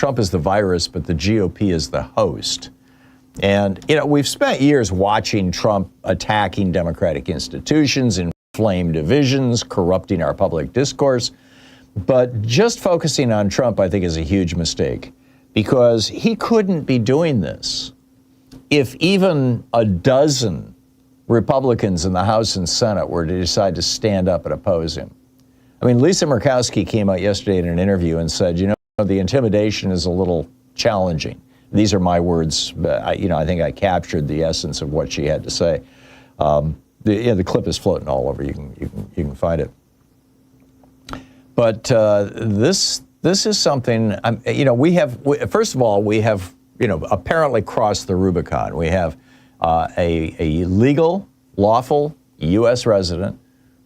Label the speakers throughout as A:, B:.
A: Trump is the virus, but the GOP is the host. And, we've spent years watching Trump attacking democratic institutions, inflamed divisions, corrupting our public discourse. But just focusing on Trump, I think, is a huge mistake, because he couldn't be doing this if even a dozen Republicans in the House and Senate were to decide to stand up and oppose him. I mean, Lisa Murkowski came out yesterday in an interview and said, the intimidation is a little challenging. These are my words. I think I captured the essence of what she had to say. The clip is floating all over. You can find it. But this is something. First of all, we have apparently crossed the Rubicon. We have a legal, lawful U.S. resident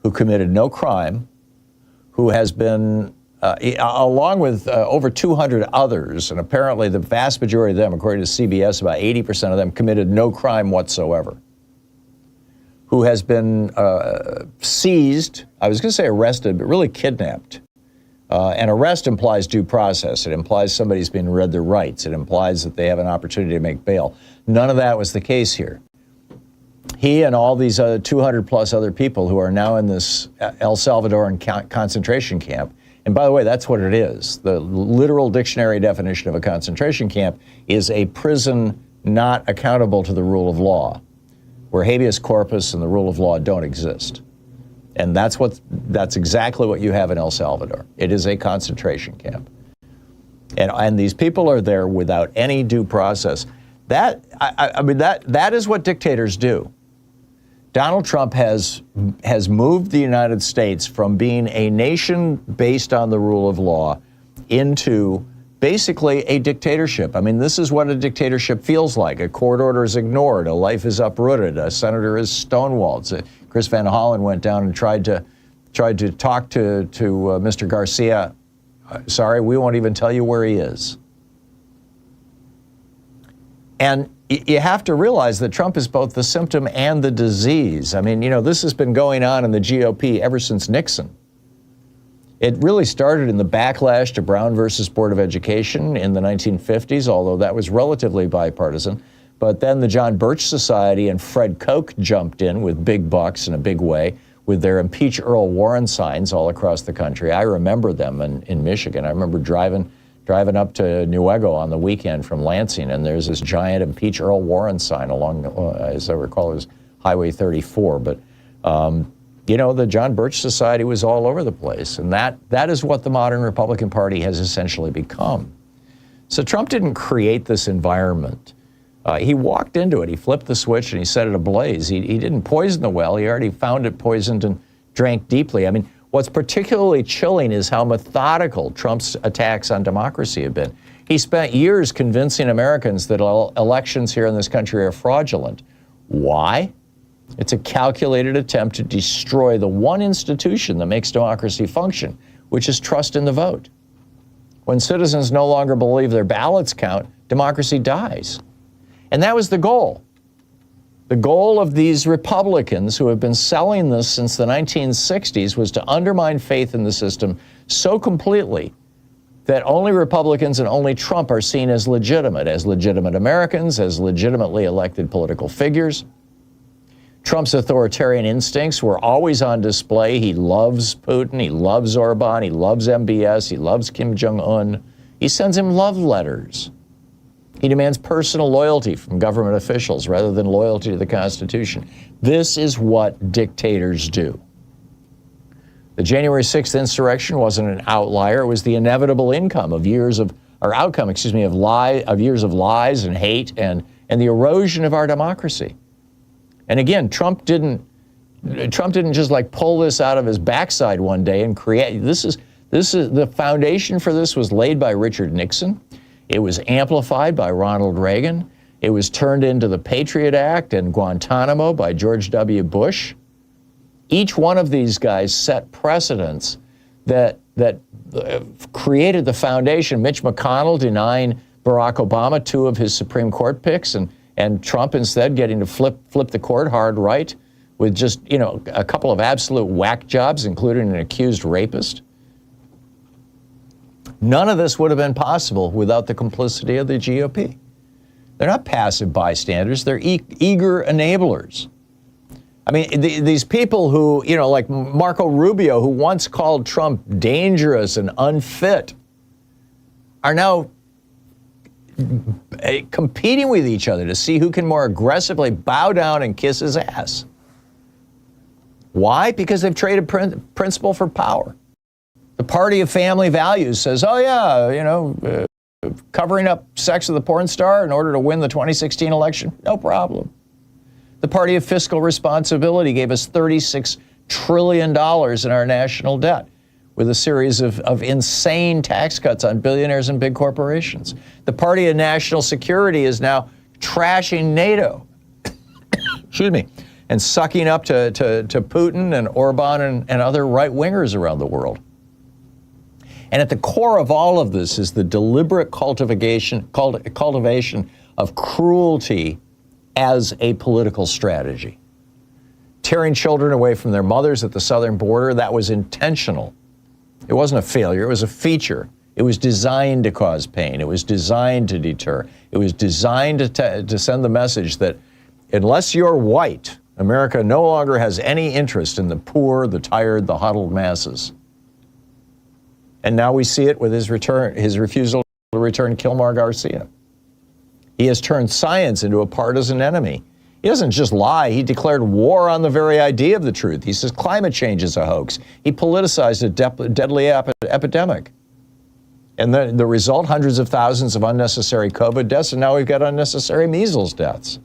A: who committed no crime, who has been, along with over 200 others, and apparently the vast majority of them, according to CBS, about 80% of them committed no crime whatsoever, who has been seized, I was going to say arrested, but really kidnapped. And arrest implies due process. It implies somebody's been read their rights. It implies that they have an opportunity to make bail. None of that was the case here. He and all these other 200 plus other people who are now in this El Salvadoran concentration camp, and by the way, that's what it is. The literal dictionary definition of a concentration camp is a prison not accountable to the rule of law, where habeas corpus and the rule of law don't exist. And that's exactly what you have in El Salvador. It is a concentration camp. And these people are there without any due process. That is what dictators do. Donald Trump has moved the United States from being a nation based on the rule of law into basically a dictatorship. I mean, this is what a dictatorship feels like. A court order is ignored, a life is uprooted, a senator is stonewalled. Chris Van Hollen went down and tried to talk to Mr. Garcia. Sorry, we won't even tell you where he is. And you have to realize that Trump is both the symptom and the disease. I mean, this has been going on in the GOP ever since Nixon. It really started in the backlash to Brown versus Board of Education in the 1950s, although that was relatively bipartisan. But then the John Birch Society and Fred Koch jumped in with big bucks in a big way with their Impeach Earl Warren signs all across the country. I remember them in Michigan. I remember driving up to Newego on the weekend from Lansing, and there's this giant Impeach Earl Warren sign along, as I recall, it was Highway 34. But, the John Birch Society was all over the place, and that is what the modern Republican Party has essentially become. So Trump didn't create this environment. He walked into it. He flipped the switch and he set it ablaze. He didn't poison the well. He already found it poisoned and drank deeply. I mean, what's particularly chilling is how methodical Trump's attacks on democracy have been. He spent years convincing Americans that elections here in this country are fraudulent. Why? It's a calculated attempt to destroy the one institution that makes democracy function, which is trust in the vote. When citizens no longer believe their ballots count, democracy dies. And that was the goal. The goal of these Republicans who have been selling this since the 1960s was to undermine faith in the system so completely that only Republicans and only Trump are seen as legitimate Americans, as legitimately elected political figures. Trump's authoritarian instincts were always on display. He loves Putin, he loves Orban, he loves MBS, he loves Kim Jong-un. He sends him love letters. He demands personal loyalty from government officials rather than loyalty to the Constitution. This is what dictators do. The January 6th insurrection wasn't an outlier. It was the inevitable outcome of years of lies and hate and the erosion of our democracy. And again, Trump didn't just like pull this out of his backside one day and create. This is the foundation for this was laid by Richard Nixon. It was amplified by Ronald Reagan. It was turned into the Patriot Act and Guantanamo by George W. Bush. Each one of these guys set precedents that created the foundation. Mitch McConnell denying Barack Obama 2 of his Supreme Court picks, and Trump instead getting to flip the court hard right with just, a couple of absolute whack jobs, including an accused rapist. None of this would have been possible without the complicity of the GOP. They're not passive bystanders. They're eager enablers. I mean, these people who, you know, like Marco Rubio, who once called Trump dangerous and unfit, are now competing with each other to see who can more aggressively bow down and kiss his ass. Why? Because they've traded principle for power. The party of family values says, oh yeah, you know, covering up sex with a porn star in order to win the 2016 election, no problem. The party of fiscal responsibility gave us $36 trillion in our national debt with a series of insane tax cuts on billionaires and big corporations. The party of national security is now trashing NATO, excuse me, and sucking up to Putin and Orban and other right-wingers around the world. And at the core of all of this is the deliberate cultivation of cruelty as a political strategy. Tearing children away from their mothers at the southern border, that was intentional. It wasn't a failure, it was a feature. It was designed to cause pain. It was designed to deter. It was designed to send the message that unless you're white, America no longer has any interest in the poor, the tired, the huddled masses. And now we see it with his refusal to return Kilmar Garcia. He has turned science into a partisan enemy. He doesn't just lie, he declared war on the very idea of the truth. He says climate change is a hoax. He politicized a deadly epidemic. And the result, hundreds of thousands of unnecessary COVID deaths, and now we've got unnecessary measles deaths.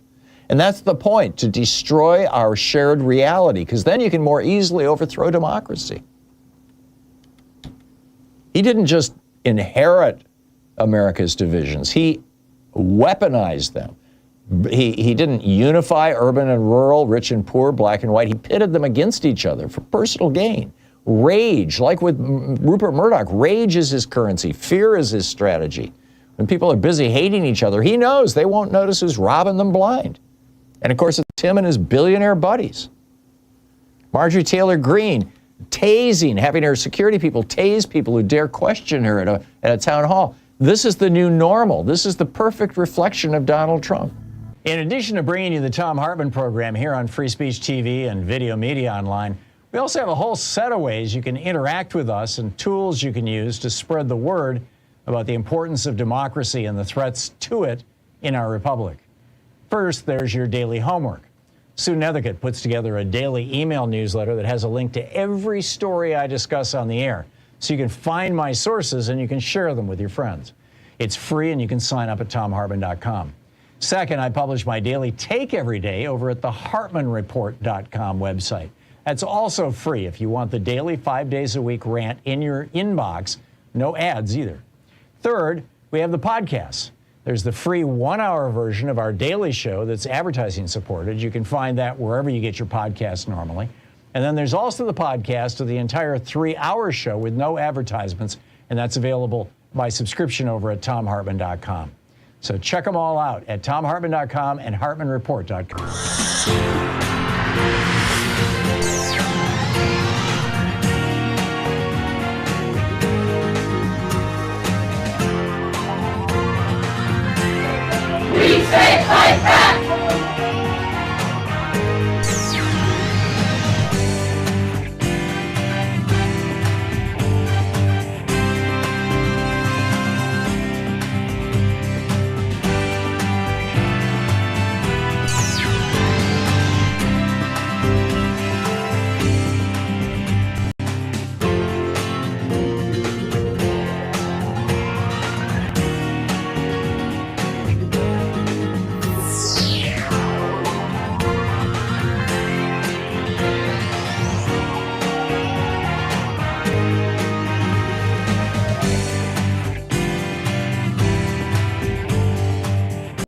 A: And that's the point, to destroy our shared reality, because then you can more easily overthrow democracy. He didn't just inherit America's divisions, he weaponized them. He didn't unify urban and rural, rich and poor, black and white. He pitted them against each other for personal gain. Rage, like with Rupert Murdoch, rage is his currency. Fear is his strategy. When people are busy hating each other, he knows they won't notice who's robbing them blind. And of course, it's him and his billionaire buddies. Marjorie Taylor Greene tasing, having her security people tase people who dare question her at a town hall. This is the new normal. This is the perfect reflection of Donald Trump. In addition to bringing you the Thom Hartmann Program here on Free Speech TV and Video Media Online, we also have a whole set of ways you can interact with us and tools you can use to spread the word about the importance of democracy and the threats to it in our republic. First, there's your daily homework. Sue Nethercutt puts together a daily email newsletter that has a link to every story I discuss on the air, so you can find my sources and you can share them with your friends. It's free and you can sign up at thomhartmann.com. Second, I publish my daily take every day over at the hartmannreport.com website. That's also free if you want the daily 5 days a week rant in your inbox. No ads either. Third, we have the podcasts. There's the free 1-hour version of our daily show that's advertising supported. You can find that wherever you get your podcasts normally. And then there's also the podcast of the entire 3-hour show with no advertisements, and that's available by subscription over at thomhartmann.com. So check them all out at thomhartmann.com and hartmannreport.com.
B: We say fight back!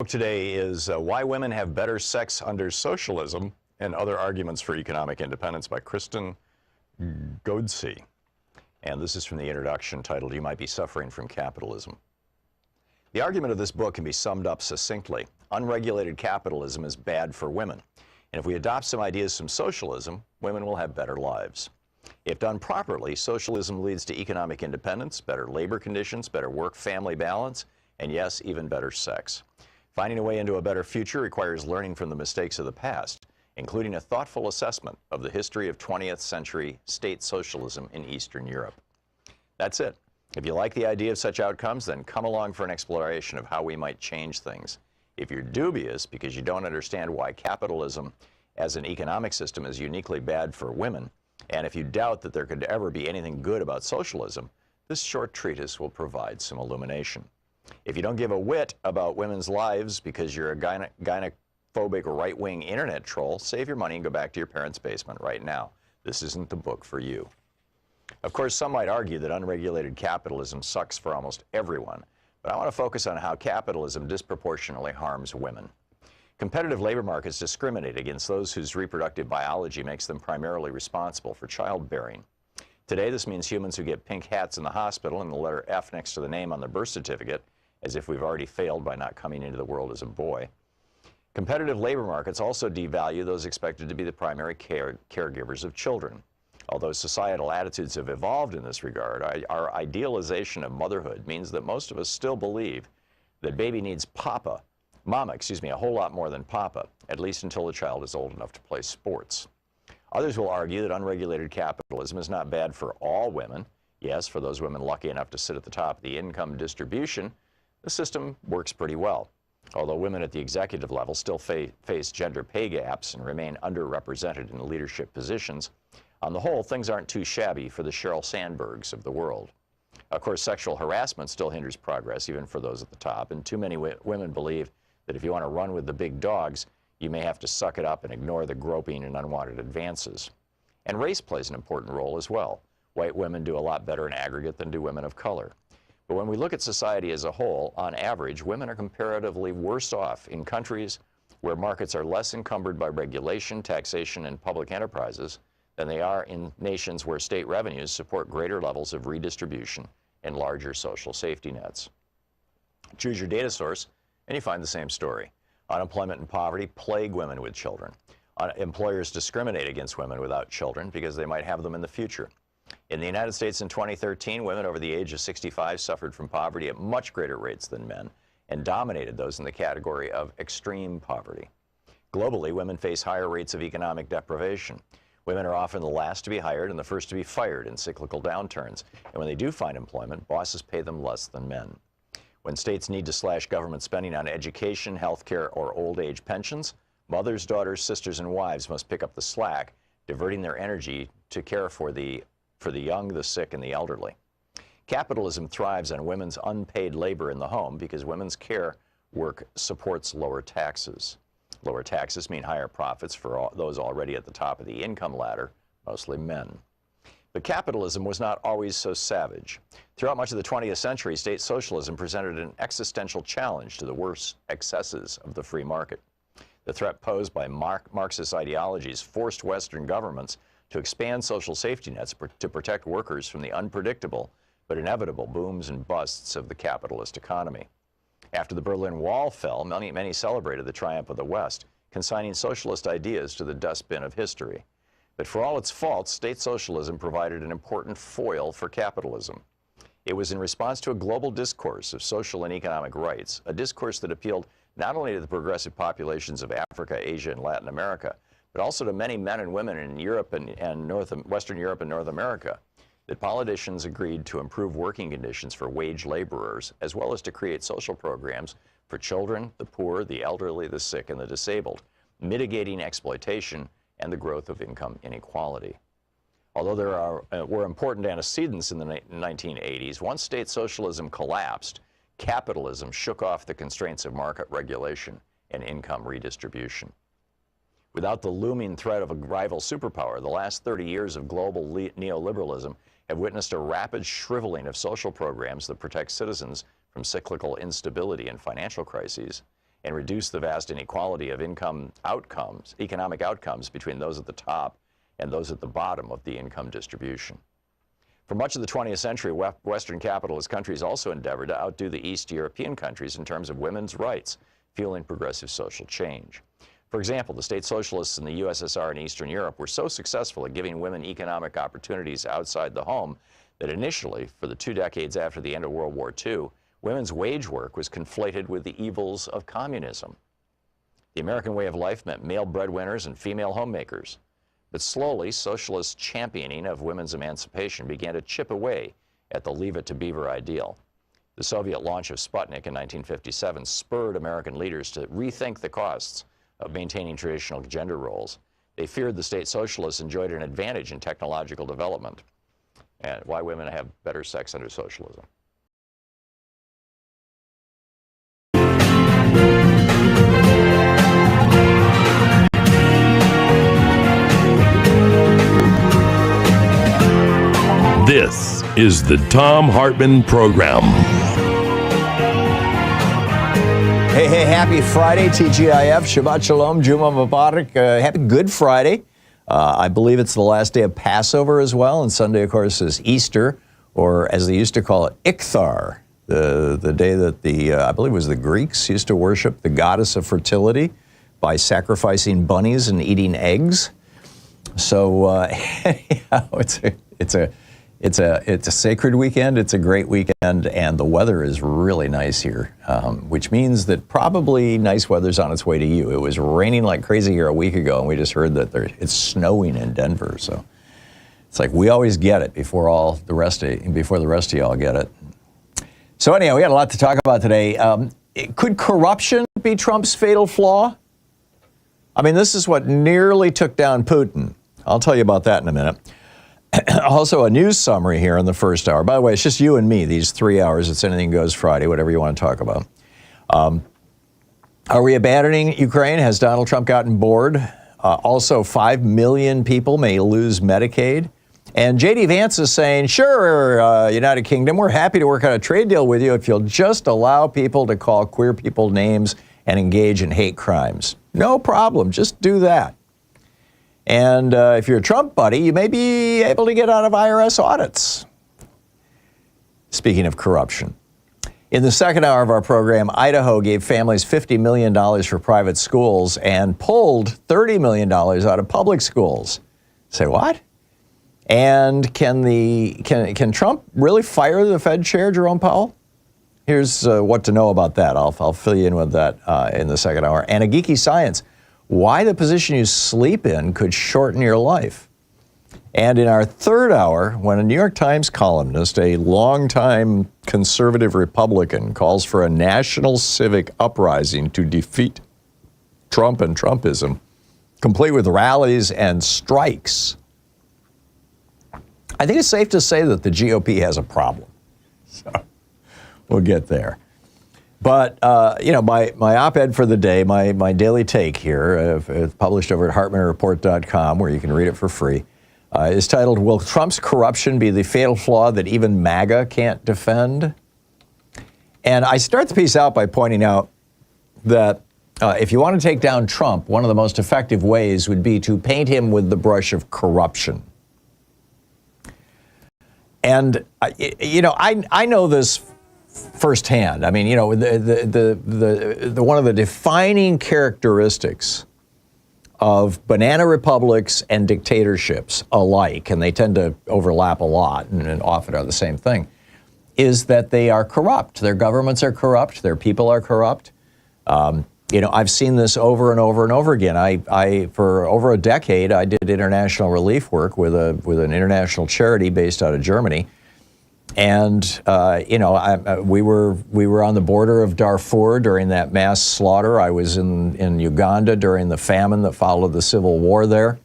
C: Today is Why Women Have Better Sex Under Socialism and Other Arguments for Economic Independence by Kristen Godsey. And this is from the introduction titled, You Might Be Suffering from Capitalism. The argument of this book can be summed up succinctly. Unregulated capitalism is bad for women. And if we adopt some ideas from socialism, women will have better lives. If done properly, socialism leads to economic independence, better labor conditions, better work-family balance, and yes, even better sex. Finding a way into a better future requires learning from the mistakes of the past, including a thoughtful assessment of the history of 20th century state socialism in Eastern Europe. That's it. If you like the idea of such outcomes, then come along for an exploration of how we might change things. If you're dubious because you don't understand why capitalism as an economic system is uniquely bad for women, and if you doubt that there could ever be anything good about socialism, this short treatise will provide some illumination. If you don't give a whit about women's lives because you're a gynophobic right-wing internet troll, save your money and go back to your parents' basement right now. This isn't the book for you. Of course, some might argue that unregulated capitalism sucks for almost everyone, but I want to focus on how capitalism disproportionately harms women. Competitive labor markets discriminate against those whose reproductive biology makes them primarily responsible for childbearing. Today, this means humans who get pink hats in the hospital and the letter F next to the name on the birth certificate, as if we've already failed by not coming into the world as a boy. Competitive labor markets also devalue those expected to be the primary caregivers of children. Although societal attitudes have evolved in this regard, our idealization of motherhood means that most of us still believe that baby needs mama, a whole lot more than papa, at least until the child is old enough to play sports. Others will argue that unregulated capitalism is not bad for all women. Yes, for those women lucky enough to sit at the top of the income distribution, the system works pretty well. Although women at the executive level still face gender pay gaps and remain underrepresented in leadership positions, on the whole, things aren't too shabby for the Sheryl Sandbergs of the world. Of course, sexual harassment still hinders progress, even for those at the top, and too many women believe that if you want to run with the big dogs, you may have to suck it up and ignore the groping and unwanted advances. And race plays an important role as well. White women do a lot better in aggregate than do women of color. But when we look at society as a whole, on average, women are comparatively worse off in countries where markets are less encumbered by regulation, taxation, and public enterprises than they are in nations where state revenues support greater levels of redistribution and larger social safety nets. Choose your data source, and you find the same story. Unemployment and poverty plague women with children. Employers discriminate against women without children because they might have them in the future. In the United States in 2013, women over the age of 65 suffered from poverty at much greater rates than men and dominated those in the category of extreme poverty. Globally, women face higher rates of economic deprivation. Women are often the last to be hired and the first to be fired in cyclical downturns. And when they do find employment, bosses pay them less than men. When states need to slash government spending on education, health care, or old age pensions, mothers, daughters, sisters, and wives must pick up the slack, diverting their energy to care for the young, the sick, and the elderly. Capitalism thrives on women's unpaid labor in the home because women's care work supports lower taxes. Lower taxes mean higher profits for those already at the top of the income ladder, mostly men. But capitalism was not always so savage. Throughout much of the 20th century, state socialism presented an existential challenge to the worst excesses of the free market. The threat posed by Marxist ideologies forced Western governments to expand social safety nets to protect workers from the unpredictable but inevitable booms and busts of the capitalist economy. After the Berlin Wall fell, many celebrated the triumph of the West, consigning socialist ideas to the dustbin of history. But for all its faults, state socialism provided an important foil for capitalism. It was in response to a global discourse of social and economic rights, a discourse that appealed not only to the progressive populations of Africa, Asia, and Latin America, but also to many men and women in Europe and Western Europe and North America, that politicians agreed to improve working conditions for wage laborers, as well as to create social programs for children, the poor, the elderly, the sick, and the disabled, mitigating exploitation and the growth of income inequality. Although there were important antecedents in the 1980s, once state socialism collapsed, capitalism shook off the constraints of market regulation and income redistribution. Without the looming threat of a rival superpower, the last 30 years of global neoliberalism have witnessed a rapid shriveling of social programs that protect citizens from cyclical instability and financial crises, and reduce the vast inequality of economic outcomes between those at the top and those at the bottom of the income distribution. For much of the 20th century, Western capitalist countries also endeavored to outdo the East European countries in terms of women's rights, fueling progressive social change. For example, the state socialists in the USSR and Eastern Europe were so successful at giving women economic opportunities outside the home that initially, for the 2 decades after the end of World War II, women's wage work was conflated with the evils of communism. The American way of life meant male breadwinners and female homemakers. But slowly, socialist championing of women's emancipation began to chip away at the Leave It to Beaver ideal. The Soviet launch of Sputnik in 1957 spurred American leaders to rethink the costs of maintaining traditional gender roles. They feared the state socialists enjoyed an advantage in technological development, and why women have better sex under socialism.
D: This is the Thom Hartmann Program.
A: Hey, happy Friday, TGIF, Shabbat Shalom, Juma Mubarak, happy Good Friday. I believe it's the last day of Passover as well, and Sunday, of course, is Easter, or as they used to call it, Ichthar, the day that I believe it was the Greeks used to worship the goddess of fertility by sacrificing bunnies and eating eggs. So, it's a sacred weekend, it's a great weekend, and the weather is really nice here, which means that probably nice weather's on its way to you. It was raining like crazy here a week ago, and we just heard that it's snowing in Denver. So it's like we always get it before the rest of y'all get it. So anyhow, we got a lot to talk about today. Could corruption be Trump's fatal flaw? I mean, this is what nearly took down Putin. I'll tell you about that in a minute. Also, a news summary here in the first hour. By the way, it's just you and me, these 3 hours. It's Anything Goes Friday, whatever you want to talk about. Are we abandoning Ukraine? Has Donald Trump gotten bored? Also, 5 million people may lose Medicaid. And J.D. Vance is saying, sure, United Kingdom, we're happy to work out a trade deal with you if you'll just allow people to call queer people names and engage in hate crimes. No problem. Just do that. And if you're a Trump buddy, you may be able to get out of IRS audits. Speaking of corruption. In the second hour of our program, Idaho gave families $50 million for private schools and pulled $30 million out of public schools. Say what? And can Trump really fire the Fed chair, Jerome Powell? Here's what to know about that. I'll fill you in with that in the second hour. And a Geeky Science. Why the position you sleep in could shorten your life. And in our third hour, when a New York Times columnist, a longtime conservative Republican, calls for a national civic uprising to defeat Trump and Trumpism, complete with rallies and strikes, I think it's safe to say that the GOP has a problem. So we'll get there. But, my op-ed for the day, my daily take here, published over at HartmannReport.com, where you can read it for free, is titled, Will Trump's Corruption Be the Fatal Flaw That Even MAGA Can't Defend? And I start the piece out by pointing out that if you want to take down Trump, one of the most effective ways would be to paint him with the brush of corruption. And, I know this firsthand. I mean, the one of the defining characteristics of banana republics and dictatorships alike, and they tend to overlap a lot and often are the same thing, is that they are corrupt. Their governments are corrupt. Their people are corrupt. I've seen this over and over and over again. I for over a decade, I did international relief work with an international charity based out of Germany. And, we were on the border of Darfur during that mass slaughter. I was in Uganda during the famine that followed the civil war there.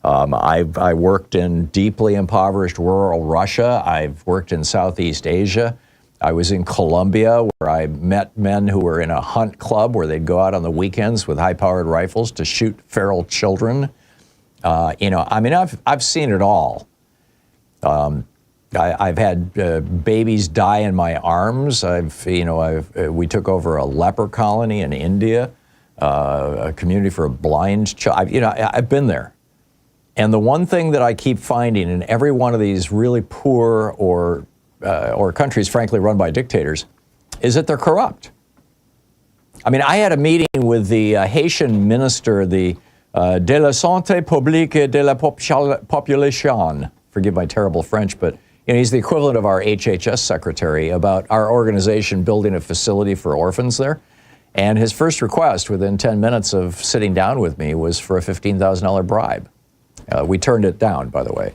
A: I worked in deeply impoverished rural Russia. I've worked in Southeast Asia. I was in Colombia, where I met men who were in a hunt club where they'd go out on the weekends with high-powered rifles to shoot feral children. I've seen it all. I've had babies die in my arms. We took over a leper colony in India, a community for a blind child. I've been there. And the one thing that I keep finding in every one of these really poor or countries, frankly, run by dictators, is that they're corrupt. I mean, I had a meeting with the Haitian minister, the de la santé publique et de la population. Forgive my terrible French, but he's the equivalent of our HHS secretary, about our organization building a facility for orphans there. And his first request within 10 minutes of sitting down with me was for a $15,000 bribe. We turned it down, by the way.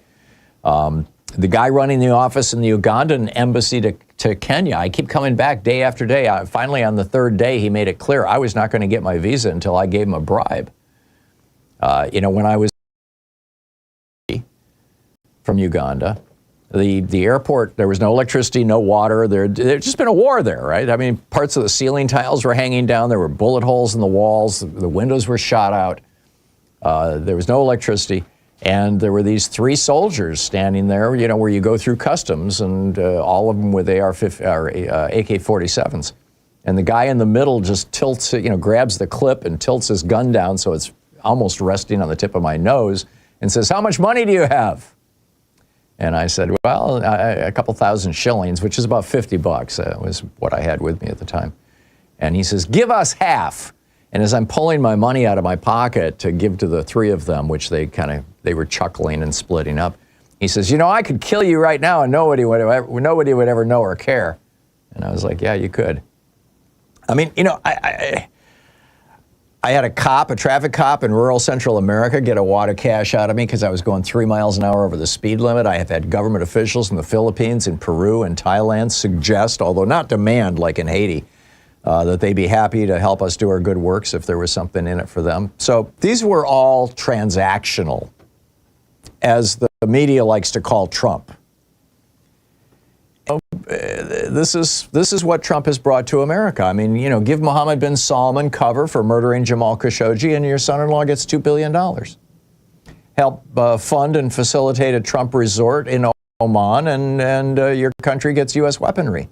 A: The guy running the office in the Ugandan embassy to Kenya, I keep coming back day after day. Finally, on the third day, he made it clear I was not going to get my visa until I gave him a bribe. When I was from Uganda, the airport, there was no electricity, no water. There'd just been a war there, right? I mean, parts of the ceiling tiles were hanging down. There were bullet holes in the walls. The windows were shot out. There was no electricity. And there were these 3 soldiers standing there, where you go through customs, and all of them with AK-47s. And the guy in the middle just tilts it, grabs the clip and tilts his gun down so it's almost resting on the tip of my nose, and says, "How much money do you have?" And I said, "Well, a couple thousand shillings," which is about $50. Was what I had with me at the time. And he says, "Give us half." And as I'm pulling my money out of my pocket to give to the 3 of them, which they were chuckling and splitting up, he says, "I could kill you right now and nobody would ever know or care." And I was like, "Yeah, you could." I mean, I had a traffic cop in rural Central America get a wad of cash out of me because I was going 3 miles an hour over the speed limit. I have had government officials in the Philippines, in Peru, and Thailand suggest, although not demand like in Haiti, that they be happy to help us do our good works if there was something in it for them. So these were all transactional, as the media likes to call Trump. This is what Trump has brought to America. I mean, give Mohammed bin Salman cover for murdering Jamal Khashoggi, and your son-in-law gets $2 billion. Help fund and facilitate a Trump resort in Oman, and your country gets U.S. weaponry.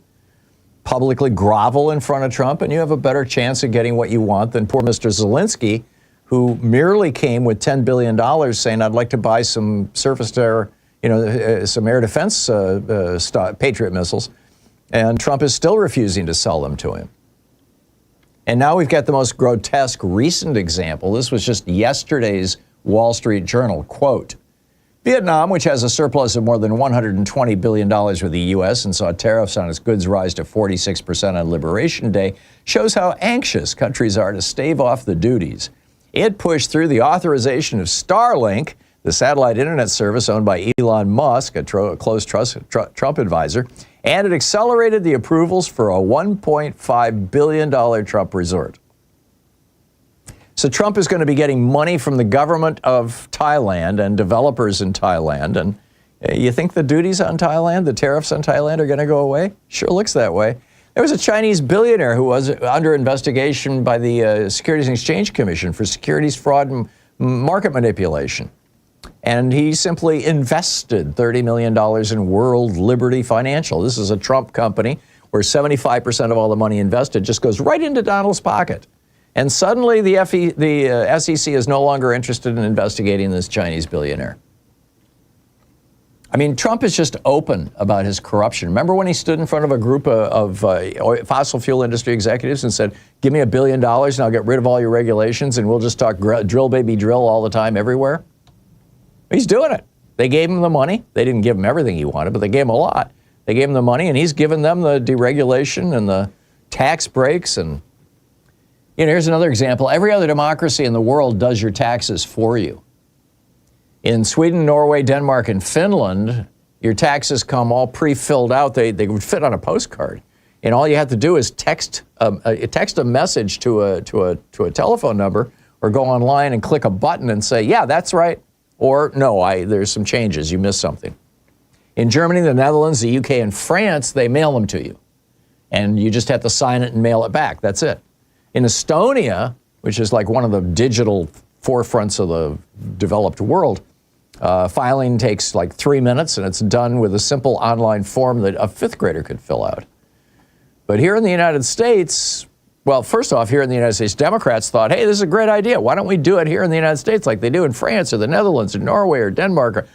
A: Publicly grovel in front of Trump, and you have a better chance of getting what you want than poor Mr. Zelensky, who merely came with $10 billion saying, "I'd like to buy some surface-to-air, some air defense Patriot missiles," and Trump is still refusing to sell them to him. And now we've got the most grotesque recent example. This was just yesterday's Wall Street Journal, quote, "Vietnam, which has a surplus of more than $120 billion with the U.S. and saw tariffs on its goods rise to 46% on Liberation Day, shows how anxious countries are to stave off the duties. It pushed through the authorization of Starlink, the satellite internet service owned by Elon Musk, a close Trump advisor, and it accelerated the approvals for a $1.5 billion Trump resort." So Trump is going to be getting money from the government of Thailand and developers in Thailand. And you think the duties on Thailand, the tariffs on Thailand are going to go away? Sure looks that way. There was a Chinese billionaire who was under investigation by the Securities and Exchange Commission for securities fraud and market manipulation. And he simply invested $30 million in World Liberty Financial. This is a Trump company where 75% of all the money invested just goes right into Donald's pocket. And suddenly the SEC is no longer interested in investigating this Chinese billionaire. I mean, Trump is just open about his corruption. Remember when he stood in front of a group of fossil fuel industry executives and said, "Give me $1 billion and I'll get rid of all your regulations and we'll just talk drill, baby, drill all the time everywhere"? He's doing it. They gave him the money. They didn't give him everything he wanted, but they gave him a lot. They gave him the money, and he's given them the deregulation and the tax breaks. And here's another example. Every other democracy in the world does your taxes for you. In Sweden, Norway, Denmark, and Finland, your taxes come all pre-filled out. They would fit on a postcard. And all you have to do is text a message to a telephone number or go online and click a button and say, "Yeah, that's right." Or, "No, there's some changes. You missed something." In Germany, the Netherlands, the UK, and France, they mail them to you. And you just have to sign it and mail it back. That's it. In Estonia, which is like one of the digital forefronts of the developed world, filing takes like 3 minutes, and it's done with a simple online form that a fifth grader could fill out. But here in the United States, well, first off, here in the United States, Democrats thought, "Hey, this is a great idea. Why don't we do it here in the United States like they do in France or the Netherlands or Norway or Denmark, or,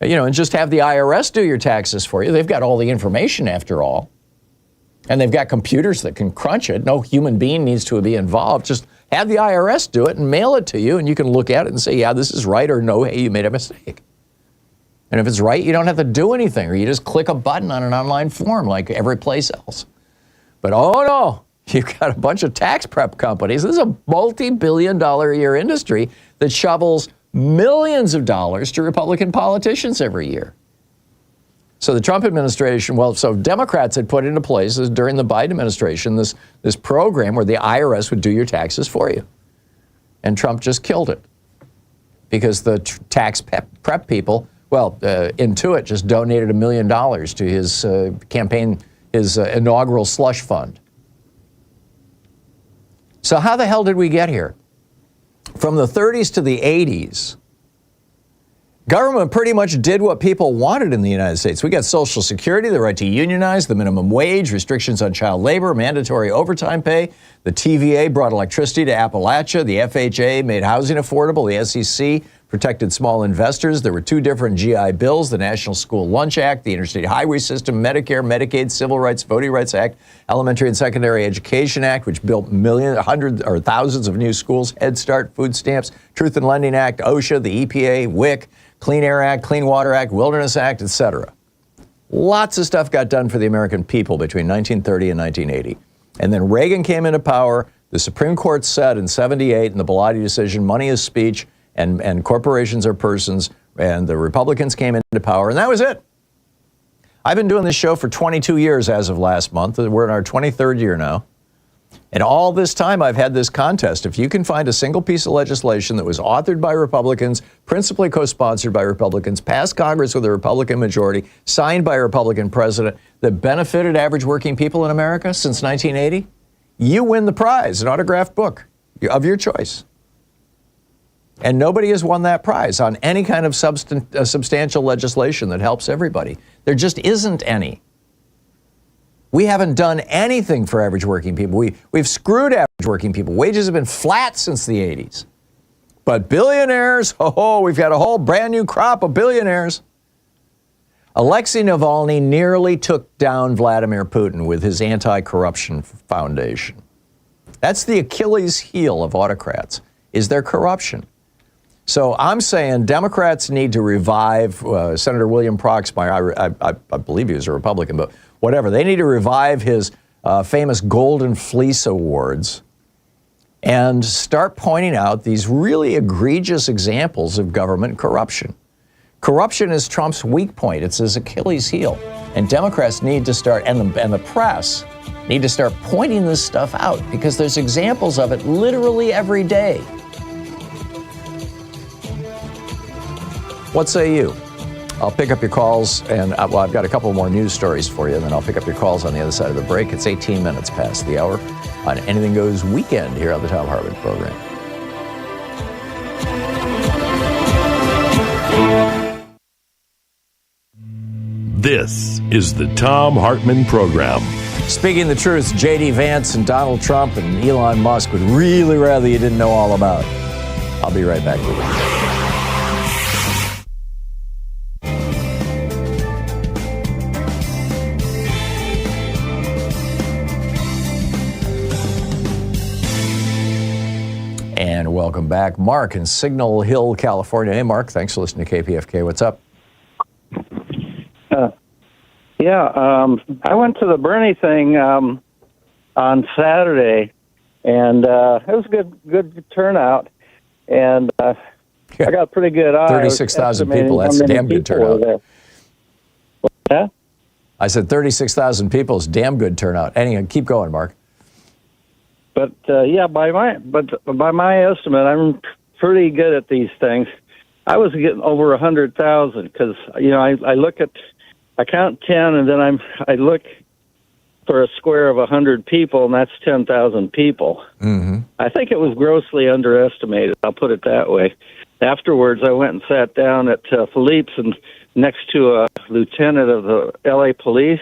A: and just have the IRS do your taxes for you." They've got all the information after all. And they've got computers that can crunch it. No human being needs to be involved. Just Have the IRS do it and mail it to you, and you can look at it and say, yeah, this is right, or no, hey, you made a mistake. And if it's right, you don't have to do anything, or you just click a button on an online form like every place else. But oh no, you've got a bunch of tax prep companies. This is a multi-billion-dollar a year industry that shovels millions of dollars to Republican politicians every year. So the Trump administration, so Democrats had put into place during the Biden administration this program where the IRS would do your taxes for you. And Trump just killed it because the tax prep people, Intuit just donated $1 million to his campaign, his inaugural slush fund. So how the hell did we get here? From the 30s to the 80s, government pretty much did what people wanted in the United States. We got Social Security, the right to unionize, the minimum wage, restrictions on child labor, mandatory overtime pay. The TVA brought electricity to Appalachia. The FHA made housing affordable. The SEC protected small investors. There were 2 different GI bills, the National School Lunch Act, the Interstate Highway System, Medicare, Medicaid, Civil Rights, Voting Rights Act, Elementary and Secondary Education Act, which built hundreds or thousands of new schools, Head Start, food stamps, Truth in Lending Act, OSHA, the EPA, WIC, Clean Air Act, Clean Water Act, Wilderness Act, etc. Lots of stuff got done for the American people between 1930 and 1980. And then Reagan came into power. The Supreme Court said in 78 in the Bilotti decision, money is speech and corporations are persons, and the Republicans came into power, and that was it. I've been doing this show for 22 years as of last month. We're in our 23rd year now. And all this time, I've had this contest. If you can find a single piece of legislation that was authored by Republicans, principally co-sponsored by Republicans, passed Congress with a Republican majority, signed by a Republican president, that benefited average working people in America since 1980, you win the prize, an autographed book of your choice. And nobody has won that prize on any kind of substantial legislation that helps everybody. There just isn't any. We haven't done anything for average working people. We've screwed average working people. Wages have been flat since the 80s. But billionaires, we've got a whole brand new crop of billionaires. Alexei Navalny nearly took down Vladimir Putin with his anti-corruption foundation. That's the Achilles heel of autocrats, is their corruption. So I'm saying Democrats need to revive Senator William Proxmire. I believe he was a Republican, but whatever. They need to revive his famous Golden Fleece Awards and start pointing out these really egregious examples of government corruption. Corruption is Trump's weak point. It's his Achilles heel. And Democrats need to start, and the press need to start pointing this stuff out because there's examples of it literally every day. What say you? I'll pick up your calls, and I've got a couple more news stories for you, and then I'll pick up your calls on the other side of the break. It's 18 minutes past the hour on Anything Goes Weekend here on the Thom Hartmann Program.
D: This is the Thom Hartmann Program.
A: Speaking the truth, J.D. Vance and Donald Trump and Elon Musk would really rather you didn't know all about. I'll be right back with you. And welcome back. Mark in Signal Hill, California. Hey, Mark, thanks for listening to KPFK. What's up?
E: I went to the Bernie thing on Saturday, and it was a good turnout, and I got a pretty good eye.
A: 36,000 people, that's a damn good turnout.
E: Yeah?
A: I said 36,000 people is damn good turnout. Anyway, keep going, Mark.
E: But by my estimate, I'm pretty good at these things. I was getting over 100,000 because I count 10, and then I look for a square of 100 people, and that's 10,000 people.
A: Mm-hmm.
E: I think it was grossly underestimated. I'll put it that way. Afterwards, I went and sat down at Philippe's and next to a lieutenant of the L.A. police,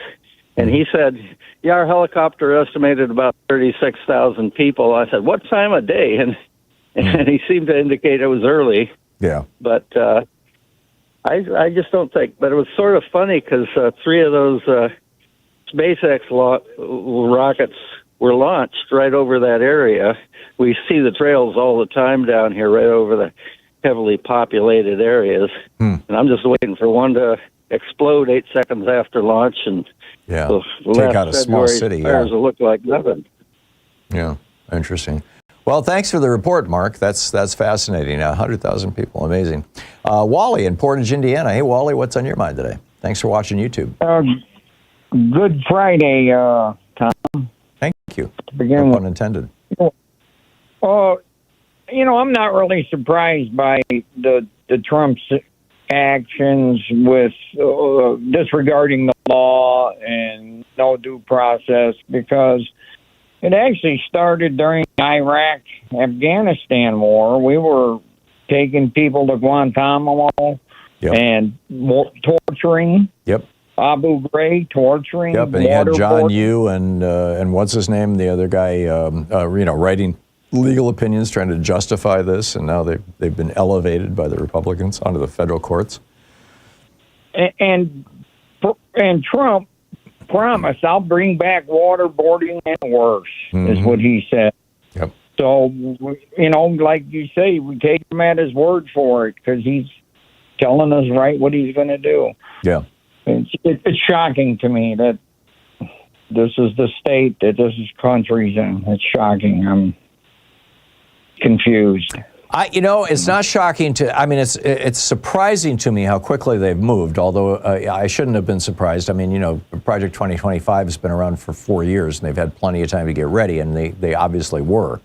E: and he said, yeah, our helicopter estimated about 36,000 people. I said, what time of day? And he seemed to indicate it was early.
A: Yeah.
E: But I just don't think. But it was sort of funny because 3 of those SpaceX rockets were launched right over that area. We see the trails all the time down here, right over the heavily populated areas. And I'm just waiting for one to explode 8 seconds after launch, and the
A: take out a small city.
E: Fires will look like nothing.
A: Yeah, interesting. Well, thanks for the report, Mark. That's fascinating. 100,000 people, amazing. Wally in Portage, Indiana. Hey, Wally, what's on your mind today? Thanks for watching YouTube.
F: Good Friday, Tom.
A: Thank you.
F: Begin
A: no pun intended.
F: I'm not really surprised by the Trump's actions with disregarding the law and no due process, because it actually started during the Iraq-Afghanistan war. We were taking people to Guantanamo and torturing.
A: Yep.
F: Abu Ghraib, torturing.
A: Yep, and you had John Yoo and what's his name, the other guy, writing legal opinions trying to justify this, and now they've been elevated by the Republicans onto the federal courts.
F: And Trump promised, I'll bring back waterboarding and worse, is what he said.
A: Yep.
F: So, like you say, we take him at his word for it, because he's telling us right what he's going to do.
A: Yeah.
F: It's shocking to me that this is the state that this country's in. It's shocking. I'm confused.
A: It's not shocking it's surprising to me how quickly they've moved, although I shouldn't have been surprised. Project 2025 has been around for 4 years, and they've had plenty of time to get ready, and they obviously were.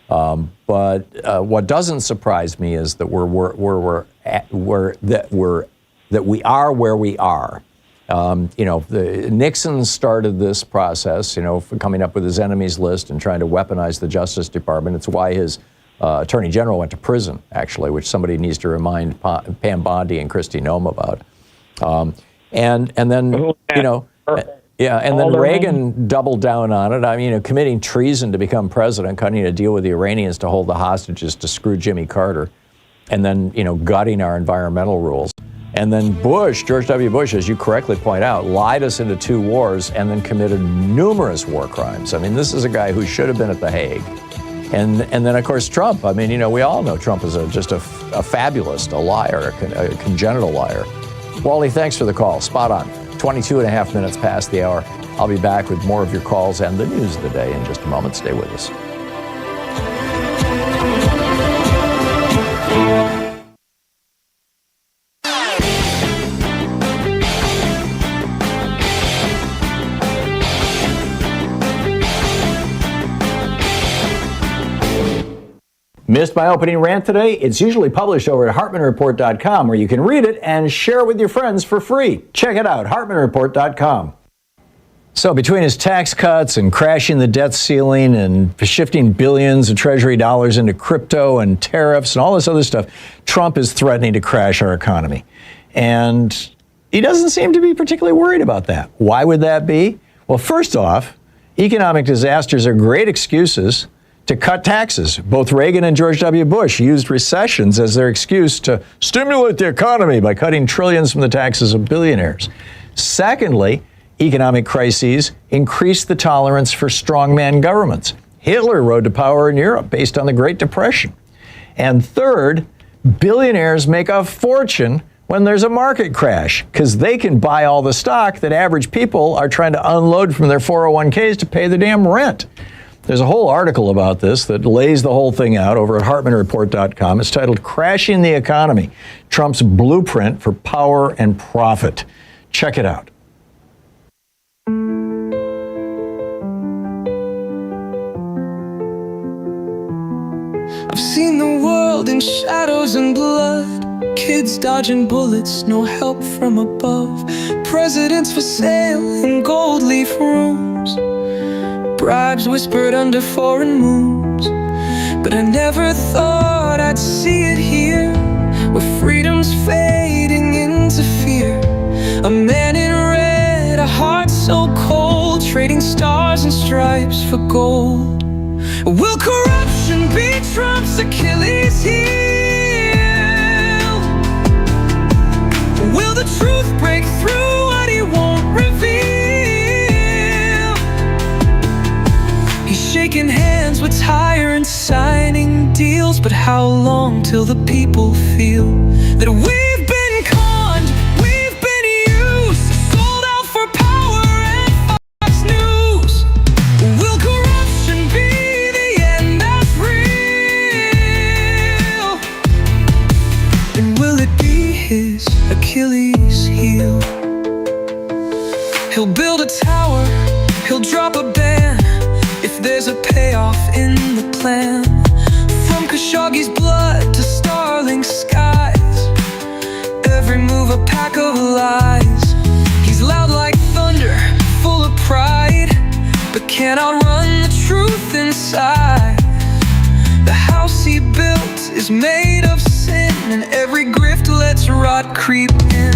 A: But what doesn't surprise me is that we are where we are. Nixon started this process, for coming up with his enemies list and trying to weaponize the Justice Department. It's why his Attorney General went to prison, actually, which somebody needs to remind Pam Bondi and Kristi Noem about. And then, and then Reagan doubled down on it. Committing treason to become president, cutting a deal with the Iranians to hold the hostages to screw Jimmy Carter, and then, gutting our environmental rules. And then George W. Bush, as you correctly point out, lied us into 2 wars and then committed numerous war crimes. This is a guy who should have been at The Hague. And then, of course, Trump. We all know Trump is just a fabulist, a liar, a congenital liar. Wally, thanks for the call. Spot on. 22 and a half minutes past the hour. I'll be back with more of your calls and the news of the day in just a moment. Stay with us. Missed my opening rant today? It's usually published over at HartmannReport.com, where you can read it and share it with your friends for free. Check it out, HartmannReport.com. So between his tax cuts and crashing the debt ceiling and shifting billions of Treasury dollars into crypto and tariffs and all this other stuff, Trump is threatening to crash our economy. And he doesn't seem to be particularly worried about that. Why would that be? Well, first off, economic disasters are great excuses to cut taxes. Both Reagan and George W. Bush used recessions as their excuse to stimulate the economy by cutting trillions from the taxes of billionaires. Secondly, economic crises increase the tolerance for strongman governments. Hitler rode to power in Europe based on the Great Depression. And third, billionaires make a fortune when there's a market crash, because they can buy all the stock that average people are trying to unload from their 401ks to pay the damn rent. There's a whole article about this that lays the whole thing out over at HartmannReport.com. It's titled Crashing the Economy, Trump's Blueprint for Power and Profit. Check it out.
G: I've seen the world in shadows and blood, kids dodging bullets, no help from above, presidents for sale in gold leaf rooms, bribes whispered under foreign moons. But I never thought I'd see it here, where freedom's fading into fear. A man in red, a heart so cold, trading stars and stripes for gold. Will corruption be Trump's Achilles heel? Will the truth break through what he won't reveal? but how long till the people feel that we've been conned, we've been used, sold out for power and Fox News? Will corruption be the end that's real? And will it be his Achilles heel? He'll build a tower, he'll drop a ban if there's a payoff in the plan. From Khashoggi's blood to Starlink skies, every move a pack of lies. He's loud like thunder, full of pride, but can't outrun the truth inside. The house he built is made of sin, and every grift lets rot creep in.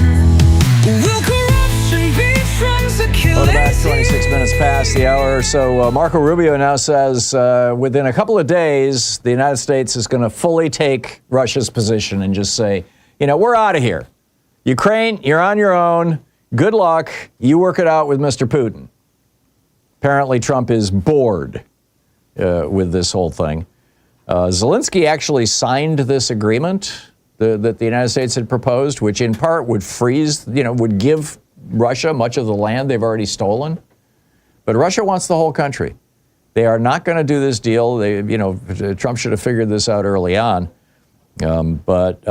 G: Will corruption be Trump's Achilles
A: Welcome back, 26 minutes past the hour. So Marco Rubio now says within a couple of days, the United States is going to fully take Russia's position and just say, you know, we're out of here. Ukraine, you're on your own. Good luck. You work it out with Mr. Putin. Apparently, Trump is bored with this whole thing. Zelensky actually signed this agreement that the United States had proposed, which in part would freeze, would give Russia much of the land they've already stolen. But Russia wants the whole country. They are not going to do this deal. Trump should have figured this out early on. But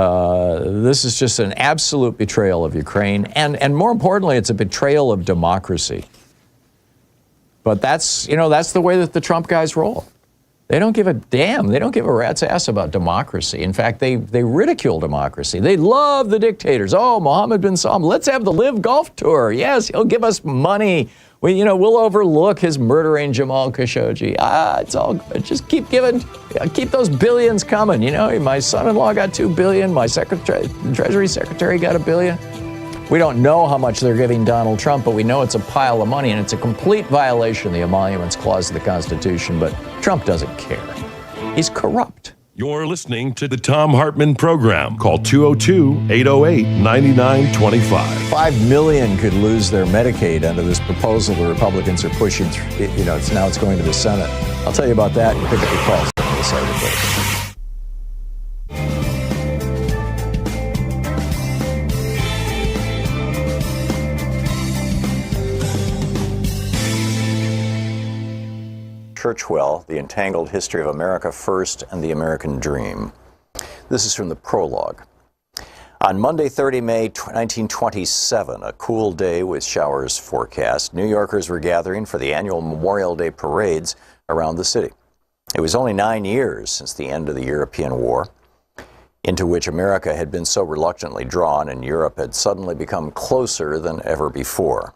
A: this is just an absolute betrayal of Ukraine. And more importantly, it's a betrayal of democracy. But that's the way that the Trump guys roll. They don't give a damn. They don't give a rat's ass about democracy. In fact, they ridicule democracy. They love the dictators. Oh, Mohammed bin Salman, let's have the Live Golf Tour. Yes, he'll give us money. We'll overlook his murdering Jamal Khashoggi. It's all good. Just keep those billions coming. My son-in-law got $2 billion. My Treasury Secretary got $1 billion. We don't know how much they're giving Donald Trump, but we know it's a pile of money, and it's a complete violation of the Emoluments Clause of the Constitution, but Trump doesn't care. He's corrupt.
D: You're listening to the Thom Hartmann Program. Call 202-808-9925.
A: 5 million could lose their Medicaid under this proposal the Republicans are pushing through. Now it's going to the Senate. I'll tell you about that and pick up your calls on this article.
C: Churchwell, The Entangled History of America First and the American Dream. This is from the prologue. On Monday, 30 May 1927, a cool day with showers forecast, New Yorkers were gathering for the annual Memorial Day parades around the city. It was only 9 years since the end of the European War, into which America had been so reluctantly drawn, and Europe had suddenly become closer than ever before.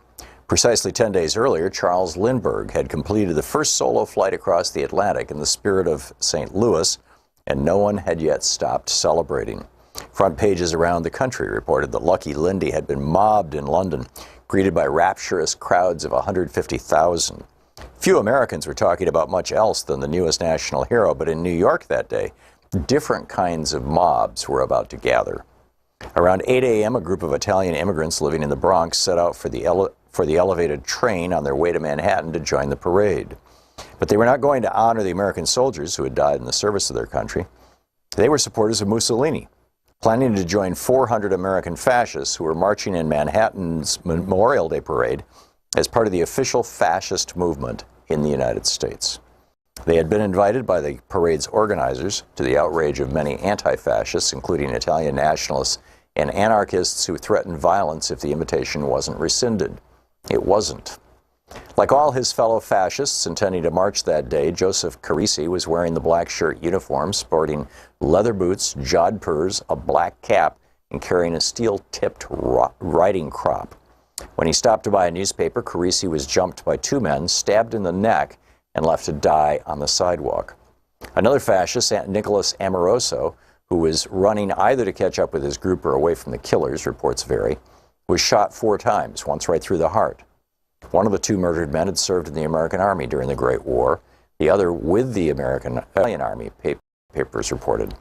C: Precisely 10 days earlier, Charles Lindbergh had completed the first solo flight across the Atlantic in the spirit of St. Louis, and no one had yet stopped celebrating. Front pages around the country reported that Lucky Lindy had been mobbed in London, greeted by rapturous crowds of 150,000. Few Americans were talking about much else than the newest national hero, but in New York that day, different kinds of mobs were about to gather. Around 8 a.m., a group of Italian immigrants living in the Bronx set out for the elevated train on their way to Manhattan to join the parade. But they were not going to honor the American soldiers who had died in the service of their country. They were supporters of Mussolini, planning to join 400 American fascists who were marching in Manhattan's Memorial Day parade as part of the official fascist movement in the United States. They had been invited by the parade's organizers, to the outrage of many anti-fascists, including Italian nationalists and anarchists who threatened violence if the invitation wasn't rescinded. It wasn't. Like all his fellow fascists intending to march that day, Joseph Carisi was wearing the black shirt uniform, sporting leather boots, jodhpurs, a black cap, and carrying a steel-tipped riding crop. When he stopped to buy a newspaper, Carisi was jumped by two men, stabbed in the neck, and left to die on the sidewalk. Another fascist, Nicholas Amoroso, who was running either to catch up with his group or away from the killers, reports vary, was shot 4 times, once right through the heart. One of the 2 murdered men had served in the American Army during the Great War, the other with the Italian Army, papers reported.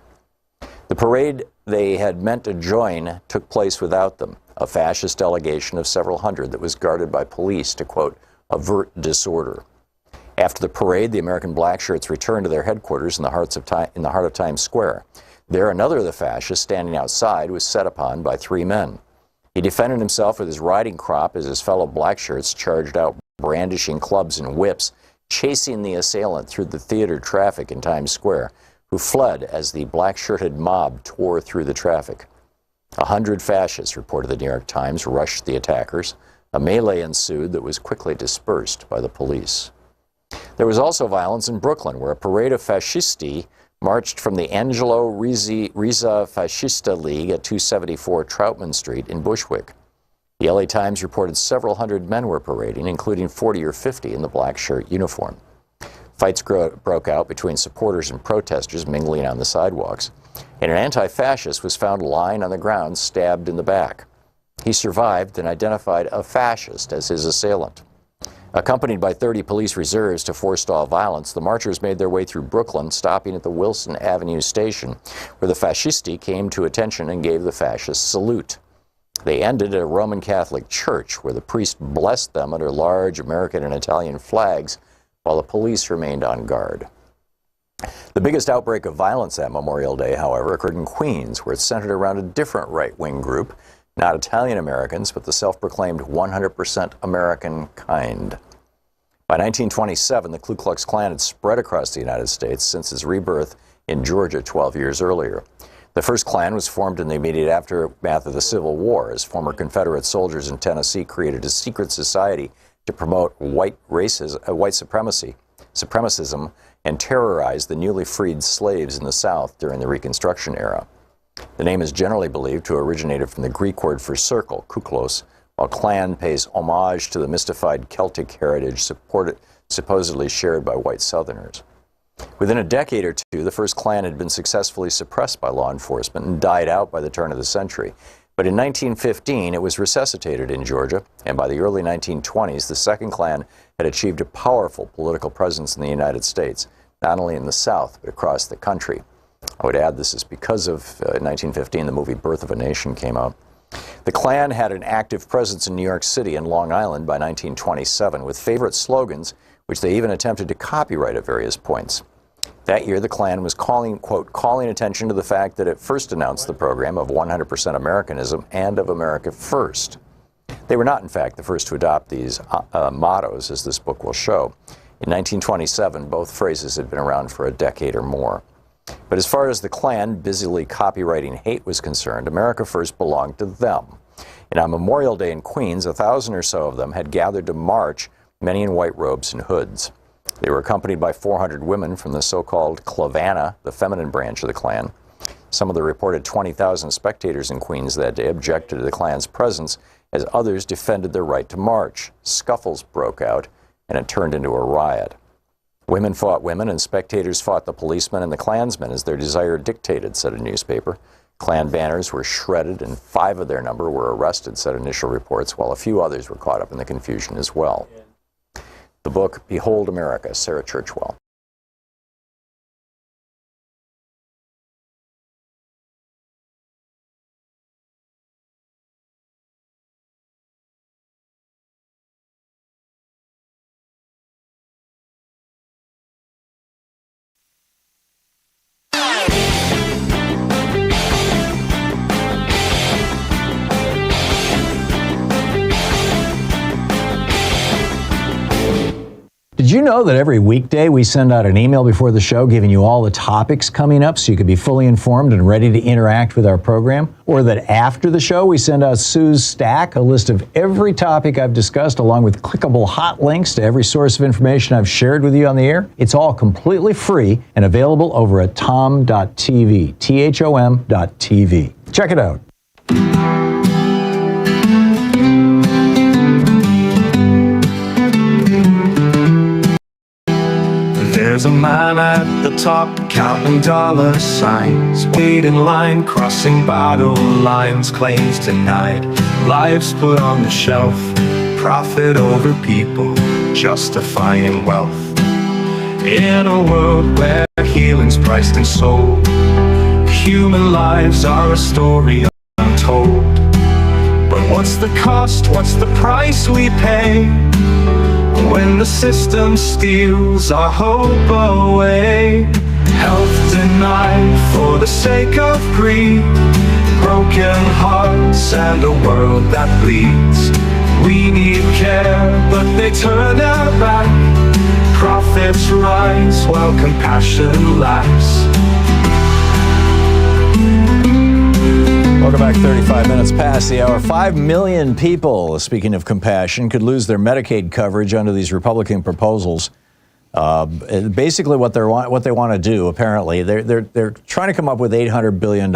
C: The parade they had meant to join took place without them, a fascist delegation of several hundred that was guarded by police to, quote, avert disorder. After the parade, the American black shirts returned to their headquarters in the heart of Times Square. There, another of the fascists standing outside was set upon by 3 men. He defended himself with his riding crop as his fellow black shirts charged out, brandishing clubs and whips, chasing the assailant through the theater traffic in Times Square, who fled as the black-shirted mob tore through the traffic. 100 fascists, reported the New York Times, rushed the attackers. A melee ensued that was quickly dispersed by the police. There was also violence in Brooklyn, where a parade of fascisti marched from the Angelo Rizza Fascista League at 274 Troutman Street in Bushwick. The LA Times reported several hundred men were parading, including 40 or 50 in the black shirt uniform. Fights broke out between supporters and protesters mingling on the sidewalks, and an anti-fascist was found lying on the ground, stabbed in the back. He survived and identified a fascist as his assailant. Accompanied by 30 police reserves to forestall violence, the marchers made their way through Brooklyn, stopping at the Wilson Avenue station, where the fascisti came to attention and gave the fascist salute. They ended at a Roman Catholic church, where the priest blessed them under large American and Italian flags, while the police remained on guard. The biggest outbreak of violence that Memorial Day, however, occurred in Queens, where it centered around a different right-wing group, not Italian Americans, but the self-proclaimed 100% American kind. By 1927, the Ku Klux Klan had spread across the United States since its rebirth in Georgia 12 years earlier. The first Klan was formed in the immediate aftermath of the Civil War, as former Confederate soldiers in Tennessee created a secret society to promote white supremacism, and terrorize the newly freed slaves in the South during the Reconstruction era. The name is generally believed to have originated from the Greek word for circle, kuklos, while Klan pays homage to the mystified Celtic heritage supposedly shared by white Southerners. Within a decade or two, the first Klan had been successfully suppressed by law enforcement and died out by the turn of the century. But in 1915, it was resuscitated in Georgia, and by the early 1920s, the second Klan had achieved a powerful political presence in the United States, not only in the South, but across the country. I would add this is because of 1915, the movie Birth of a Nation came out. The Klan had an active presence in New York City and Long Island by 1927, with favorite slogans, which they even attempted to copyright at various points. That year, the Klan was calling attention to the fact that it first announced the program of 100% Americanism and of America First. They were not, in fact, the first to adopt these mottos, as this book will show. In 1927, both phrases had been around for a decade or more. But as far as the Klan busily copywriting hate was concerned, America First belonged to them. And on Memorial Day in Queens, 1,000 or so of them had gathered to march, many in white robes and hoods. They were accompanied by 400 women from the so-called Clavana, the feminine branch of the Klan. Some of the reported 20,000 spectators in Queens that day objected to the Klan's presence, as others defended their right to march. Scuffles broke out, and it turned into a riot. Women fought women, and spectators fought the policemen and the Klansmen as their desire dictated, said a newspaper. Klan banners were shredded, and 5 of their number were arrested, said initial reports, while a few others were caught up in the confusion as well. The book, Behold America, Sarah Churchwell.
A: Did you know that every weekday we send out an email before the show giving you all the topics coming up so you can be fully informed and ready to interact with our program? Or that after the show we send out Sue's Stack, a list of every topic I've discussed along with clickable hot links to every source of information I've shared with you on the air? It's all completely free and available over at thom.tv, THOM.tv. Check it out.
G: There's a man at the top counting dollar signs, wait in line, crossing battle lines, claims denied, lives put on the shelf, profit over people, justifying wealth. In a world where healing's priced and sold, human lives are a story untold. But what's the cost, what's the price we pay when the system steals our hope away. Health denied for the sake of greed, broken hearts and a world that bleeds. We need care, but they turn their back. Profits rise while compassion lacks.
A: Welcome back. 35 minutes past the hour. 5 million people, speaking of compassion, could lose their Medicaid coverage under these Republican proposals. Basically, what they want to do, apparently, they're trying to come up with $800 billion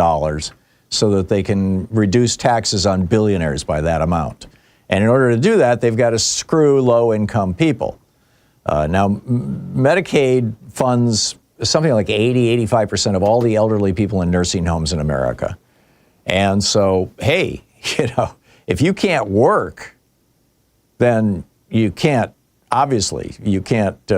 A: so that they can reduce taxes on billionaires by that amount. And in order to do that, they've got to screw low-income people. Now, Medicaid funds something like 85% of all the elderly people in nursing homes in America. And so, hey, if you can't work, then you can't, obviously, you can't, in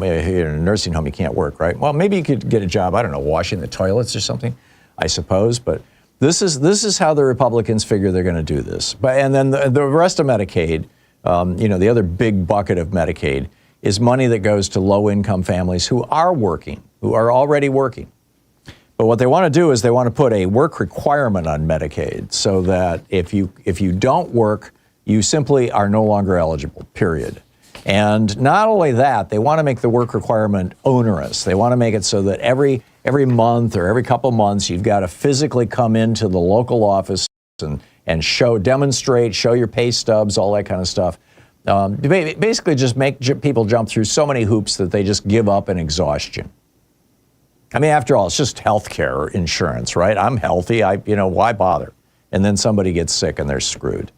A: a nursing home, you can't work, right? Well, maybe you could get a job, I don't know, washing the toilets or something, I suppose. But this is how the Republicans figure they're going to do this. And then the rest of Medicaid, the other big bucket of Medicaid is money that goes to low-income families who are working, who are already working. But what they want to do is they want to put a work requirement on Medicaid so that if you don't work, you simply are no longer eligible, period. And not only that, they want to make the work requirement onerous. They want to make it so that every month or every couple months, you've got to physically come into the local office and demonstrate, show your pay stubs, all that kind of stuff. Basically just make people jump through so many hoops that they just give up in exhaustion. I mean, after all, it's just healthcare insurance, right? I'm healthy, why bother? And then somebody gets sick and they're screwed.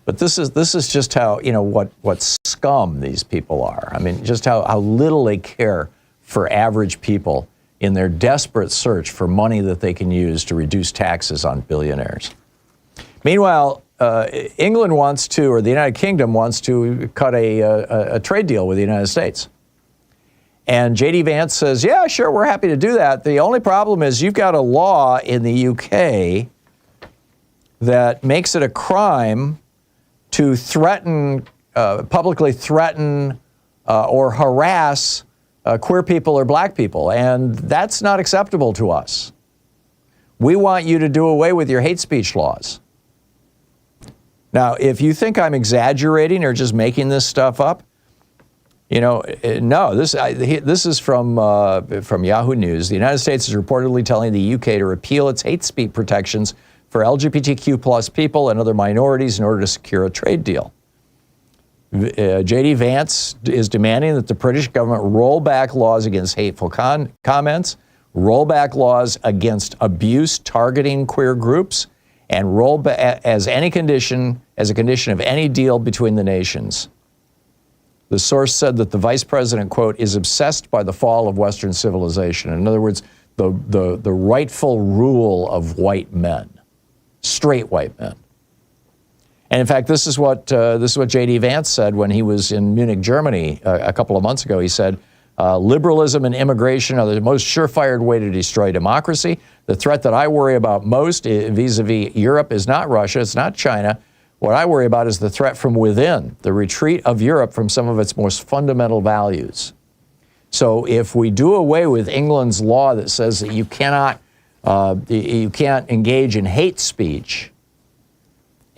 A: But this is just how, what scum these people are. I mean, just how little they care for average people in their desperate search for money that they can use to reduce taxes on billionaires. Meanwhile, England wants to, or the United Kingdom wants to cut a trade deal with the United States. And J.D. Vance says, yeah, sure, we're happy to do that. The only problem is you've got a law in the UK that makes it a crime to publicly threaten or harass queer people or black people. And that's not acceptable to us. We want you to do away with your hate speech laws. Now, if you think I'm exaggerating or just making this stuff up, no, this is from Yahoo News. The United States is reportedly telling the UK to repeal its hate speech protections for LGBTQ plus people and other minorities in order to secure a trade deal. J.D. Vance is demanding that the British government roll back laws against hateful comments, roll back laws against abuse targeting queer groups, and roll back as a condition of any deal between the nations. The source said that the vice president, quote, is obsessed by the fall of Western civilization. In other words, the rightful rule of white men, straight white men. And in fact, this is what J.D. Vance said when he was in Munich, Germany, a couple of months ago. He said, liberalism and immigration are the most surefire way to destroy democracy. The threat that I worry about most vis-a-vis Europe is not Russia, it's not China. What I worry about is the threat from within, the retreat of Europe from some of its most fundamental values. So if we do away with England's law that says that you can't engage in hate speech,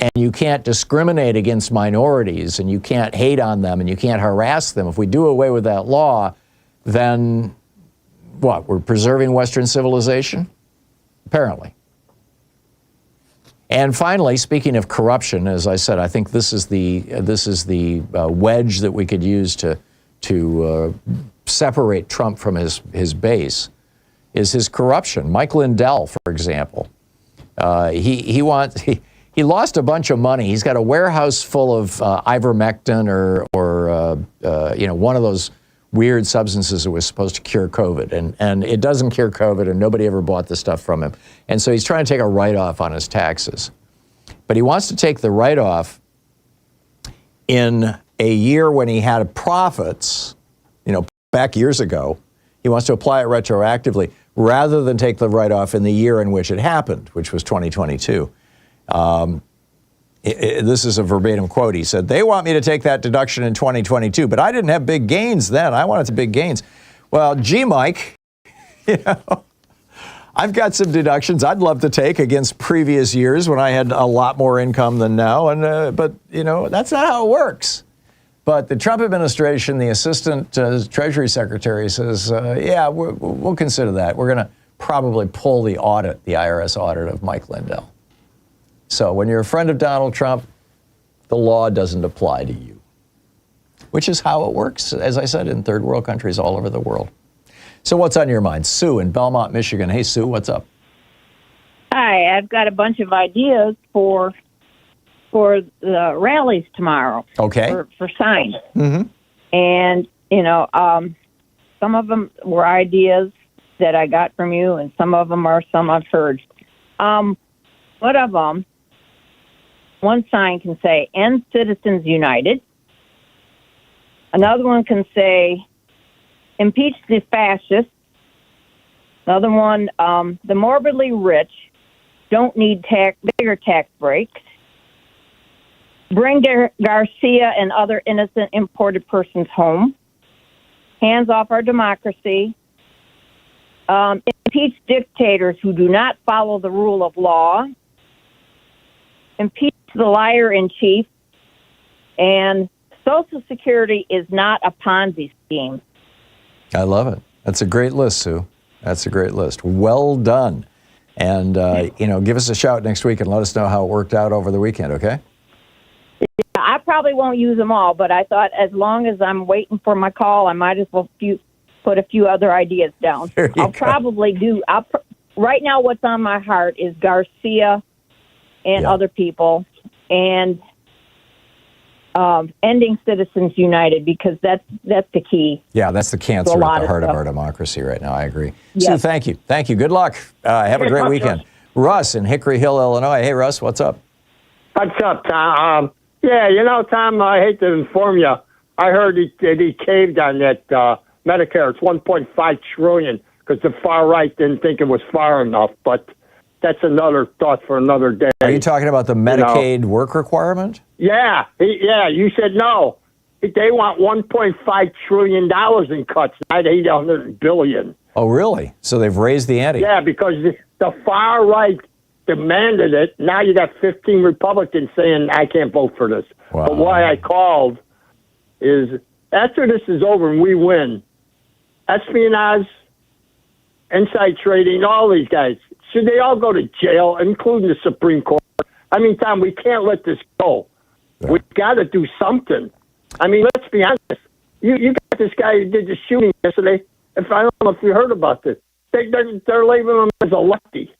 A: and you can't discriminate against minorities, and you can't hate on them, and you can't harass them, if we do away with that law, then what? We're preserving Western civilization? Apparently. And finally, speaking of corruption, as I said, I think this is the wedge that we could use to separate Trump from his base, is his corruption. Mike Lindell, for example, he lost a bunch of money. He's got a warehouse full of ivermectin or one of those weird substances that was supposed to cure COVID. And it doesn't cure COVID, and nobody ever bought the stuff from him. And so he's trying to take a write-off on his taxes. But he wants to take the write-off in a year when he had profits, back years ago. He wants to apply it retroactively rather than take the write-off in the year in which it happened, which was 2022. This is a verbatim quote. He said, they want me to take that deduction in 2022, but I didn't have big gains then. I wanted big gains. Well, gee, Mike, I've got some deductions I'd love to take against previous years when I had a lot more income than now. But that's not how it works. But the Trump administration, the assistant Treasury Secretary says, yeah, we'll consider that. We're going to probably pull the IRS audit of Mike Lindell. So when you're a friend of Donald Trump, the law doesn't apply to you, which is how it works, as I said, in third world countries all over the world. So what's on your mind? Sue in Belmont, Michigan. Hey, Sue, what's up?
H: Hi, I've got a bunch of ideas for the rallies tomorrow.
A: Okay.
H: For signs.
A: Mm-hmm.
H: And, some of them were ideas that I got from you, and some of them are some I've heard. One of them, one sign can say, End Citizens United. Another one can say, Impeach the fascists. Another one, the morbidly rich don't need bigger tax breaks. Bring Garcia and other innocent imported persons home. Hands off our democracy. Impeach dictators who do not follow the rule of law. Impeach the liar-in-chief. And Social Security is not a Ponzi scheme.
A: I love it. That's a great list, Sue. That's a great list. Well done. And, give us a shout next week and let us know how it worked out over the weekend, okay?
H: I probably won't use them all, but I thought as long as I'm waiting for my call, I might as well put a few other ideas down. Right now what's on my heart is Garcia and other people, and ending Citizens United, because that's the key.
A: Yeah, that's the cancer at the heart of our democracy right now. I agree.
H: Yes.
A: Sue, thank you. Thank you. Good luck. Have a great weekend. Russ in Hickory Hill, Illinois. Hey, Russ, what's up?
I: What's up, Tom? Tom, I hate to inform you. I heard he caved on that Medicare. It's $1.5 trillion because the far right didn't think it was far enough. But that's another thought for another day.
A: Are you talking about the Medicaid work requirement?
I: Yeah. You said no. They want $1.5 trillion in cuts, not $800 billion.
A: Oh, really? So they've raised the ante?
I: Yeah, because the far right demanded it. Now you got 15 Republicans saying, I can't vote for this.
A: Wow.
I: But why I called is after this is over and we win, espionage, inside trading, all these guys, should they all go to jail, including the Supreme Court? I mean, Tom, we can't let this go. Yeah. We've got to do something. I mean, let's be honest. You got this guy who did the shooting yesterday. I don't know if you heard about this. They're labeling him as a lefty.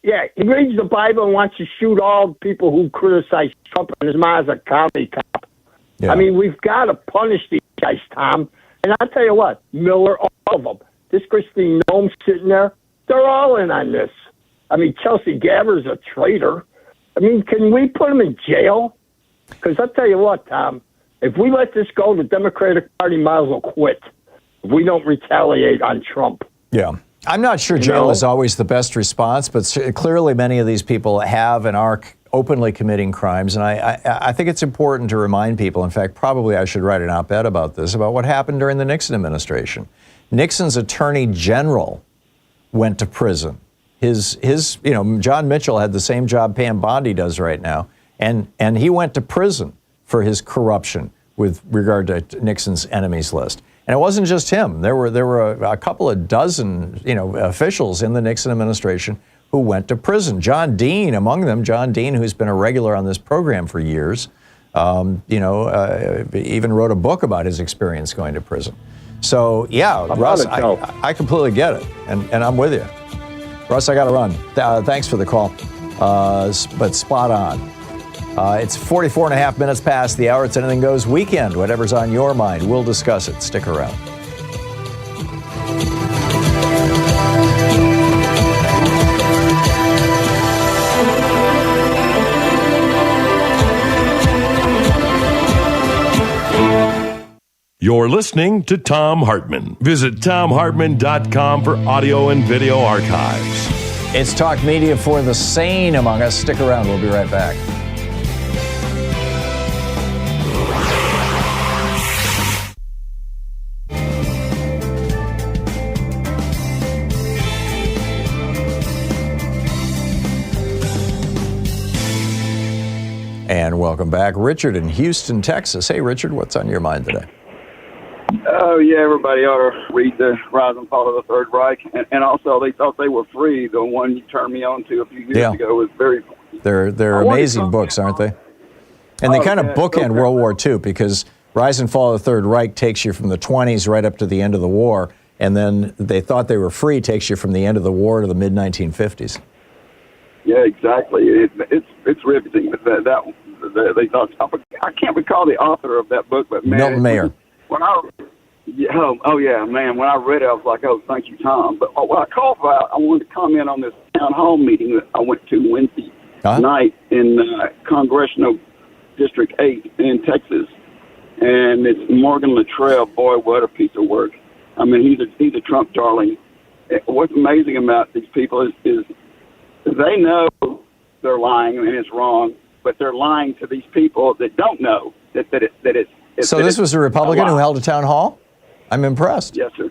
I: Yeah, he reads the Bible and wants to shoot all people who criticize Trump, and his mom's a comedy cop. Yeah. I mean, we've got to punish these guys, Tom. And I'll tell you what, Miller, all of them. This Christine Noem sitting there, they're all in on this. I mean, Chelsea Gabber's a traitor. I mean, can we put him in jail? Because I'll tell you what, Tom, if we let this go, the Democratic Party might as well quit if we don't retaliate on Trump.
A: Yeah. I'm not sure jail is always the best response, but clearly many of these people have and are openly committing crimes. And I think it's important to remind people, in fact, probably I should write an op-ed about this, about what happened during the Nixon administration. Nixon's attorney general went to prison. John Mitchell had the same job Pam Bondi does right now, and he went to prison for his corruption with regard to Nixon's enemies list. And it wasn't just him. There were a couple of dozen, officials in the Nixon administration who went to prison. John Dean, among them, John Dean, who's been a regular on this program for years, even wrote a book about his experience going to prison. So, yeah, Russ, I completely get it, and I'm with you. Russ, I got to run. Thanks for the call, but spot on. It's 44 and a half minutes past the hour. It's Anything Goes Weekend. Whatever's on your mind, we'll discuss it. Stick around.
D: You're listening to Thom Hartmann. Visit ThomHartmann.com for audio and video archives.
A: It's talk media for the sane among us. Stick around. We'll be right back. And welcome back, Richard in Houston, Texas. Hey, Richard, what's on your mind today?
J: Oh, yeah, everybody ought to read The Rise and Fall of the Third Reich. And also, they thought they were free. The one you turned me on to a few years ago was very funny.
A: They're amazing books, aren't they? And they kind of bookend World War II, because Rise and Fall of the Third Reich takes you from the 20s right up to the end of the war, and then They Thought They Were Free takes you from the end of the war to the mid-1950s.
J: Yeah, exactly. It's riveting. But they thought, I can't recall the author of that book, but man,
A: Milton Mayer.
J: When yeah, man. When I read it, I was like, oh, thank you, Tom. But what I called about, I wanted to comment on this town hall meeting that I went to Wednesday night in Congressional District 8 in Texas, and it's Morgan Luttrell. Boy, what a piece of work! I mean, he's a Trump darling. What's amazing about these people is they know they're lying and it's wrong, but they're lying to these people that don't know that it's.
A: So this was a Republican who held a town hall? I'm impressed.
J: Yes, sir.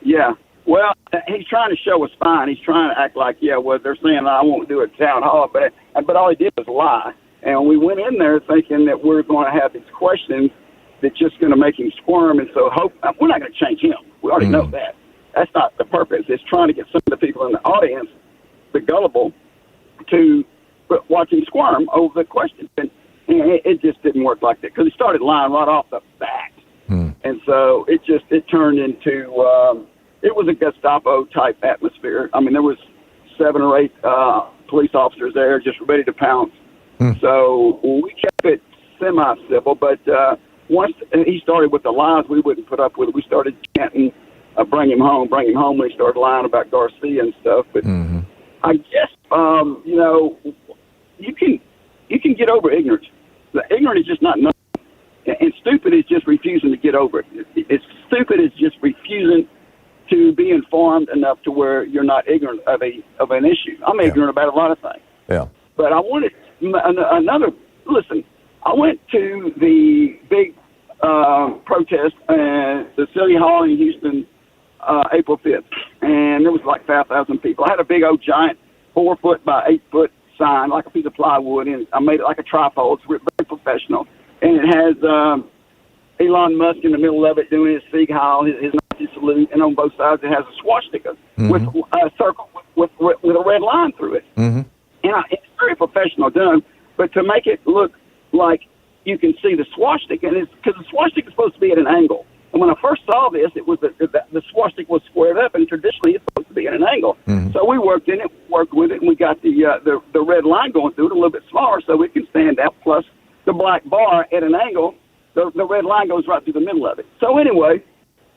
J: Yeah. Well, he's trying to show a spine. He's trying to act like, yeah, well, they're saying I won't do a town hall, but all he did was lie. And we went in there thinking that we're going to have these questions that's just going to make him squirm. And so we're not going to change him. We already know that. That's not the purpose. It's trying to get some of the people in the audience, the gullible, to watch him squirm over the questions. And it just didn't work like that, because he started lying right off the bat. And so it turned into, it was a Gestapo type atmosphere. I mean, there was 7 or 8 police officers there just ready to pounce. So we kept it semi-civil, but once he started with the lies, we wouldn't put up with it. We started chanting, bring him home, when he started lying about Garcia and stuff. But I guess, you can get over ignorance. The ignorant is just not knowing. And stupid is just refusing to get over it. It's stupid is just refusing to be informed enough to where you're not ignorant of an issue. I'm ignorant about a lot of things.
A: Yeah.
J: But I wanted listen, I went to the big protest at the City Hall in Houston April 5th, and there was like 5,000 people. I had a big old giant 4-foot by 8-foot sign, like a piece of plywood, and I made it like a tripod. It's very professional. And it has Elon Musk in the middle of it doing his Sieg Heil, his Nazi salute, and on both sides it has a swastika with a circle with a red line through it. And it's very professional done, but to make it look like you can see the swastika, and because the swastika is supposed to be at an angle. And when I first saw this, it was the swastika was squared up, and traditionally it's supposed to be at an angle. So we worked with it, and we got the red line going through it a little bit smaller so it can stand out. Plus the black bar at an angle, the red line goes right through the middle of it. So anyway,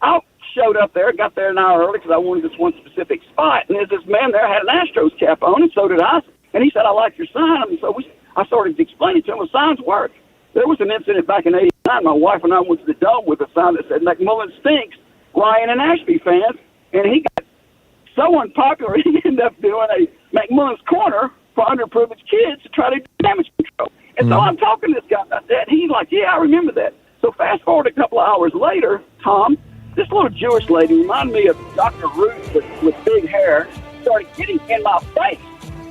J: I showed up there, got there an hour early because I wanted this one specific spot. And there's this man there had an Astros cap on, and so did I. And he said, I like your sign. And so I started explaining to him, well, signs work. There was an incident back in '89. My wife and I went to the Dome with a sign that said, McMullen stinks, Ryan and Ashby fans. And he got so unpopular, he ended up doing a McMullen's Corner for underprivileged kids to try to do damage control. And so I'm talking to this guy about that, and he's like, yeah, I remember that. So fast forward a couple of hours later, Tom, this little Jewish lady reminded me of Dr. Ruth with big hair, started getting in my face.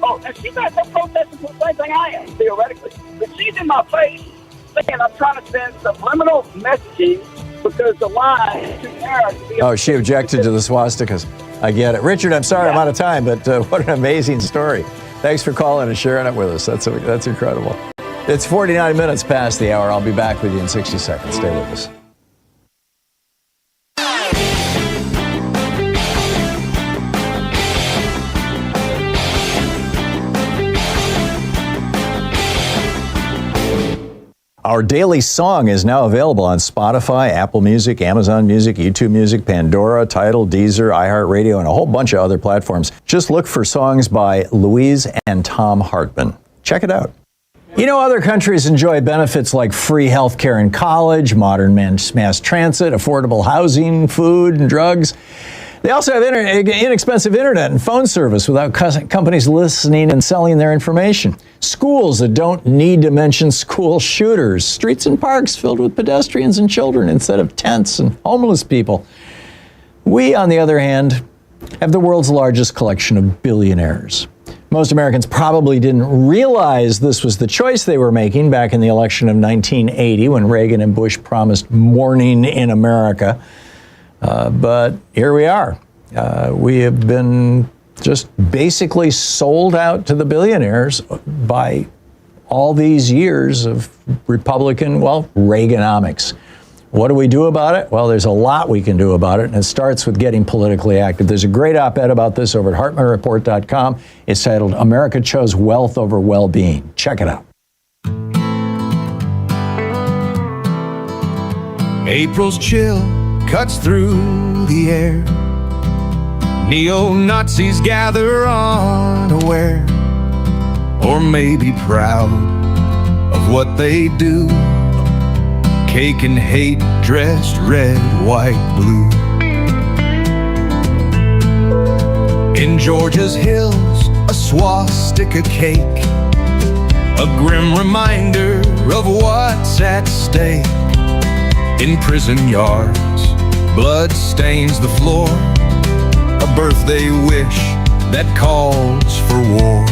J: Oh, and she's not protesting for the same thing I am, theoretically. But she's in my face saying I'm trying to send subliminal messaging because the line is too narrow to be...
A: Oh, she objected to the swastikas. I get it. Richard, I'm sorry I'm out of time, but what an amazing story. Thanks for calling and sharing it with us. That's incredible. It's 49 minutes past the hour. I'll be back with you in 60 seconds. Stay with us. Our daily song is now available on Spotify, Apple Music, Amazon Music, YouTube Music, Pandora, Tidal, Deezer, iHeartRadio, and a whole bunch of other platforms. Just look for songs by Louise and Thom Hartmann. Check it out. You know, other countries enjoy benefits like free health care in college, modern mass transit, affordable housing, food, and drugs. They also have inexpensive internet and phone service without companies listening and selling their information. Schools that don't need to mention school shooters. Streets and parks filled with pedestrians and children instead of tents and homeless people. We, on the other hand, have the world's largest collection of billionaires. Most Americans probably didn't realize this was the choice they were making back in the election of 1980 when Reagan and Bush promised morning in America. But here we are. We have been just basically sold out to the billionaires by all these years of Republican, well, Reaganomics. What do we do about it? Well, there's a lot we can do about it, and it starts with getting politically active. There's a great op-ed about this over at HartmannReport.com. It's titled, America Chose Wealth Over Well-Being. Check it out.
G: April's chill cuts through the air. Neo-Nazis gather unaware, or maybe proud of what they do. Cake and hate dressed red, white, blue. In Georgia's hills, a swastika cake, a grim reminder of what's at stake. In prison yards, blood stains the floor, a birthday wish that calls for war.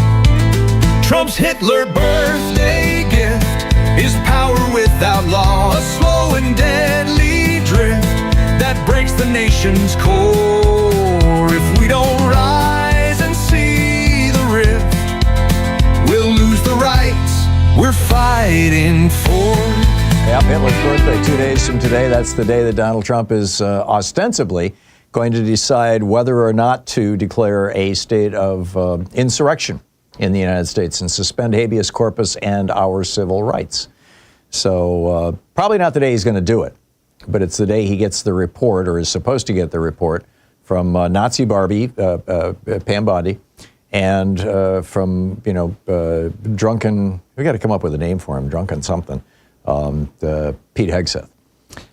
G: Trump's Hitler birthday gift is power without law, a slow and deadly drift that breaks the nation's core. If we don't rise and see the rift, we'll lose the rights we're fighting for.
A: Yep, Hitler's birthday, 2 days from today. That's the day that Donald Trump is ostensibly going to decide whether or not to declare a state of insurrection in the United States and suspend habeas corpus and our civil rights. So probably not the day he's going to do it, but it's the day he gets the report, or is supposed to get the report, from Nazi Barbie, Pam Bondi, and from, drunken, we got to come up with a name for him, drunken something, Pete Hegseth.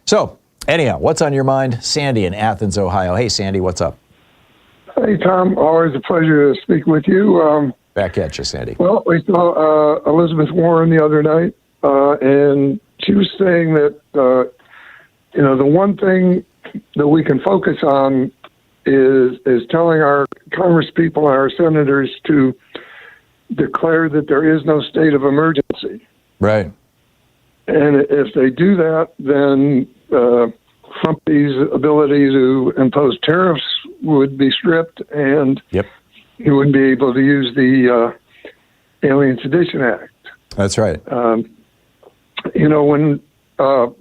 A: So anyhow, what's on your mind? Sandy in Athens, Ohio. Hey, Sandy, what's up?
K: Hey, Tom. Always a pleasure to speak with you.
A: Back at you, Sandy.
K: Well, we saw Elizabeth Warren the other night, and she was saying that, the one thing that we can focus on is telling our congresspeople, our senators, to declare that there is no state of emergency.
A: Right.
K: And if they do that, then Trumpy's ability to impose tariffs would be stripped, and he wouldn't be able to use the Alien Sedition Act.
A: That's right.
K: When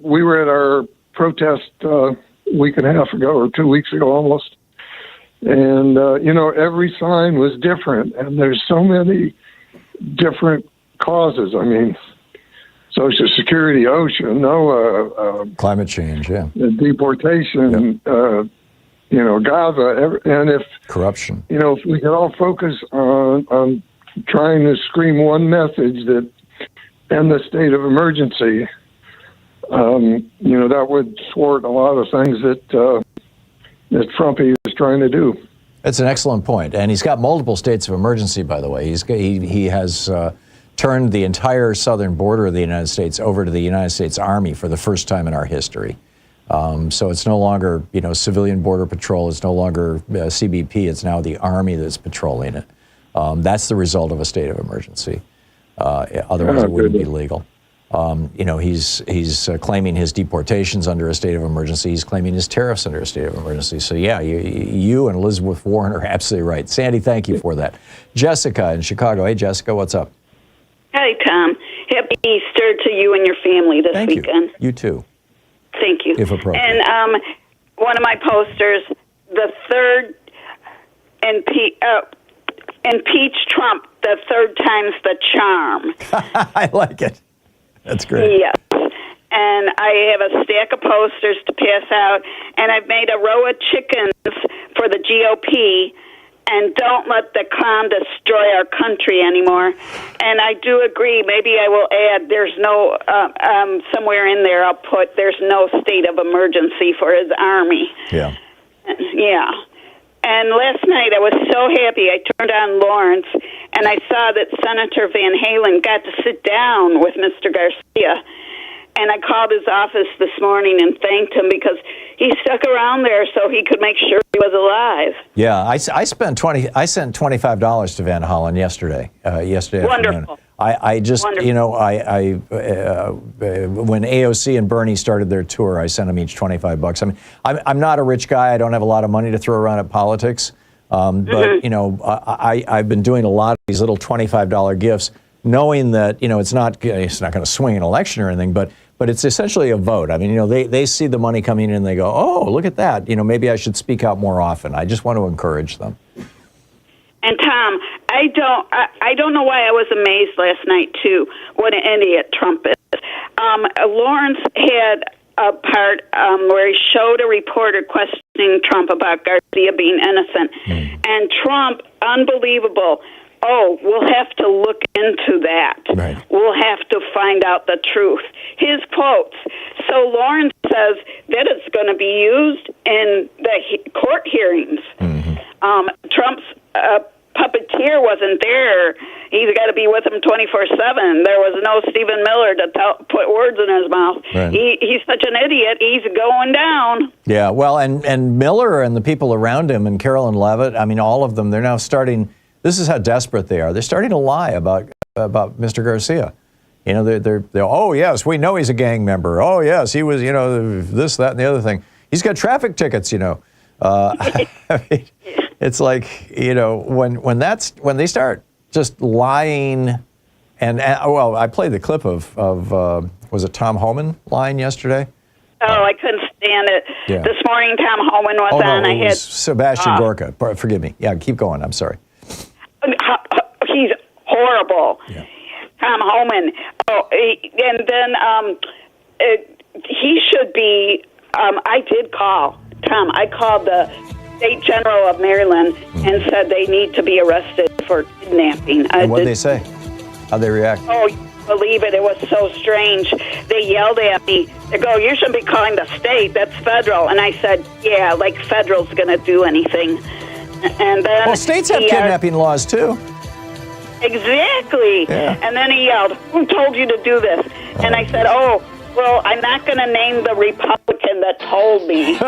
K: we were at our protest a week and a half ago, or 2 weeks ago almost, and, every sign was different, and there's so many different causes. I mean, Social Security, OSHA,
A: climate change,
K: deportation, Gaza, and if
A: corruption,
K: if we could all focus on trying to scream one message that end the state of emergency, that would thwart a lot of things that Trumpy is trying to do.
A: That's an excellent point, and he's got multiple states of emergency. By the way, he has turned the entire southern border of the United States over to the United States Army for the first time in our history. So it's no longer, civilian border patrol. It's no longer CBP. It's now the Army that's patrolling it. That's the result of a state of emergency. Otherwise, it wouldn't be legal. He's claiming his deportations under a state of emergency. He's claiming his tariffs under a state of emergency. So yeah, you and Elizabeth Warren are absolutely right. Sandy, thank you for that. Jessica in Chicago. Hey, Jessica, what's up?
L: Hi, Tom. Happy Easter to you and your family this weekend.
A: You too.
L: Thank you.
A: If appropriate.
L: And one of my posters, the third impeach Trump, the third time's the charm.
A: I like it. That's great.
L: Yes. And I have a stack of posters to pass out, and I've made a row of chickens for the GOP, and don't let the clown destroy our country anymore. And I do agree, maybe I will add, there's no, somewhere in there I'll put, there's no state of emergency for his army.
A: Yeah.
L: Yeah. And last night I was so happy. I turned on Lawrence, and I saw that Senator Van Halen got to sit down with Mr. Garcia. And And I called his office this morning and thanked him because he stuck around there so he could make sure he was alive.
A: Yeah, I sent $25 to Van Hollen yesterday. Yesterday
L: Wonderful.
A: afternoon. I just,
L: Wonderful.
A: you know, when AOC and Bernie started their tour, I sent them each $25. I mean, I'm not a rich guy. I don't have a lot of money to throw around at politics. But, you know, I've been doing a lot of these little $25 gifts, knowing that, you know, it's not going to swing an election or anything, but it's essentially a vote. I mean, you know, they see the money coming in and they go, oh, look at that. You know, maybe I should speak out more often. I just want to encourage them.
L: And Tom, I don't know why I was amazed last night too. What an idiot Trump is. Lawrence had a part where he showed a reporter questioning Trump about Garcia being innocent, and Trump, unbelievable. Oh, we'll have to look into that.
A: Right.
L: We'll have to find out the truth. His quotes. So Lawrence says that it's going to be used in the court hearings. Trump's puppeteer wasn't there. He's got to be with him 24/7. There was no Stephen Miller to put words in his mouth.
A: Right.
L: He's such an idiot. He's going down.
A: Yeah, well, and Miller and the people around him and Carolyn Levitt, I mean, all of them, they're now starting, this is how desperate they are. They're starting to lie about Mr. Garcia. You know, they're oh, yes, we know he's a gang member. Oh, yes, he was, you know, this, that, and the other thing. He's got traffic tickets, you know. I mean, it's like, you know, when they start just lying, and well, I played the clip of was it Thom Hartmann lying yesterday?
L: Oh, I couldn't stand it.
A: Yeah.
L: This morning, Thom Hartmann was on.
A: No, it was Sebastian Gorka. Forgive me. Yeah, keep going. I'm sorry.
L: He's horrible.
A: Yeah.
L: Thom Hartmann. Oh, and then he should be. I did call Tom. I called the State General of Maryland and said they need to be arrested for kidnapping.
A: And what did they say? How'd they react?
L: Oh, you believe it? It was so strange. They yelled at me. They go, "You shouldn't be calling the state. That's federal." And I said, "Yeah, like federal's going to do anything." And then
A: well, states have kidnapping laws too.
L: Exactly.
A: Yeah.
L: And then he yelled, "Who told you to do this?" And I said, "Oh, well, I'm not going to name the Republican that told me."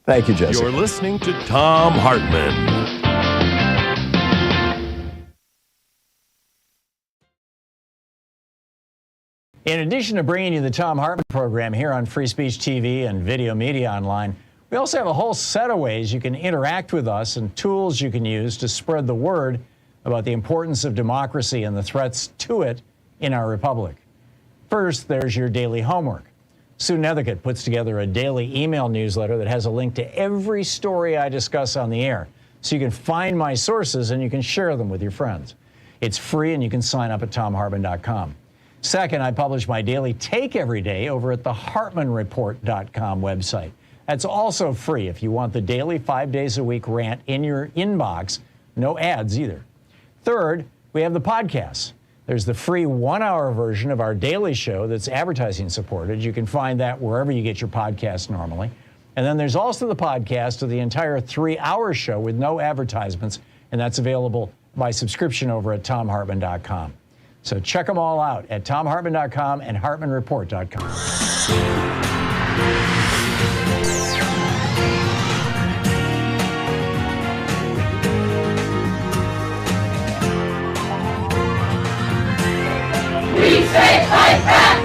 A: Thank you, Jesse.
D: You're listening to Thom Hartmann.
A: In addition to bringing you the Thom Hartmann Program here on Free Speech TV and Video Media Online, we also have a whole set of ways you can interact with us and tools you can use to spread the word about the importance of democracy and the threats to it in our republic. First, there's your daily homework. Sue Nethercutt puts together a daily email newsletter that has a link to every story I discuss on the air, so you can find my sources and you can share them with your friends. It's free and you can sign up at thomhartmann.com. Second, I publish my daily take every day over at the hartmannreport.com website. That's also free if you want the daily 5 days a week rant in your inbox. No ads either. Third, we have the podcasts. There's the free 1-hour version of our daily show that's advertising supported. You can find that wherever you get your podcasts normally. And then there's also the podcast of the entire 3-hour show with no advertisements, and that's available by subscription over at thomhartmann.com. So check them all out at thomhartmann.com and hartmannreport.com.
B: We say fight back!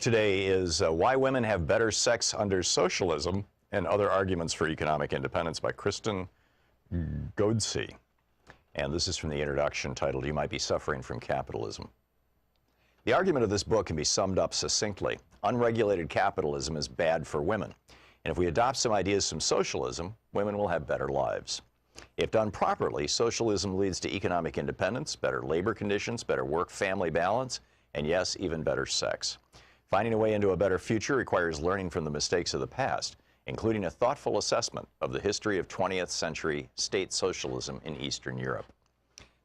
C: Today is Why Women Have Better Sex Under Socialism and Other Arguments for Economic Independence by Kristen Godsey. And this is from the introduction titled, You Might Be Suffering from Capitalism. The argument of this book can be summed up succinctly. Unregulated capitalism is bad for women. And if we adopt some ideas from socialism, women will have better lives. If done properly, socialism leads to economic independence, better labor conditions, better work-family balance, and yes, even better sex. Finding a way into a better future requires learning from the mistakes of the past, including a thoughtful assessment of the history of 20th century state socialism in Eastern Europe.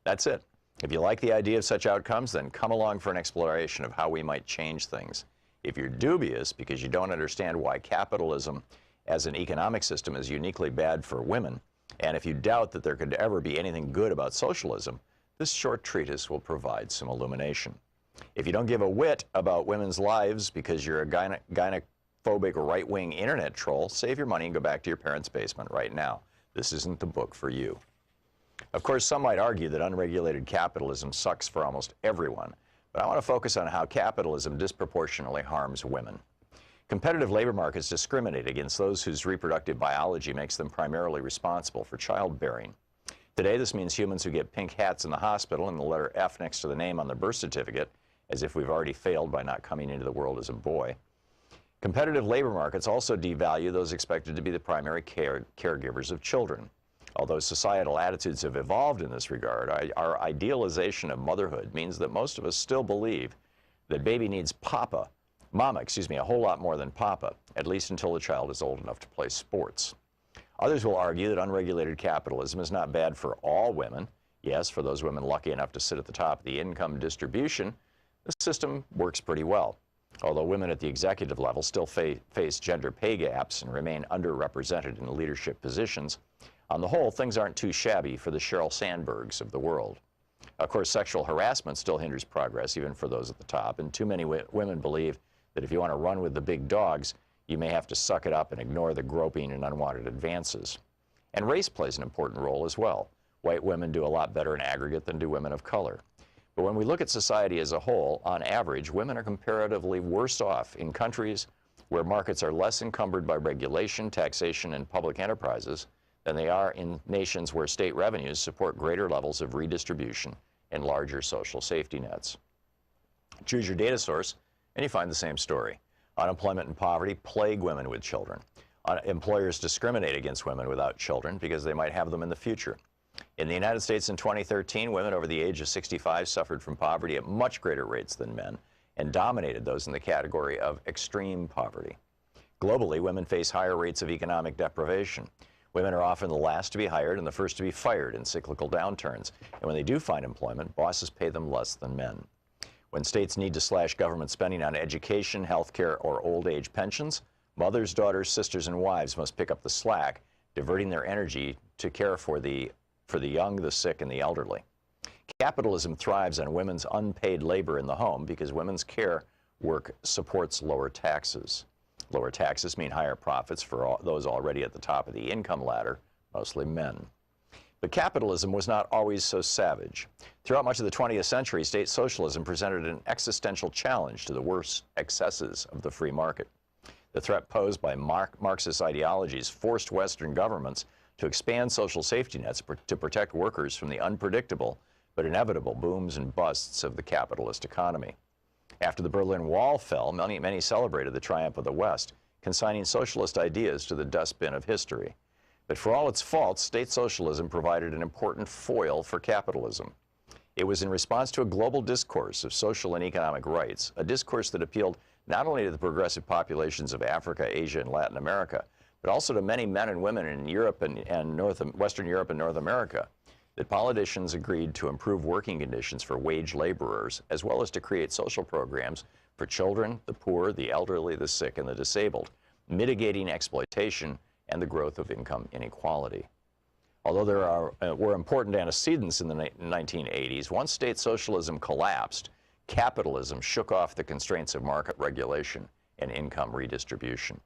C: That's it. If you like the idea of such outcomes, then come along for an exploration of how we might change things. If you're dubious because you don't understand why capitalism as an economic system is uniquely bad for women, and if you doubt that there could ever be anything good about socialism, this short treatise will provide some illumination. If you don't give a whit about women's lives because you're a gynophobic right-wing internet troll, save your money and go back to your parents' basement right now. This isn't the book for you. Of course, some might argue that unregulated capitalism sucks for almost everyone, but I want to focus on how capitalism disproportionately harms women. Competitive labor markets discriminate against those whose reproductive biology makes them primarily responsible for childbearing. Today, this means humans who get pink hats in the hospital and the letter F next to the name on the birth certificate, as if we've already failed by not coming into the world as a boy. Competitive labor markets also devalue those expected to be the primary caregivers of children. Although societal attitudes have evolved in this regard, our idealization of motherhood means that most of us still believe that baby needs mama, a whole lot more than papa, at least until the child is old enough to play sports. Others will argue that unregulated capitalism is not bad for all women. Yes, for those women lucky enough to sit at the top of the income distribution, the system works pretty well. Although women at the executive level still face gender pay gaps and remain underrepresented in leadership positions, on the whole, things aren't too shabby for the Sheryl Sandbergs of the world. Of course, sexual harassment still hinders progress, even for those at the top, and too many women believe that if you want to run with the big dogs, you may have to suck it up and ignore the groping and unwanted advances. And race plays an important role as well. White women do a lot better in aggregate than do women of color. But when we look at society as a whole, on average, women are comparatively worse off in countries where markets are less encumbered by regulation, taxation, and public enterprises than they are in nations where state revenues support greater levels of redistribution and larger social safety nets. Choose your data source, and you find the same story. Unemployment and poverty plague women with children. Employers discriminate against women without children because they might have them in the future. In the United States in 2013, women over the age of 65 suffered from poverty at much greater rates than men and dominated those in the category of extreme poverty. Globally, women face higher rates of economic deprivation. Women are often the last to be hired and the first to be fired in cyclical downturns. And when they do find employment, bosses pay them less than men. When states need to slash government spending on education, health care, or old age pensions, mothers, daughters, sisters, and wives must pick up the slack, diverting their energy to care for the young, the sick, and the elderly. Capitalism thrives on women's unpaid labor in the home because women's care work supports lower taxes. Lower taxes mean higher profits for those already at the top of the income ladder, mostly men. But capitalism was not always so savage. Throughout much of the 20th century, state socialism presented an existential challenge to the worst excesses of the free market. The threat posed by Marxist ideologies forced Western governments to expand social safety nets to protect workers from the unpredictable but inevitable booms and busts of the capitalist economy. After the Berlin Wall fell, many celebrated the triumph of the West, consigning socialist ideas to the dustbin of history. But for all its faults, state socialism provided an important foil for capitalism. It was in response to a global discourse of social and economic rights, a discourse that appealed not only to the progressive populations of Africa, Asia, and Latin America, but also to many men and women in Europe and Western Europe and North America, that politicians agreed to improve working conditions for wage laborers, as well as to create social programs for children, the poor, the elderly, the sick, and the disabled, mitigating exploitation and the growth of income inequality. Although there were important antecedents in the 1980s, once state socialism collapsed, capitalism shook off the constraints of market regulation and income redistribution.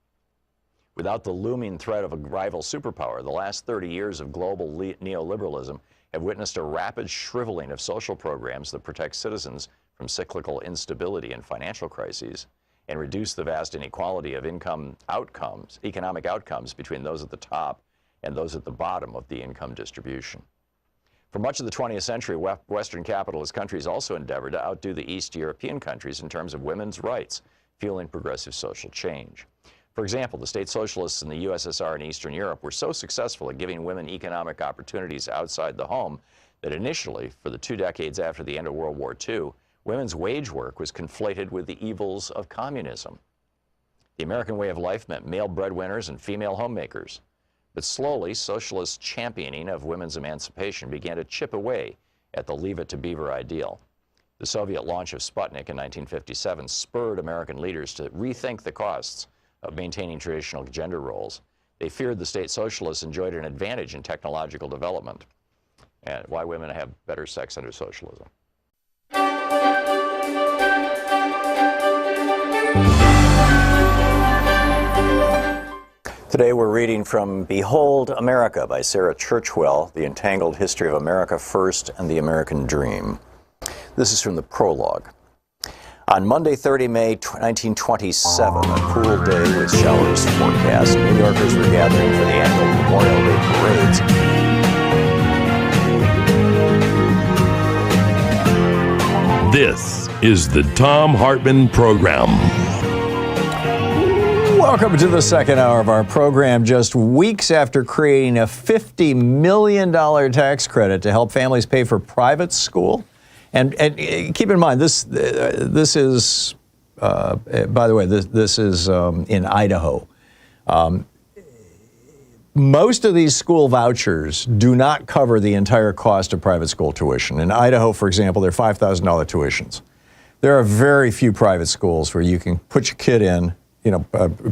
C: Without the looming threat of a rival superpower, the last 30 years of global neoliberalism have witnessed a rapid shriveling of social programs that protect citizens from cyclical instability and financial crises, and reduce the vast inequality of economic outcomes between those at the top and those at the bottom of the income distribution. For much of the 20th century, Western capitalist countries also endeavored to outdo the East European countries in terms of women's rights, fueling progressive social change. For example, the state socialists in the USSR and Eastern Europe were so successful at giving women economic opportunities outside the home that initially, for the 2 decades after the end of World War II, women's wage work was conflated with the evils of communism. The American way of life meant male breadwinners and female homemakers. But slowly, socialist championing of women's emancipation began to chip away at the Leave It to Beaver ideal. The Soviet launch of Sputnik in 1957 spurred American leaders to rethink the costs of maintaining traditional gender roles. They feared the state socialists enjoyed an advantage in technological development, and why women have better sex under socialism. Today we're reading from Behold America by Sarah Churchwell, The Entangled History of America First and the American Dream. This is from the prologue. On Monday, 30 May 1927, a cool day with showers forecast, New Yorkers were gathering for the annual Memorial Day parades.
D: This is the Thom Hartmann Program.
A: Welcome to the second hour of our program. Just weeks after creating a $50 million tax credit to help families pay for private school. And keep in mind, this is, by the way, this is in Idaho. Most of these school vouchers do not cover the entire cost of private school tuition. In Idaho, for example, they're $5,000 tuitions. There are very few private schools where you can put your kid in,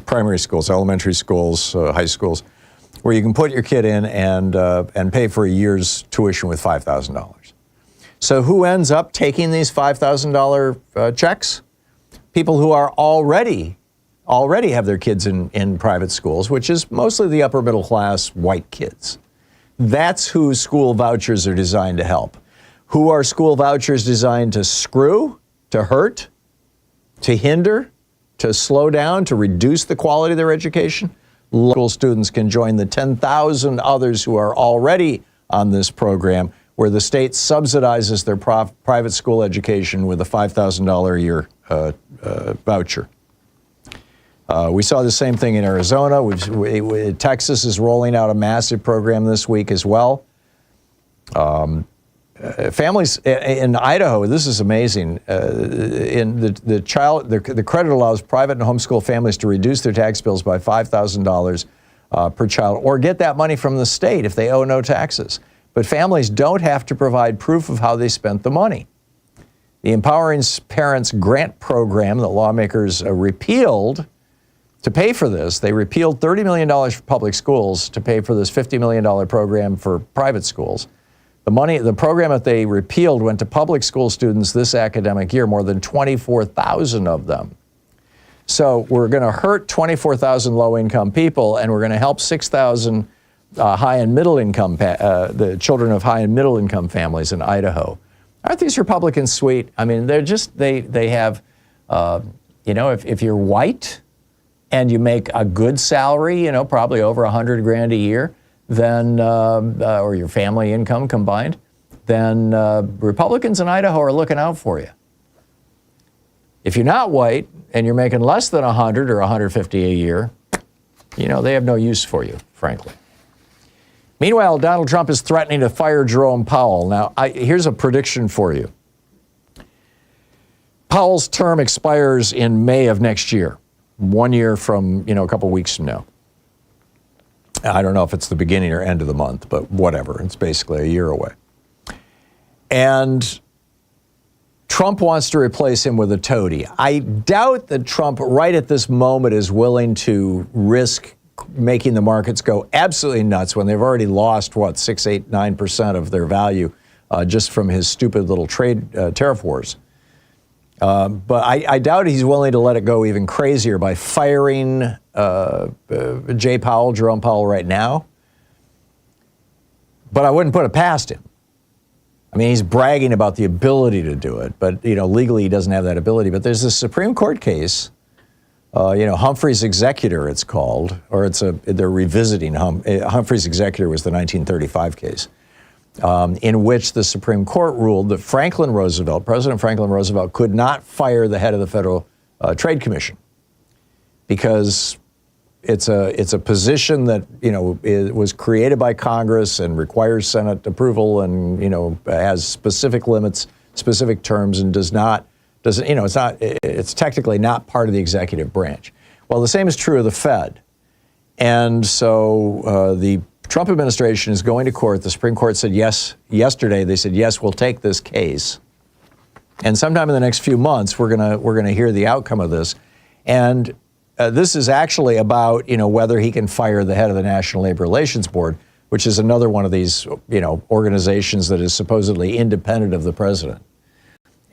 A: primary schools, elementary schools, high schools, where you can put your kid in and pay for a year's tuition with $5,000. So who ends up taking these $5,000 checks? People who are already have their kids in private schools, which is mostly the upper middle class white kids. That's who school vouchers are designed to help. Who are school vouchers designed to screw, to hurt, to hinder, to slow down, to reduce the quality of their education? Local students can join the 10,000 others who are already on this program, where the state subsidizes their private school education with a $5,000 a year voucher. We saw the same thing in Arizona. Texas is rolling out a massive program this week as well. Families in Idaho, this is amazing. The credit allows private and homeschool families to reduce their tax bills by $5,000 per child, or get that money from the state if they owe no taxes. But families don't have to provide proof of how they spent the money. The Empowering Parents Grant Program that lawmakers repealed to pay for this, they repealed $30 million for public schools to pay for this $50 million program for private schools. The program that they repealed went to public school students this academic year, more than 24,000 of them. So we're going to hurt 24,000 low-income people, and we're going to help 6,000 high and middle income, the children of high and middle income families in Idaho. Aren't these Republicans sweet? I mean, they're just, they have, if you're white and you make a good salary, probably over $100,000 a year, then, or your family income combined, then Republicans in Idaho are looking out for you. If you're not white and you're making less than $100 or $150 a year, they have no use for you, frankly. Meanwhile, Donald Trump is threatening to fire Jerome Powell. Now, here's a prediction for you. Powell's term expires in May of next year, 1 year from, a couple weeks from now. I don't know if it's the beginning or end of the month, but whatever. It's basically a year away. And Trump wants to replace him with a toady. I doubt that Trump, right at this moment, is willing to risk making the markets go absolutely nuts when they've already lost, 6, 8, 9% of their value just from his stupid little trade tariff wars. But I doubt he's willing to let it go even crazier by firing Jerome Powell right now. But I wouldn't put it past him. I mean, he's bragging about the ability to do it, but legally he doesn't have that ability. But there's this Supreme Court case, Humphrey's Executor, it's called, or they're revisiting Humphrey's Executor was the 1935 case, in which the Supreme Court ruled that President Franklin Roosevelt could not fire the head of the Federal Trade Commission, because it's a position that, you know, was created by Congress and requires Senate approval, and, you know, has specific limits, specific terms, and it's technically not part of the executive branch. Well, the same is true of the Fed. And so the Trump administration is going to court. The Supreme Court said yes yesterday. They said, yes, we'll take this case. And sometime in the next few months, we're gonna hear the outcome of this. And this is actually about, you know, whether he can fire the head of the National Labor Relations Board, which is another one of these, you know, organizations that is supposedly independent of the president.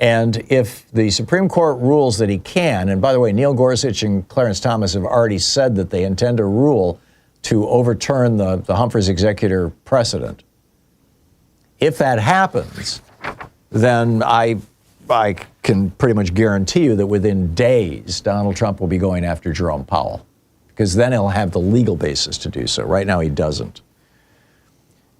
A: And if the Supreme Court rules that he can, and by the way, Neil Gorsuch and Clarence Thomas have already said that they intend to rule to overturn the Humphreys executor precedent. If that happens, then I can pretty much guarantee you that within days, Donald Trump will be going after Jerome Powell, because then he'll have the legal basis to do so. Right now, he doesn't.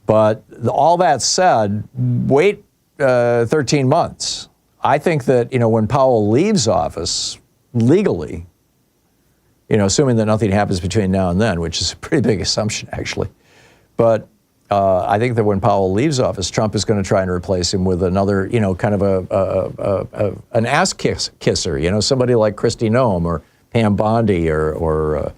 A: But all that said, wait 13 months. I think that, you know, when Powell leaves office legally, you know, assuming that nothing happens between now and then, which is a pretty big assumption, actually. But I think that when Powell leaves office, Trump is going to try and replace him with another, you know, kind of an ass kisser, you know, somebody like Kristi Noem or Pam Bondi or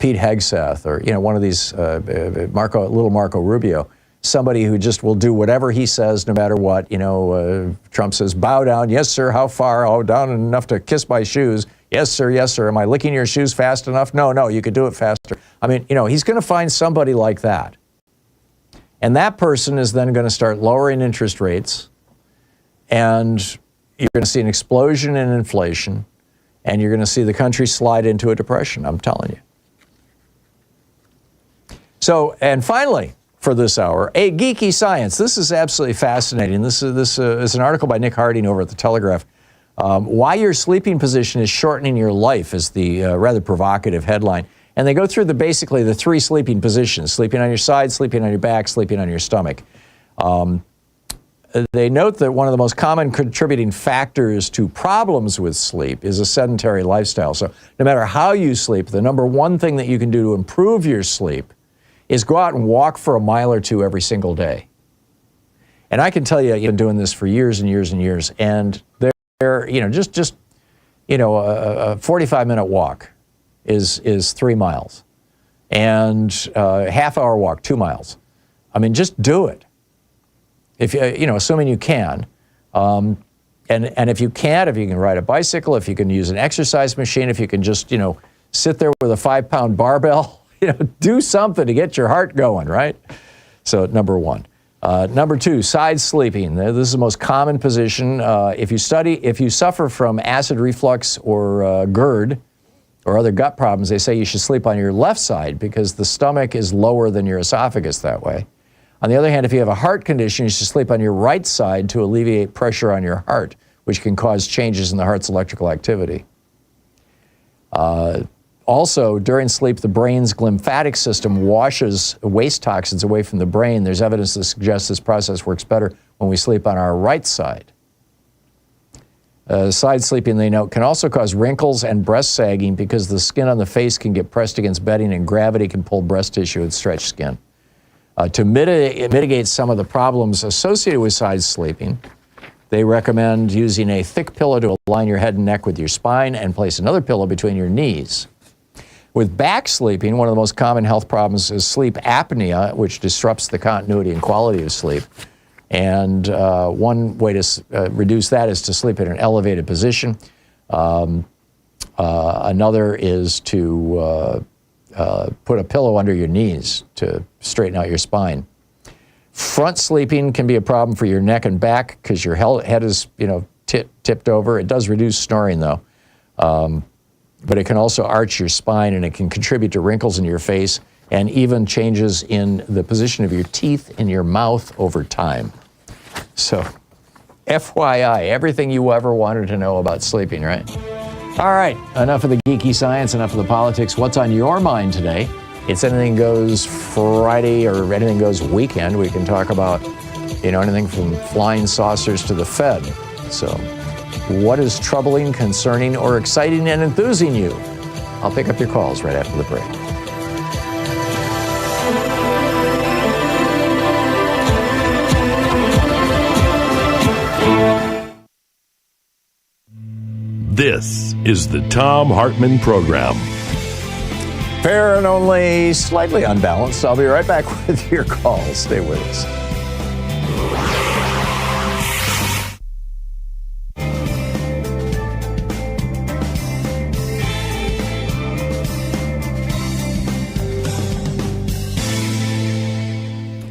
A: Pete Hegseth, or, you know, one of these, little Marco Rubio, somebody who just will do whatever he says no matter what. You know, Trump says, bow down. Yes, sir. How far? Oh, down enough to kiss my shoes. Yes, sir. Yes, sir. Am I licking your shoes fast enough? No, you could do it faster. I mean, you know, he's going to find somebody like that. And that person is then going to start lowering interest rates, and you're going to see an explosion in inflation, and you're going to see the country slide into a depression, I'm telling you. So, and finally, for this hour, a Geeky Science. This is absolutely fascinating. This is an article by Nick Harding over at The Telegraph. Why Your Sleeping Position is Shortening Your Life is the rather provocative headline. And they go through basically the three sleeping positions: sleeping on your side, sleeping on your back, sleeping on your stomach. They note that one of the most common contributing factors to problems with sleep is a sedentary lifestyle. So no matter how you sleep, the number one thing that you can do to improve your sleep is go out and walk for a mile or two every single day. And I can tell you, I've been doing this for years and years and years, and they're, you know, just you know, a 45-minute walk is 3 miles, and half-hour walk, 2 miles. I mean, just do it. If you know, assuming you can, and if you can't, if you can ride a bicycle, if you can use an exercise machine, if you can just, you know, sit there with a 5-pound barbell, you know, do something to get your heart going, right? So number one. Number two, side sleeping. This is the most common position. If you suffer from acid reflux or GERD or other gut problems, they say you should sleep on your left side because the stomach is lower than your esophagus that way. On the other hand, if you have a heart condition, you should sleep on your right side to alleviate pressure on your heart, which can cause changes in the heart's electrical activity. Also, during sleep, the brain's glymphatic system washes waste toxins away from the brain. There's evidence that suggests this process works better when we sleep on our right side. Side sleeping, they note, can also cause wrinkles and breast sagging because the skin on the face can get pressed against bedding and gravity can pull breast tissue and stretch skin. To mitigate some of the problems associated with side sleeping, they recommend using a thick pillow to align your head and neck with your spine and place another pillow between your knees. With back sleeping, one of the most common health problems is sleep apnea, which disrupts the continuity and quality of sleep. And one way to reduce that is to sleep in an elevated position. Another is to put a pillow under your knees to straighten out your spine. Front sleeping can be a problem for your neck and back because your head is, you know, tipped over. It does reduce snoring, though. But it can also arch your spine, and it can contribute to wrinkles in your face and even changes in the position of your teeth in your mouth over time. So, FYI, everything you ever wanted to know about sleeping, right? All right, enough of the geeky science, enough of the politics. What's on your mind today? It's Anything Goes Friday or Anything Goes weekend. We can talk about, you know, anything from flying saucers to the Fed. So, What is troubling, concerning, or exciting and enthusing you? I'll pick up your calls right after the break.
D: This is the Thom Hartmann Program.
A: Fair and only slightly unbalanced. I'll be right back with your calls. Stay with us.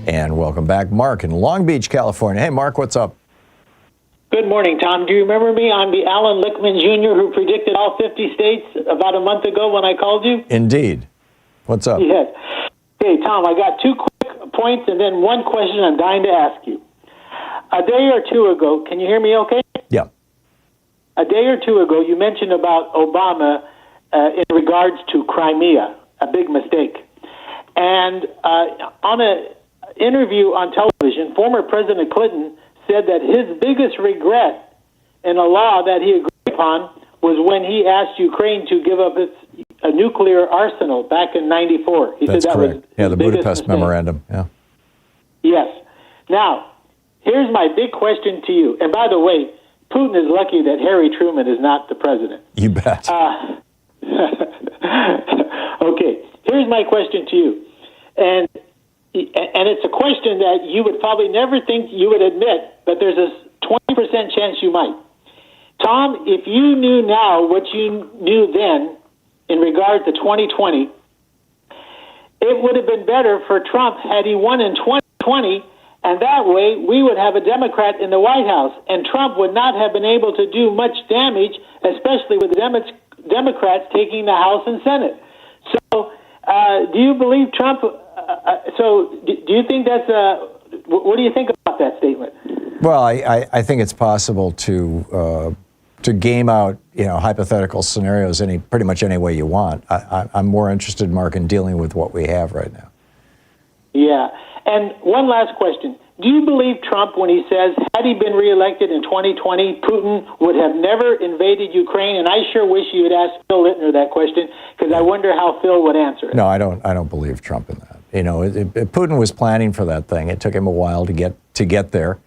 A: And welcome back, Mark in Long Beach, California. Hey, Mark, what's up?
M: Good morning, Tom. Do you remember me? I'm the Alan Lichtman Jr. who predicted all 50 states about a month ago when I called you.
A: Indeed. What's up?
M: Yes. Hey, Tom, I got 2 quick points and then one question I'm dying to ask you. A day or 2 ago, can you hear me okay?
A: Yeah.
M: A day or 2 ago, you mentioned about Obama in regards to Crimea, a big mistake. And on an interview on television, former President Clinton said that his biggest regret in a law that he agreed upon was when he asked Ukraine to give up its nuclear arsenal back in '94. He
A: That's
M: said that
A: correct.
M: was
A: Yeah, the Budapest
M: mistake.
A: Memorandum. Yeah.
M: Yes. Now, here's my big question to you. And by the way, Putin is lucky that Harry Truman is not the president.
A: You bet.
M: Okay, here's my question to you. And it's a question that you would probably never think you would admit, but there's a 20% chance you might. Tom, if you knew now what you knew then in regard to 2020, it would have been better for Trump had he won in 2020, and that way we would have a Democrat in the White House, and Trump would not have been able to do much damage, especially with the Democrats taking the House and Senate. So do you believe Trump... do you think that's what do you think about that statement?
A: Well, I think it's possible to game out, hypothetical scenarios pretty much any way you want. I'm more interested, Mark, in dealing with what we have right now.
M: Yeah. And one last question. Do you believe Trump when he says, had he been reelected in 2020, Putin would have never invaded Ukraine? And I sure wish you had asked Phil Littner that question, because I wonder how Phil would answer it.
A: No, I don't believe Trump in that. Putin was planning for that thing. It took him a while to get there.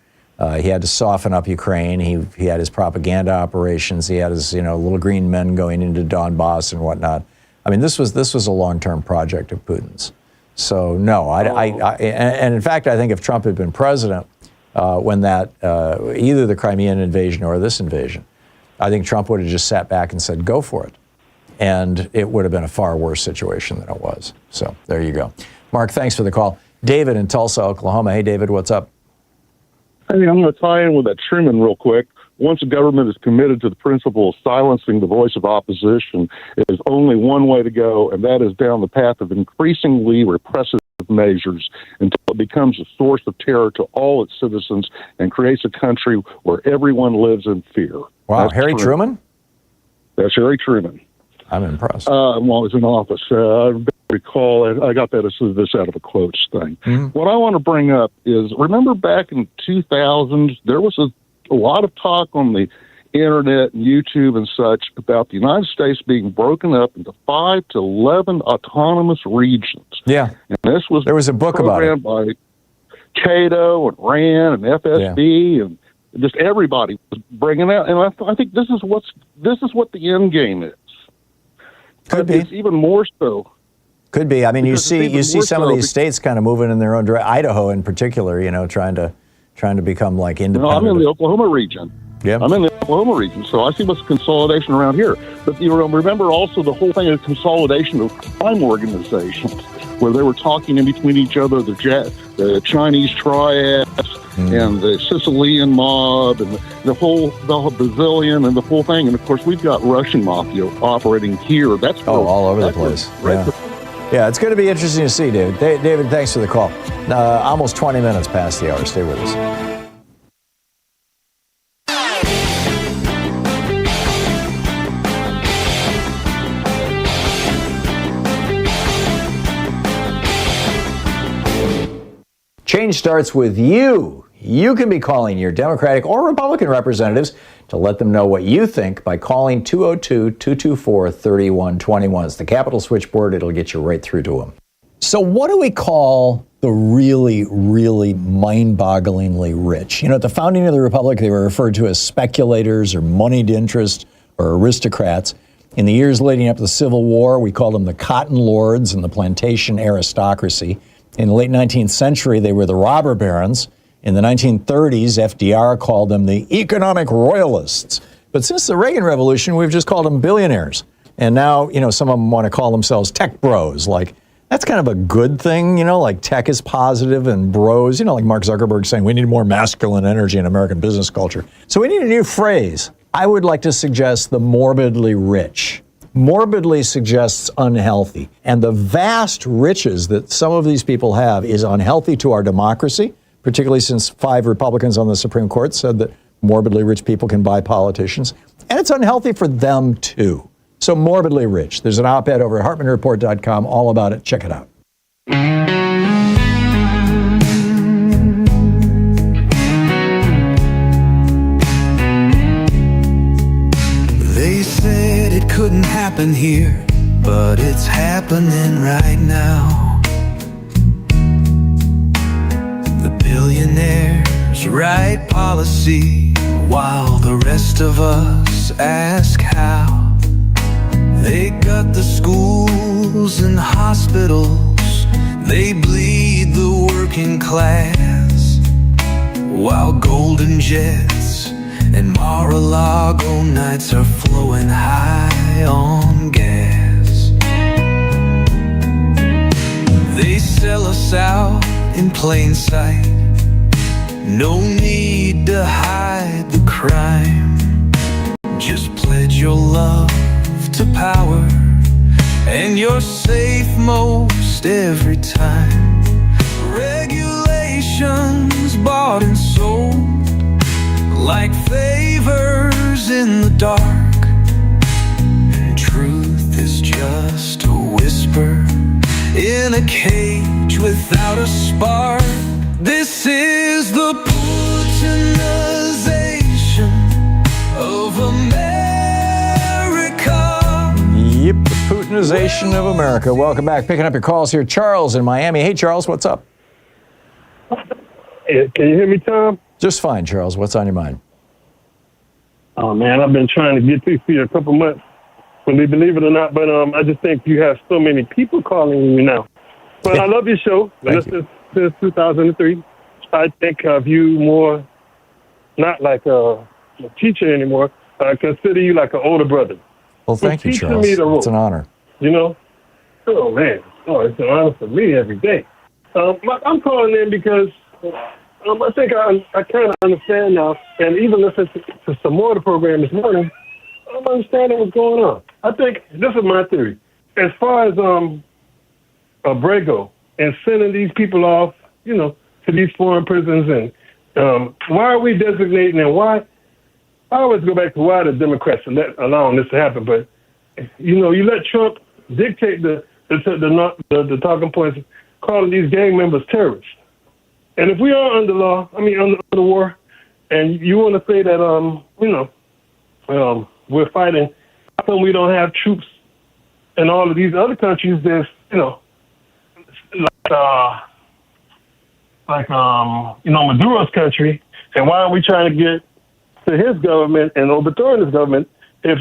A: He had to soften up Ukraine. He had his propaganda operations. He had his little green men going into Donbass and whatnot. I mean, this was a long-term project of Putin's. So no, and in fact, I think if Trump had been president when that either the Crimean invasion or this invasion, I think Trump would have just sat back and said, "Go for it," and it would have been a far worse situation than it was. So there you go. Mark, thanks for the call. David in Tulsa, Oklahoma. Hey, David, what's up?
N: Hey, I'm going to tie in with that Truman real quick. Once a government is committed to the principle of silencing the voice of opposition, it is only one way to go, and that is down the path of increasingly repressive measures until it becomes a source of terror to all its citizens and creates a country where everyone lives in fear.
A: Wow,
N: That's
A: Harry Truman?
N: That's Harry Truman.
A: I'm impressed.
N: While I was in office, I recall, I got this out of a quotes thing. Mm-hmm. What I want to bring up is, remember back in 2000, there was a lot of talk on the internet and YouTube and such about the United States being broken up into 5 to 11 autonomous regions.
A: Yeah.
N: And there was
A: a book about it
N: by Cato and Rand and FSB and just everybody was bringing out. And I think this is what the end game is.
A: Could be.
N: It's even more so.
A: Could be. I mean, you see some of these states kind of moving in their own direction. Idaho, in particular, trying to become like independent.
N: No, I'm in the Oklahoma region.
A: Yeah,
N: I'm in the Oklahoma region, so I see what's consolidation around here. But remember also the whole thing of consolidation of crime organizations, where they were talking in between each other, the Chinese triads and the Sicilian mob and the whole Brazilian and the whole thing. And of course, we've got Russian mafia operating here. That's
A: all over the place. Yeah, it's going to be interesting to see, David. David, thanks for the call. Almost 20 minutes past the hour. Stay with us. Change starts with you. You can be calling your Democratic or Republican representatives to to let them know what you think by calling 202-224-3121. It's the Capital Switchboard. It'll get you right through to them. So what do we call the really, really mind-bogglingly rich? You know, at the founding of the Republic, they were referred to as speculators or moneyed interest or aristocrats. In the years leading up to the Civil War, we called them the cotton lords and the plantation aristocracy. In the late 19th century, they were the robber barons. In the 1930s, FDR called them the economic royalists. But since the Reagan Revolution, we've just called them billionaires. And now, you know, some of them want to call themselves tech bros. Like, that's kind of a good thing, you know, like tech is positive and bros, you know, like Mark Zuckerberg saying we need more masculine energy in American business culture. So we need a new phrase. I would like to suggest the morbidly rich. Morbidly suggests unhealthy. And the vast riches that some of these people have is unhealthy to our democracy, particularly since 5 Republicans on the Supreme Court said that morbidly rich people can buy politicians. And it's unhealthy for them, too. So morbidly rich. There's an op-ed over at HartmannReport.com all about it. Check it out.
G: They said it couldn't happen here, but it's happening right now. The billionaires write policy while the rest of us ask how. They got the schools and hospitals, they bleed the working class, while golden jets and Mar-a-Lago nights are flowing high on gas. They sell us out in plain sight, no need to hide the crime. Just pledge your love to power, and you're safe most every time. Regulations bought and sold like favors in the dark, and truth is just a whisper in a cage without a spark. This is the Putinization of America.
A: Yep, the Putinization of America. Welcome back. Picking up your calls here. Charles in Miami. Hey, Charles, what's up?
O: Hey, can you hear me, Tom?
A: Just fine, Charles. What's on your mind?
O: Oh, man, I've been trying to get to you a couple months, whether you believe it or not, but I just think you have so many people calling you now. But I love your show. Since 2003. I think of you more, not like a teacher anymore. I consider you like an older brother.
A: Well, thank you, Charles. It's an honor.
O: You know? Oh, man. Oh, it's an honor for me every day. I'm calling in because I think I kind of understand now, and even listening to some more of the program this morning, I'm understanding what's going on. I think, this is my theory, as far as Abrego and sending these people off, you know, to these foreign prisons, and why are we designating, and why, I always go back to why the Democrats are allowing this to happen, but, you know, you let Trump dictate the talking points, calling these gang members terrorists. And if we are under law, under war, and you want to say that, we're fighting, how come we don't have troops in all of these other countries that's, you know, Maduro's country, and why are we trying to get to his government and overthrowing his government if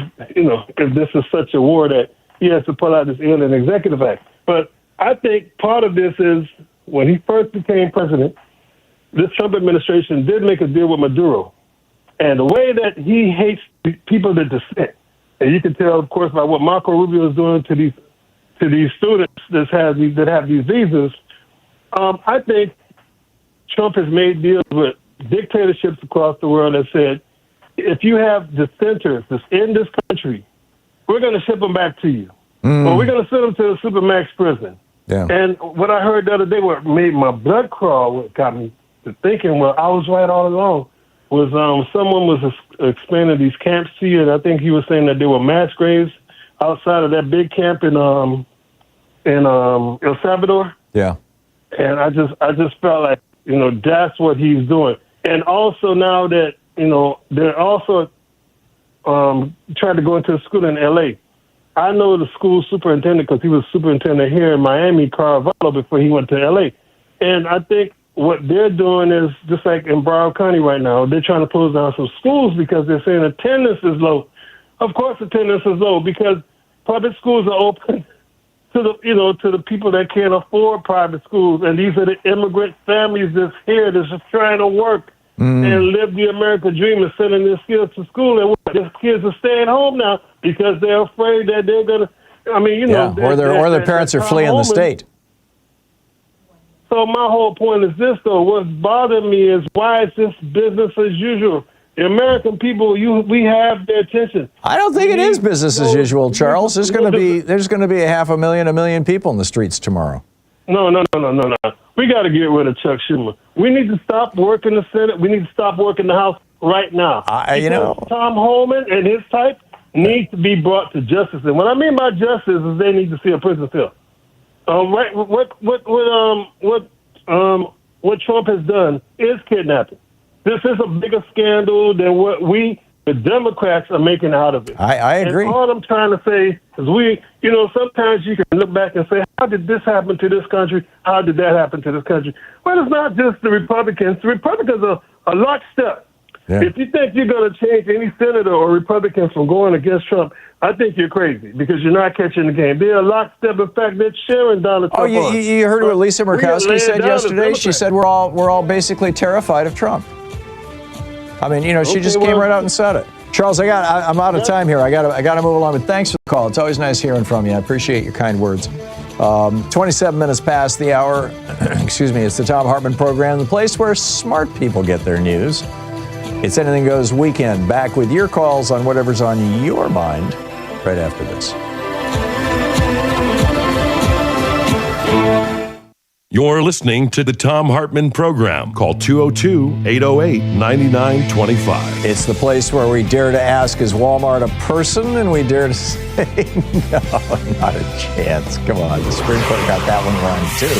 O: this is such a war that he has to pull out this alien executive act? But I think part of this is when he first became president, this Trump administration did make a deal with Maduro. And the way that he hates people that dissent, and you can tell, of course, by what Marco Rubio is doing to these students that have these visas, I think Trump has made deals with dictatorships across the world that said, if you have dissenters that's in this country, we're going to ship them back to you. Or we're going to send them to the Supermax prison.
A: Yeah.
O: And what I heard the other day, what made my blood crawl, what got me to thinking, well, I was right all along, was someone was explaining these camps to you, and I think he was saying that there were mass graves outside of that big camp in El Salvador.
A: Yeah.
O: And I just felt like, you know, that's what he's doing. And also now that, you know, they're also tried to go into a school in L.A. I know the school superintendent because he was superintendent here in Miami, Carvalho, before he went to L.A. And I think what they're doing is just like in Broward County right now. They're trying to close down some schools because they're saying attendance is low. Of course, attendance is low because public schools are open to the people that can't afford private schools, and these are the immigrant families that's here that's just trying to work and live the American dream and sending their kids to school. And their kids are staying home now because they're afraid that they're gonna. I mean,
A: or their parents are fleeing the state.
O: So my whole point is this, though. What's bothering me is why is this business as usual? The American people, we have their attention.
A: I don't think it is business as usual, Charles. There's going to be 500,000, 1 million people in the streets tomorrow.
O: No. We got to get rid of Chuck Schumer. We need to stop working the Senate. We need to stop working the House right now. Thom Hartmann and his type need to be brought to justice. And what I mean by justice is they need to see a prison cell. What Trump has done is kidnapping. This is a bigger scandal than what the Democrats, are making out of it.
A: I agree.
O: And all I'm trying to say is sometimes you can look back and say, how did this happen to this country? How did that happen to this country? Well, it's not just the Republicans. The Republicans are a lockstep. Yeah. If you think you're going to change any senator or Republican from going against Trump, I think you're crazy because you're not catching the game. They're a lockstep. In fact, they're cheering Donald Trump.
A: You heard what Lisa Murkowski said yesterday? She said we're all basically terrified of Trump. I mean, she just came right out and said it. Charles, I'm out of time here. I got to move along. But thanks for the call. It's always nice hearing from you. I appreciate your kind words. 27 minutes past the hour. Excuse me. It's the Thom Hartmann Program, the place where smart people get their news. It's Anything Goes Weekend. Back with your calls on whatever's on your mind right after this.
D: You're listening to the Thom Hartmann Program. Call 202-808-9925.
A: It's the place where we dare to ask, is Walmart a person? And we dare to say, no, not a chance. Come on, the Supreme Court got that one wrong, too.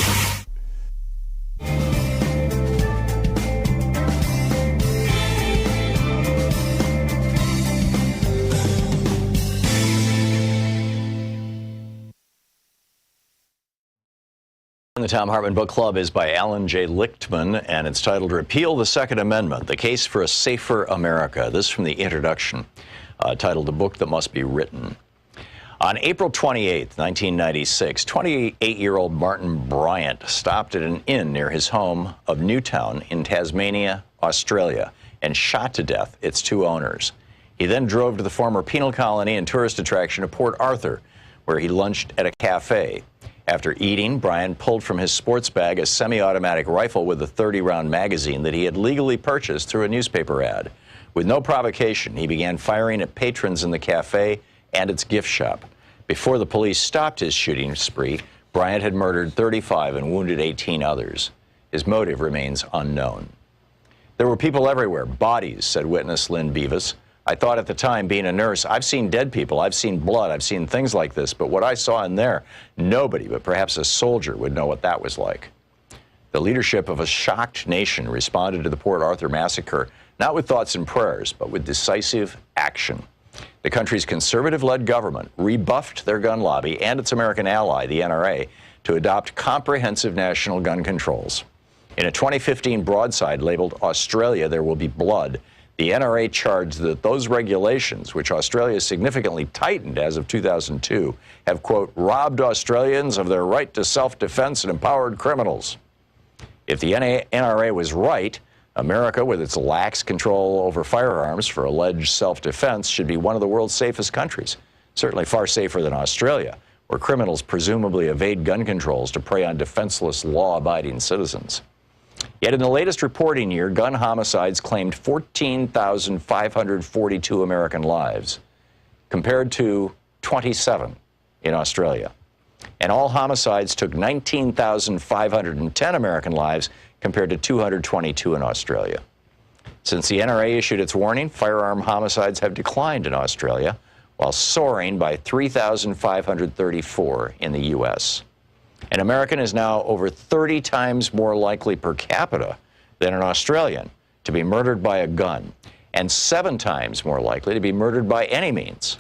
C: The Thom Hartmann Book Club is by Alan J. Lichtman, and it's titled Repeal the Second Amendment, The Case for a Safer America. This from the introduction, titled The Book That Must Be Written. On April 28, 1996, 28-year-old Martin Bryant stopped at an inn near his home of Newtown in Tasmania, Australia, and shot to death its two owners. He then drove to the former penal colony and tourist attraction of Port Arthur, where he lunched at a cafe. After eating, Bryant pulled from his sports bag a semi-automatic rifle with a 30-round magazine that he had legally purchased through a newspaper ad. With no provocation, he began firing at patrons in the cafe and its gift shop. Before the police stopped his shooting spree, Bryant had murdered 35 and wounded 18 others. His motive remains unknown. There were people everywhere, bodies, said witness Lynn Beavis. I thought at the time, being a nurse, I've seen dead people, I've seen blood, I've seen things like this, but what I saw in there, nobody but perhaps a soldier would know what that was like. The leadership of a shocked nation responded to the Port Arthur massacre, not with thoughts and prayers, but with decisive action. The country's conservative-led government rebuffed their gun lobby and its American ally, the NRA, to adopt comprehensive national gun controls. In a 2015 broadside labeled Australia, There Will Be Blood, the NRA charged that those regulations, which Australia significantly tightened as of 2002, have, quote, robbed Australians of their right to self-defense and empowered criminals. If the NRA was right, America, with its lax control over firearms for alleged self-defense, should be one of the world's safest countries, certainly far safer than Australia, where criminals presumably evade gun controls to prey on defenseless, law-abiding citizens. Yet in the latest reporting year, gun homicides claimed 14,542 American lives, compared to 27 in Australia. And all homicides took 19,510 American lives, compared to 222 in Australia. Since the NRA issued its warning, firearm homicides have declined in Australia, while soaring by 3,534 in the U.S. An American is now over 30 times more likely per capita than an Australian to be murdered by a gun. and 7 times more likely to be murdered by any means.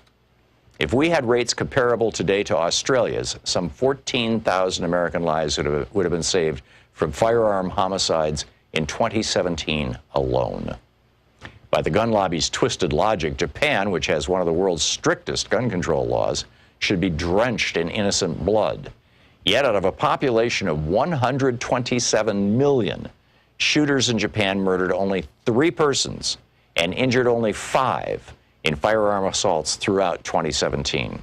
C: If we had rates comparable today to Australia's, some 14,000 American lives would have been saved from firearm homicides in 2017 alone. By the gun lobby's twisted logic, Japan, which has one of the world's strictest gun control laws, should be drenched in innocent blood. Yet out of a population of 127 million, shooters in Japan murdered only 3 persons and injured only 5 in firearm assaults throughout 2017.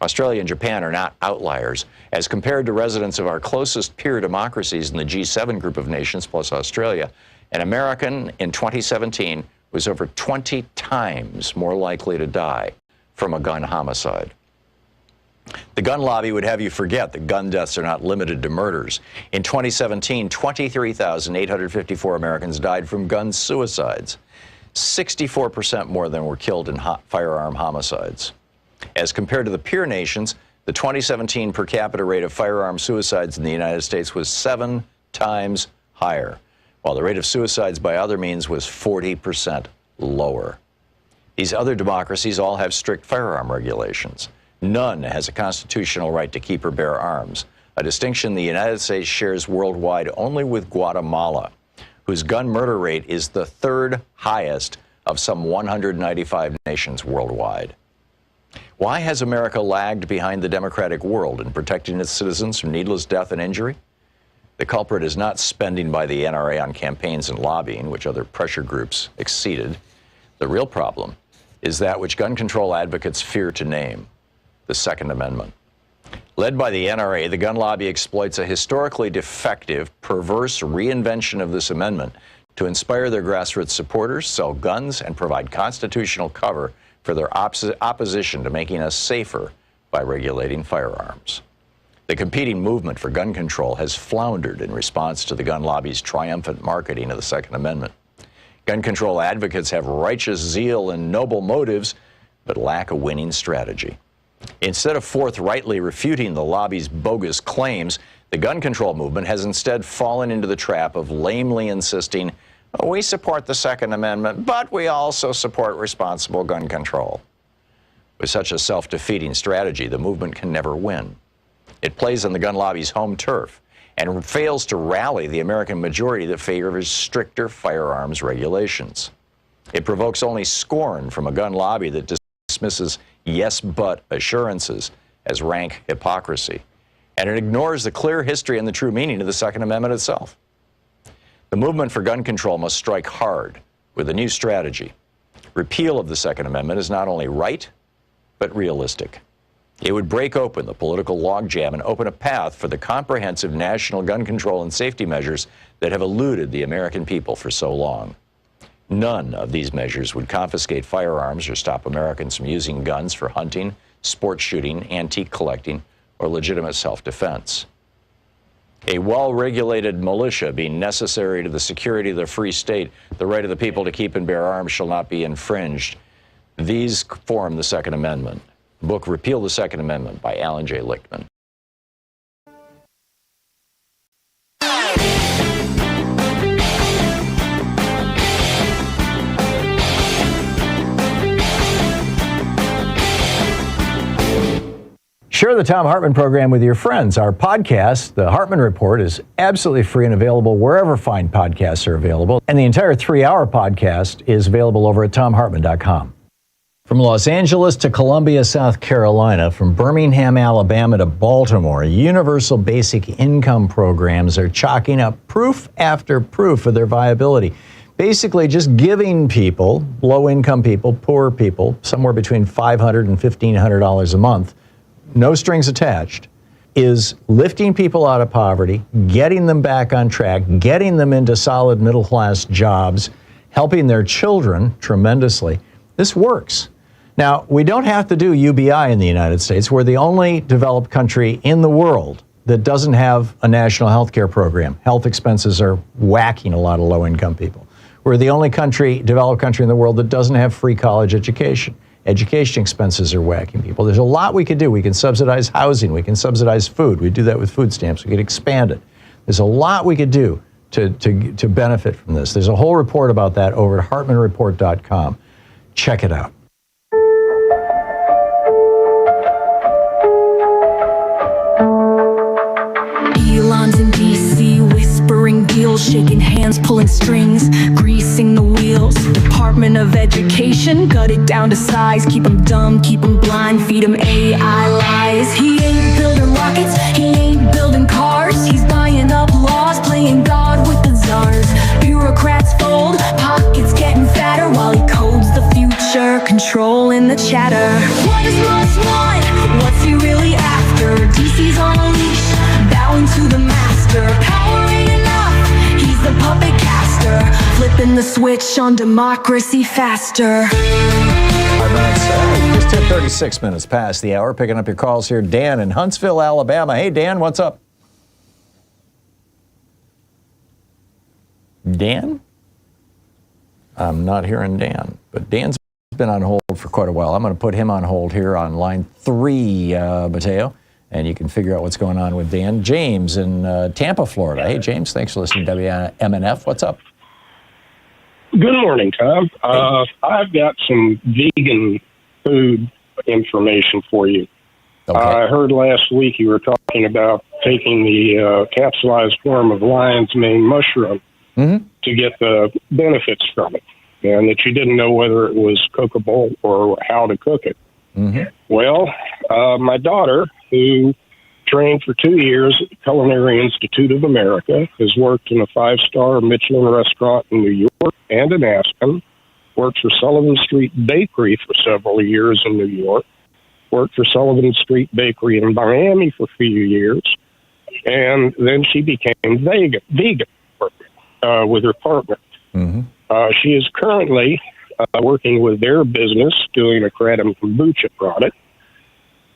C: Australia and Japan are not outliers. As compared to residents of our closest peer democracies in the G7 group of nations plus Australia, an American in 2017 was over 20 times more likely to die from a gun homicide. The gun lobby would have you forget that gun deaths are not limited to murders. In 2017, 23,854 Americans died from gun suicides, 64% more than were killed in firearm homicides. As compared to the peer nations, the 2017 per capita rate of firearm suicides in the United States was 7 times higher, while the rate of suicides by other means was 40% lower. These other democracies all have strict firearm regulations. None has a constitutional right to keep or bear arms, a distinction the United States shares worldwide only with Guatemala, whose gun murder rate is the 3rd highest of some 195 nations worldwide. Why has America lagged behind the democratic world in protecting its citizens from needless death and injury? The culprit is not spending by the NRA on campaigns and lobbying, which other pressure groups exceeded. The real problem is that which gun control advocates fear to name, the Second Amendment. Led by the NRA, the gun lobby exploits a historically defective, perverse reinvention of this amendment to inspire their grassroots supporters, sell guns, and provide constitutional cover for their opposition to making us safer by regulating firearms. The competing movement for gun control has floundered in response to the gun lobby's triumphant marketing of the Second Amendment. Gun control advocates have righteous zeal and noble motives, but lack a winning strategy. Instead of forthrightly refuting the lobby's bogus claims, the gun control movement has instead fallen into the trap of lamely insisting, "Oh, we support the Second Amendment, but we also support responsible gun control." With such a self-defeating strategy, the movement can never win. It plays on the gun lobby's home turf and fails to rally the American majority that favors stricter firearms regulations. It provokes only scorn from a gun lobby that dismisses yes but assurances as rank hypocrisy, and it ignores the clear history and the true meaning of the Second Amendment itself. The movement for gun control must strike hard with a new strategy. Repeal of the Second Amendment is not only right, but realistic. It would break open the political logjam and open a path for the comprehensive national gun control and safety measures that have eluded the American people for so long. None of these measures would confiscate firearms or stop Americans from using guns for hunting, sport shooting, antique collecting, or legitimate self-defense. A well-regulated militia being necessary to the security of the free state, the right of the people to keep and bear arms shall not be infringed. These form the Second Amendment. The book Repeal the Second Amendment by Alan J. Lichtman.
A: Share the Thom Hartmann Program with your friends. Our podcast, The Hartmann Report, is absolutely free and available wherever fine podcasts are available. And the entire 3-hour podcast is available over at thomhartmann.com. From Los Angeles to Columbia, South Carolina, from Birmingham, Alabama to Baltimore, universal basic income programs are chalking up proof after proof of their viability. Basically just giving people, low-income people, poor people, somewhere between $500 and $1,500 a month, no strings attached, is lifting people out of poverty, getting them back on track, getting them into solid middle-class jobs, helping their children tremendously. This works. Now, we don't have to do UBI in the United States. We're the only developed country in the world that doesn't have a national health care program. Health expenses are whacking a lot of low-income people. We're the only developed country in the world that doesn't have free college education. Education expenses are whacking people. There's a lot we could do. We can subsidize housing. We can subsidize food. We do that with food stamps. We could expand it. There's a lot we could do to benefit from this. There's a whole report about that over at hartmanreport.com. Check it out.
G: Elon's in D.C. whispering deals, shaking hands, pulling strings, greasing the wheels. Department of Education, gut it down to size. Keep them dumb, keep them blind, feed them AI lies. He ain't building rockets, he ain't building cars. He's buying up laws, playing God with the czars. Bureaucrats fold, pockets getting fatter, while he codes the future, controlling the chatter. What does Musk want? What's he really after? DC's on a leash, bowing to the master. Power ain't enough, he's the puppet caster, flipping the switch on democracy faster.
A: 5 minutes, just hit 36 minutes past the hour. Picking up your calls here. Dan in Huntsville, Alabama. Hey, Dan, what's up? Dan? I'm not hearing Dan, but Dan's been on hold for quite a while. I'm going to put him on hold here on line 3, Mateo, and you can figure out what's going on with Dan. James in Tampa, Florida. Hey, James, thanks for listening to WMNF. What's up?
P: Good morning, Tom. I've got some vegan food information for you.
A: Okay.
P: I heard last week you were talking about taking the capsulized form of lion's mane mushroom to get the benefits from it, and that you didn't know whether it was cookable or how to cook it. Well, my daughter, who trained for 2 years at the Culinary Institute of America, has worked in a 5-star Michelin restaurant in New York and in Aspen, worked for Sullivan Street Bakery for several years in New York, worked for Sullivan Street Bakery in Miami for a few years, and then she became vegan with her partner. She is currently working with their business, doing a kratom kombucha product,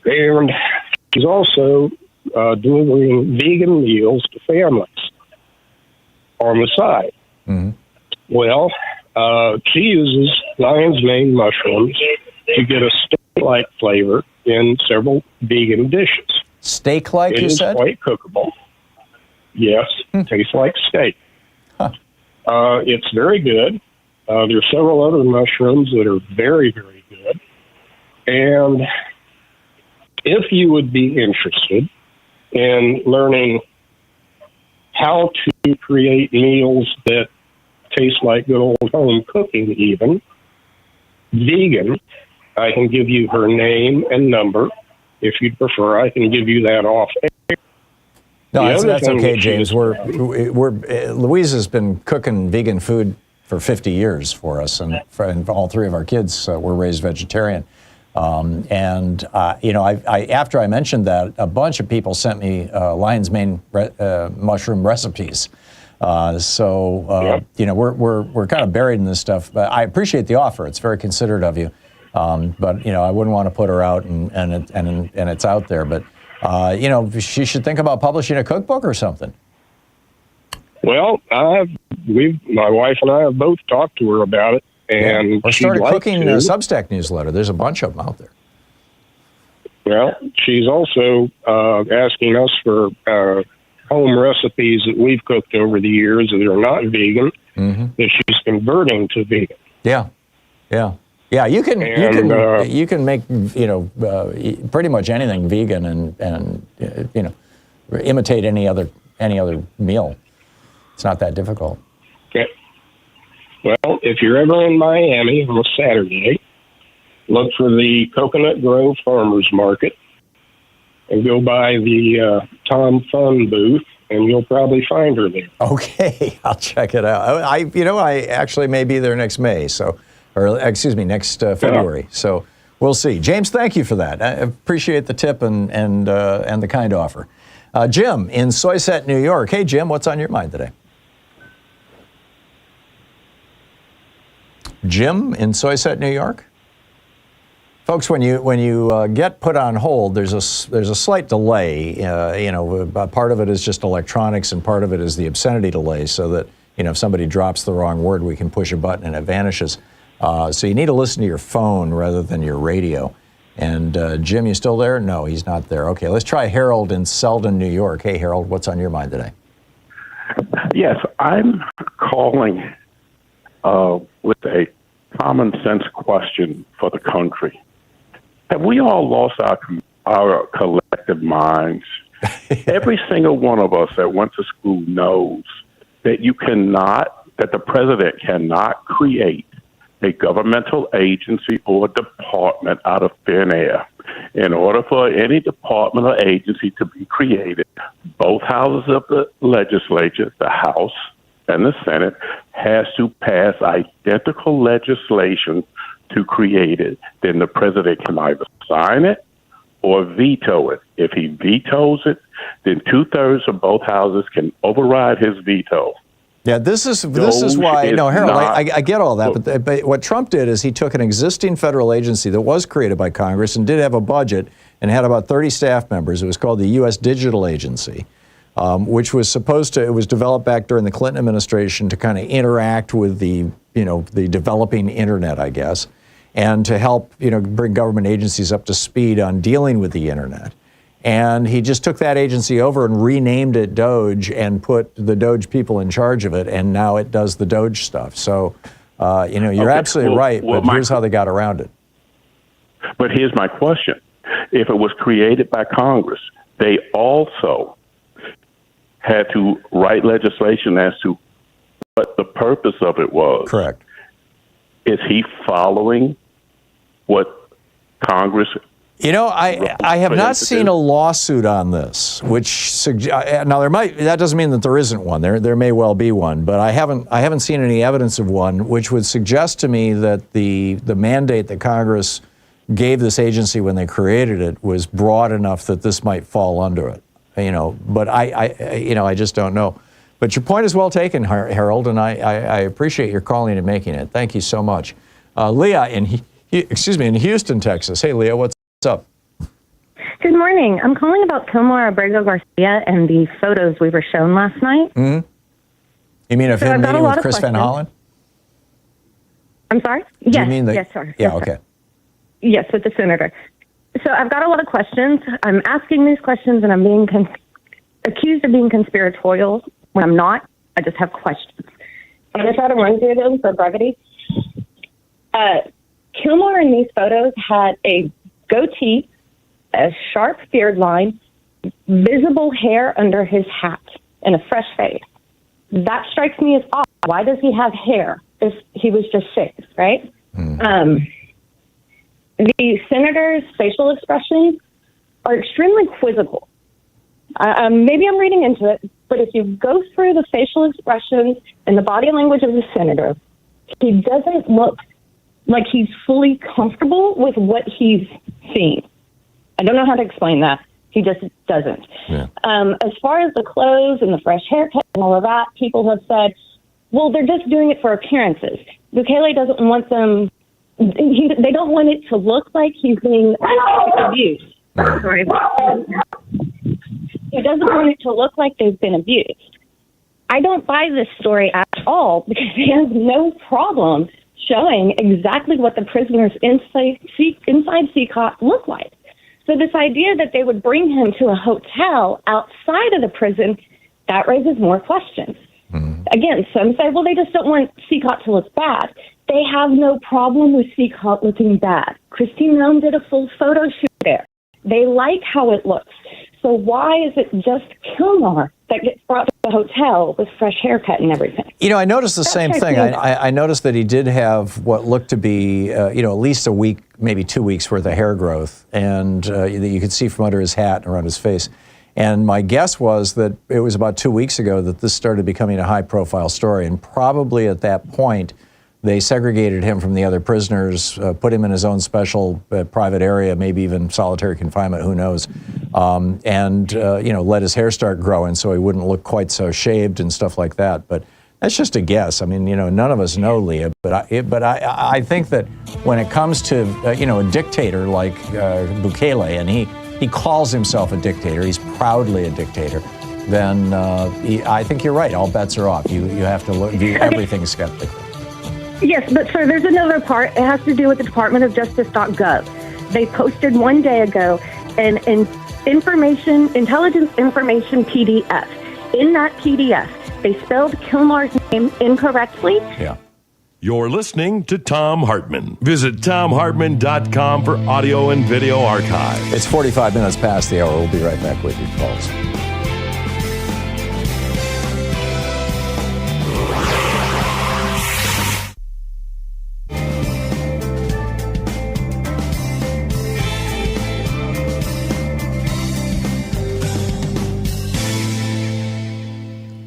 P: and she's also delivering vegan meals to families on the side. Well, she uses lion's mane mushrooms to get a steak-like flavor in several vegan dishes.
A: Steak-like, you said?
P: It is quite cookable. Yes, tastes like steak. It's very good. There's several other mushrooms that are very, very good. And if you would be interested in learning how to create meals that taste like good old home cooking, even vegan, I can give you her name and number. If you'd prefer, I can give you that off air.
A: No, that's okay, James. Louise has been cooking vegan food for 50 years for us, and all 3 of our kids were raised vegetarian. After I mentioned that, a bunch of people sent me lion's mane mushroom recipes. We're kind of buried in this stuff. But I appreciate the offer. It's very considerate of you. But I wouldn't want to put her out and it's out there. But she should think about publishing a cookbook or something.
P: Well, my wife and I have both talked to her about it, and
A: or started cooking a Substack newsletter. There's a bunch of them out there.
P: Well, she's also asking us for home recipes that we've cooked over the years that are not vegan, that she's converting to vegan. Yeah. You can make pretty much anything vegan and imitate any other meal. It's not that difficult. Okay. Well, if you're ever in Miami on a Saturday, look for the Coconut Grove Farmers Market and go by the Tom Fun booth, and you'll probably find her there.
A: Okay, I'll check it out. I actually may be there next May, next February. So we'll see. James, thank you for that. I appreciate the tip and the kind offer. Jim in Soyset, New York. Hey, Jim, what's on your mind today? Jim in Soyset, New York. Folks, when you get put on hold, there's a slight delay. Part of it is just electronics, and part of it is the obscenity delay, so that if somebody drops the wrong word, we can push a button and it vanishes. So you need to listen to your phone rather than your radio. And Jim, you still there? No, he's not there. Okay, let's try Harold in Selden, New York. Hey, Harold, what's on your mind today?
Q: Yes, I'm calling with a common sense question for the country. Have we all lost our collective minds? Every single one of us that went to school knows that that the president cannot create a governmental agency or department out of thin air. In order for any department or agency to be created, both houses of the legislature, the House and the Senate, has to pass identical legislation to create it. Then the president can either sign it or veto it. If he vetoes it, then 2/3 of both houses can override his veto.
A: Yeah, this is why. No, Harold, I get all that, but what Trump did is he took an existing federal agency that was created by Congress and did have a budget and had about 30 staff members. It was called the U.S. Digital Agency, which was it was developed back during the Clinton administration to kind of interact with the developing internet, I guess, and to help bring government agencies up to speed on dealing with the internet. And he just took that agency over and renamed it DOGE and put the DOGE people in charge of it, and now it does the DOGE stuff. So, you're absolutely right, but here's how they got around it.
Q: But here's my question. If it was created by Congress, they also had to write legislation as to what the purpose of it was.
A: Correct.
Q: Is he following what Congress...
A: I have not seen a lawsuit on this, which now that doesn't mean that there isn't one. There may well be one, but I haven't seen any evidence of one, which would suggest to me that the mandate that Congress gave this agency when they created it was broad enough that this might fall under it. But I just don't know. But your point is well taken, Harold, and I appreciate your calling and making it. Thank you so much. Leah in Houston, Texas. Hey, Leah, what's up?
R: Good morning. I'm calling about Comar Abrego Garcia and the photos we were shown last night.
A: Mm-hmm. You mean of him meeting with Chris Van Hollen?
R: I'm sorry? Yes, sir.
A: Yeah, okay.
R: Yes, with the senator. So I've got a lot of questions. I'm asking these questions and I'm being accused of being conspiratorial when I'm not. I just have questions. I'm going to try to run through them for brevity. Kilmore in these photos had a goatee, a sharp beard line, visible hair under his hat, and a fresh fade. That strikes me as odd. Why does he have hair if he was just shaved, right? The senator's facial expressions are extremely quizzical. Maybe I'm reading into it, but if you go through the facial expressions and the body language of the senator, he doesn't look like he's fully comfortable with what he's seeing. I don't know how to explain that. He just doesn't. Yeah. As far as the clothes and the fresh haircut and all of that, people have said, well, they're just doing it for appearances. Bukele doesn't want them, they don't want it to look like he's being abused. Sorry. He doesn't want it to look like they've been abused. I don't buy this story at all because he has no problem showing exactly what the prisoners inside CCOT look like. So this idea that they would bring him to a hotel outside of the prison, that raises more questions. Again, some say, well, they just don't want CCOT to look bad. They have no problem with CCOT looking bad. Christine Rome did a full photo shoot there. They like how it looks. So why is it just Kilmar that gets brought to the hotel with fresh haircut and everything?
A: I noticed the same thing. I noticed that he did have what looked to be, at least a week, maybe 2 weeks worth of hair growth, and you could see from under his hat and around his face. And my guess was that it was about 2 weeks ago that this started becoming a high-profile story, and probably at that point, they segregated him from the other prisoners, put him in his own special private area, maybe even solitary confinement, who knows, and let his hair start growing so he wouldn't look quite so shaved and stuff like that. But that's just a guess. I mean, none of us know, Leah, but I think that when it comes to, a dictator like Bukele, and he calls himself a dictator, he's proudly a dictator, then I think you're right. All bets are off. You have to view everything skeptically.
R: Yes, but sir, there's another part. It has to do with the Department of Justice.gov. They posted one day ago an intelligence information PDF. In that PDF, They spelled Kilmar's name incorrectly.
A: Yeah.
D: You're listening to Thom Hartmann. Visit thomhartmann.com for audio and video archive.
A: It's 45 minutes past the hour. We'll be right back with you, folks.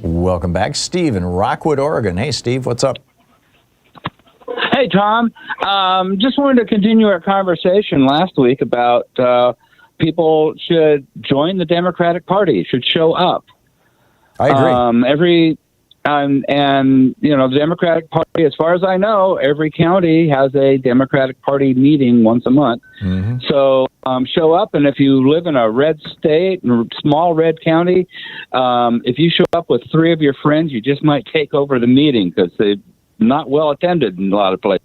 A: Welcome back. Steve in Rockwood, Oregon. Hey, Steve, what's up?
S: Hey, Tom. Just wanted to continue our conversation last week about people should join the Democratic Party, should show up.
A: I agree.
S: And you know, the Democratic Party, as far as I know, every county has a Democratic Party meeting once a month.
A: Mm-hmm.
S: So show up, and if you live in a red state, small red county, if you show up with 3 of your friends, you just might take over the meeting because they're not well attended in a lot of places.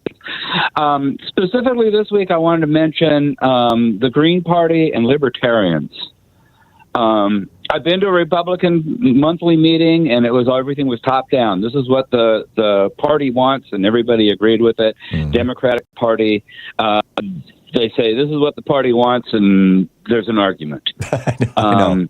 S: Specifically this week, I wanted to mention the Green Party and Libertarians. I've been to a Republican monthly meeting, and everything was top down. This is what the party wants, and everybody agreed with it. Mm-hmm. Democratic Party, they say this is what the party wants, and there's an argument.
A: I know.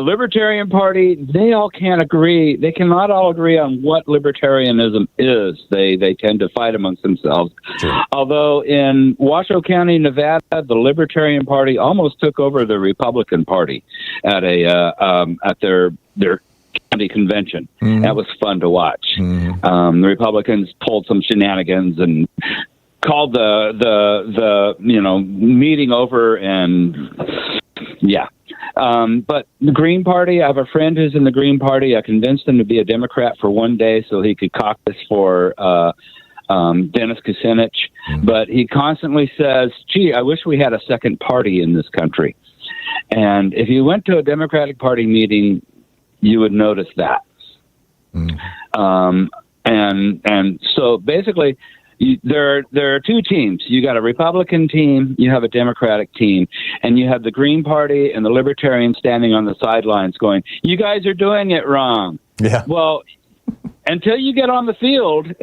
S: Libertarian Party, they all can't agree. They cannot all agree on what libertarianism is. They tend to fight amongst themselves. Sure. Although in Washoe County, Nevada, the Libertarian Party almost took over the Republican Party at their county convention. Mm-hmm. That was fun to watch. Mm-hmm. The Republicans pulled some shenanigans and called the meeting over, and yeah. But the Green Party, I have a friend who's in the Green Party. I convinced him to be a Democrat for one day so he could caucus for Dennis Kucinich. Mm-hmm. But he constantly says, gee, I wish we had a second party in this country. And if you went to a Democratic Party meeting, you would notice that. Mm-hmm. And so basically, there are 2 teams. You got a Republican team, you have a Democratic team, and you have the Green Party and the Libertarians standing on the sidelines going, you guys are doing it wrong. Yeah. Well, until you get on the field,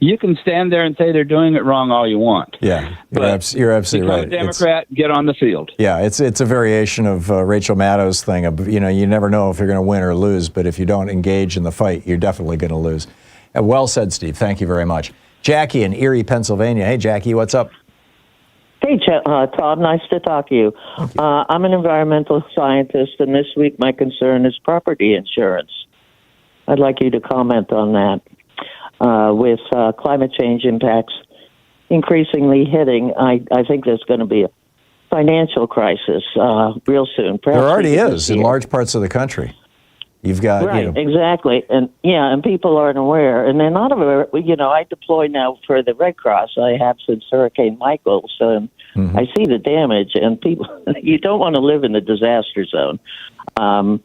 S: you can stand there and say they're doing it wrong all you want.
A: Yeah, you're absolutely right.
S: Become a Democrat, get on the field.
A: Yeah, it's a variation of Rachel Maddow's thing of, you never know if you're going to win or lose, but if you don't engage in the fight, you're definitely going to lose. Well said, Steve. Thank you very much. Jackie in Erie, Pennsylvania. Hey, Jackie, what's up?
T: Hey, Todd, nice to talk to you. I'm an environmental scientist, and this week my concern is property insurance. I'd like you to comment on that. With climate change impacts increasingly hitting, I think there's going to be a financial crisis real soon.
A: There already is in large parts of the country. You've got,
T: right, exactly. And people aren't aware. And they're not aware. I deploy now for the Red Cross. I have since Hurricane Michael. So I see the damage, and people, you don't want to live in the disaster zone. I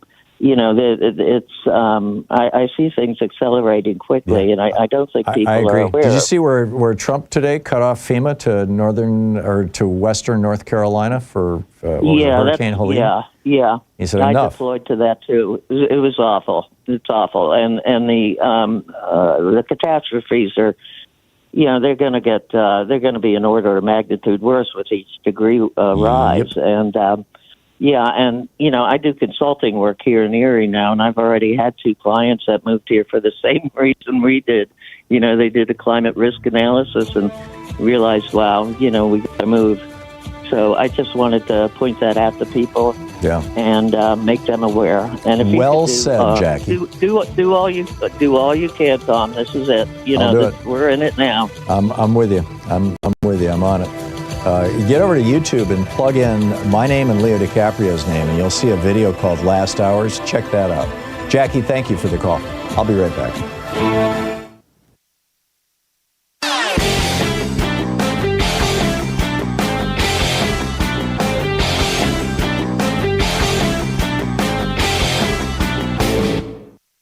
T: see things accelerating quickly, and I don't think people are aware.
A: Did you see where Trump today cut off FEMA to western North Carolina for Hurricane Helene?
T: Yeah.
A: He said
T: I
A: enough.
T: Deployed to that too. It was awful. It's awful, and the catastrophes are, they're going to be an order of magnitude worse with each degree rise, and. I do consulting work here in Erie now, and I've already had 2 clients that moved here for the same reason we did. They did a climate risk analysis and realized, wow, we got to move. So I just wanted to point that out to people and make them aware. And if you
A: said, Jackie.
T: Do all you can, Tom. This is it. We're in it now.
A: I'm with you. I'm with you. I'm on it. Get over to YouTube and plug in my name and Leo DiCaprio's name, and you'll see a video called Last Hours. Check that out. Jackie, thank you for the call. I'll be right back.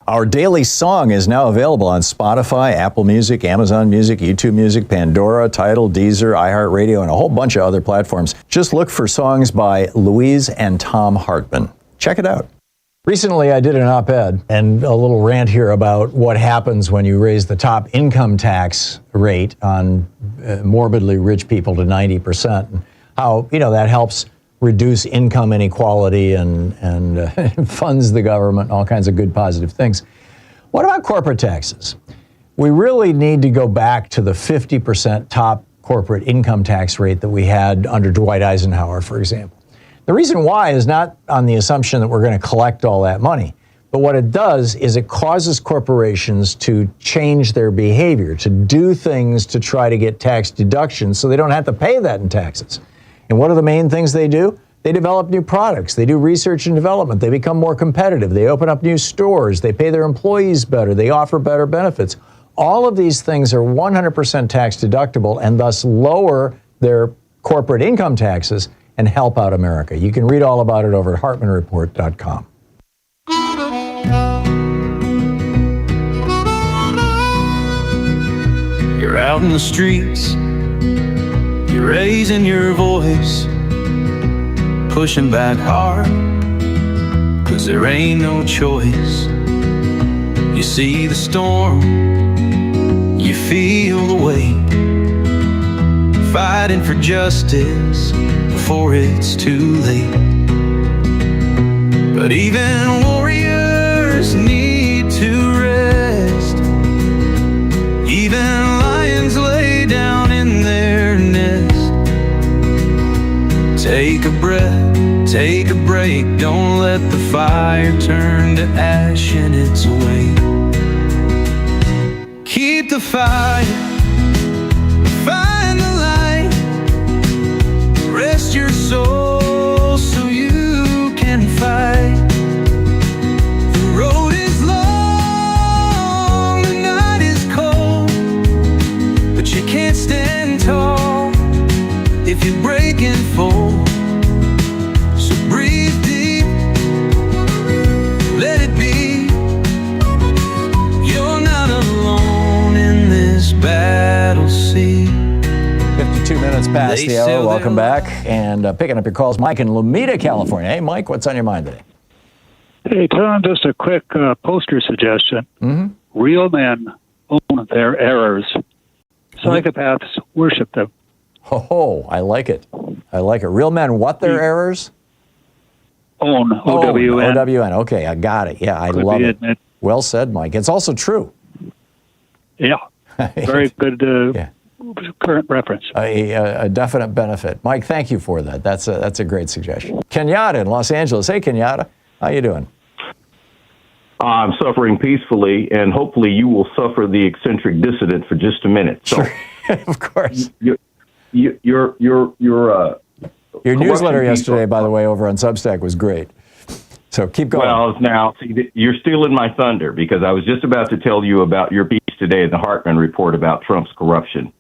A: Our daily song is now available on Spotify, Apple Music, Amazon Music, YouTube Music, Pandora, Tidal, Deezer, iHeartRadio, and a whole bunch of other platforms. Just look for songs by Louise and Thom Hartmann. Check it out. Recently, I did an op-ed and a little rant here about what happens when you raise the top income tax rate on morbidly rich people to 90%, and how, that helps reduce income inequality and funds the government, all kinds of good positive things. What about corporate taxes? We really need to go back to the 50% top corporate income tax rate that we had under Dwight Eisenhower, for example. The reason why is not on the assumption that we're going to collect all that money, but what it does is it causes corporations to change their behavior, to do things to try to get tax deductions so they don't have to pay that in taxes. And what are the main things they do? They develop new products. They do research and development. They become more competitive. They open up new stores. They pay their employees better. They offer better benefits. All of these things are 100% tax deductible and thus lower their corporate income taxes and help out America. You can read all about it over at hartmannreport.com.
G: You're out in the streets, you're raising your voice, pushing back hard, 'cause there ain't no choice. You see the storm, you feel the weight, fighting for justice before it's too late. But even warriors need to rest. Even lions lay down in their nest. Take a breath, take a break. Don't let the fire turn to ash in its way. Keep the fire, find the light. Rest your soul so you can fight. The road is long, the night is cold, but you can't stand tall if you break and fold. So breathe deep, let it be. You're not alone in this battle sea.
A: 52 minutes past the hour. Welcome back. And picking up your calls, Mike in Lomita, California. Hey, Mike, what's on your mind today?
U: Hey, Tom, just a quick poster suggestion.
A: Mm-hmm.
U: Real men own their errors. Psychopaths worship them.
A: Oh, I like it. I like it. Real men what their errors?
U: Own, O-W-N.
A: O-W-N. Okay, I got it. Yeah, I love it. Well said, Mike. It's also true.
U: Yeah. Very good current reference.
A: A definite benefit. Mike, thank you for that. That's a great suggestion. Kenyatta in Los Angeles. Hey, Kenyatta. How you doing?
V: I'm suffering peacefully, and hopefully you will suffer the eccentric dissident for just a minute. So,
A: sure. Of course.
V: Your
A: newsletter yesterday, by the way, over on Substack was great. So keep going.
V: Well, now, see, you're stealing my thunder, because I was just about to tell you about your piece today in the Hartmann Report about Trump's corruption.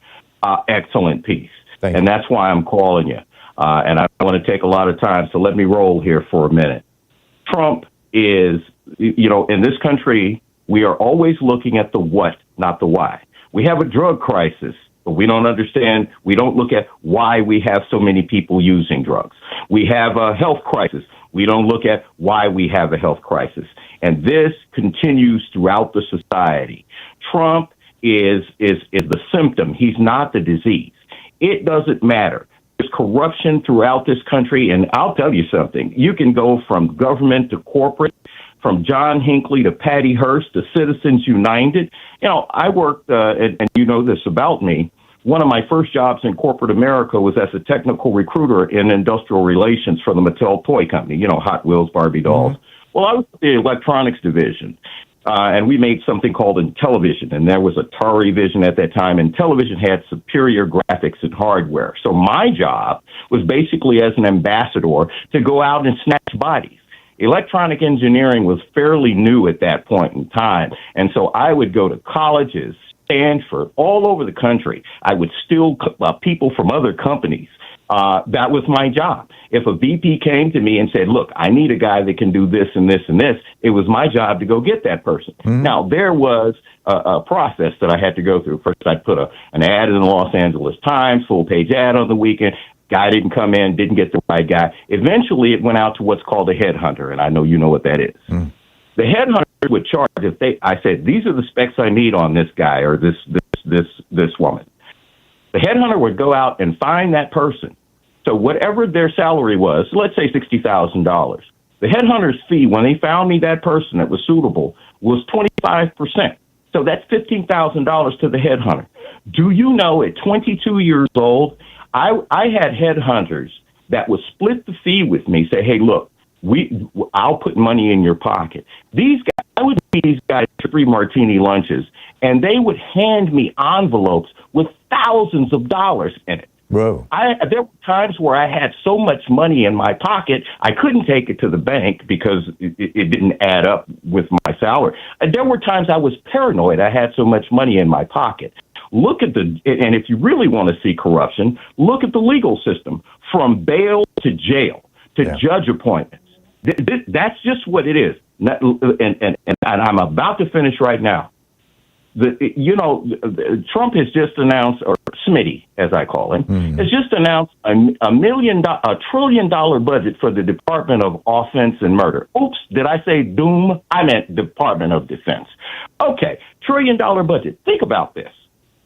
V: Excellent piece. And that's why I'm calling you. And I want to take a lot of time, so let me roll here for a minute. Trump is, in this country, we are always looking at the what, not the why. We have a drug crisis, but we don't understand. We don't look at why we have so many people using drugs. We have a health crisis. We don't look at why we have a health crisis. And this continues throughout the society. Trump is the symptom. He's not the disease. It doesn't matter. There's corruption throughout this country, and I'll tell you something. You can go from government to corporate, from John Hinckley to Patty Hearst to Citizens United. I worked, and you know this about me, one of my first jobs in corporate America was as a technical recruiter in industrial relations for the Mattel toy company, Hot Wheels, Barbie dolls. Mm-hmm. Well, I was in the electronics division. And we made something called Intellivision, and there was Atari Vision at that time, and television had superior graphics and hardware. So my job was basically as an ambassador to go out and snatch bodies. Electronic engineering was fairly new at that point in time, and so I would go to colleges, Stanford, all over the country. I would steal people from other companies. That was my job. If a VP came to me and said, look, I need a guy that can do this and this and this, it was my job to go get that person. Mm-hmm. Now, there was a process that I had to go through. First, I'd put an ad in the Los Angeles Times, full-page ad on the weekend. Guy didn't come in, didn't get the right guy. Eventually, it went out to what's called a headhunter, and I know you know what that is. The headhunter would charge I said, these are the specs I need on this guy or this woman. The headhunter would go out and find that person. So whatever their salary was, let's say $60,000. The headhunter's fee, when they found me that person that was suitable, was 25%. So that's $15,000 to the headhunter. Do you know at 22 years old, I had headhunters that would split the fee with me, say, hey, look, I'll put money in your pocket. I would feed these guys 3 martini lunches, and they would hand me envelopes with thousands of dollars in it.
A: Whoa.
V: There were times where I had so much money in my pocket, I couldn't take it to the bank because it didn't add up with my salary. And there were times I was paranoid. I had so much money in my pocket. And if you really want to see corruption, look at the legal system, from bail to jail to judge appointments. That's just what it is. And I'm about to finish right now. Trump has just announced, or Smitty, as I call him, has just announced a $1 trillion budget for the Department of Offense and Murder. Oops, did I say doom? I meant Department of Defense. Okay, $1 trillion budget. Think about this.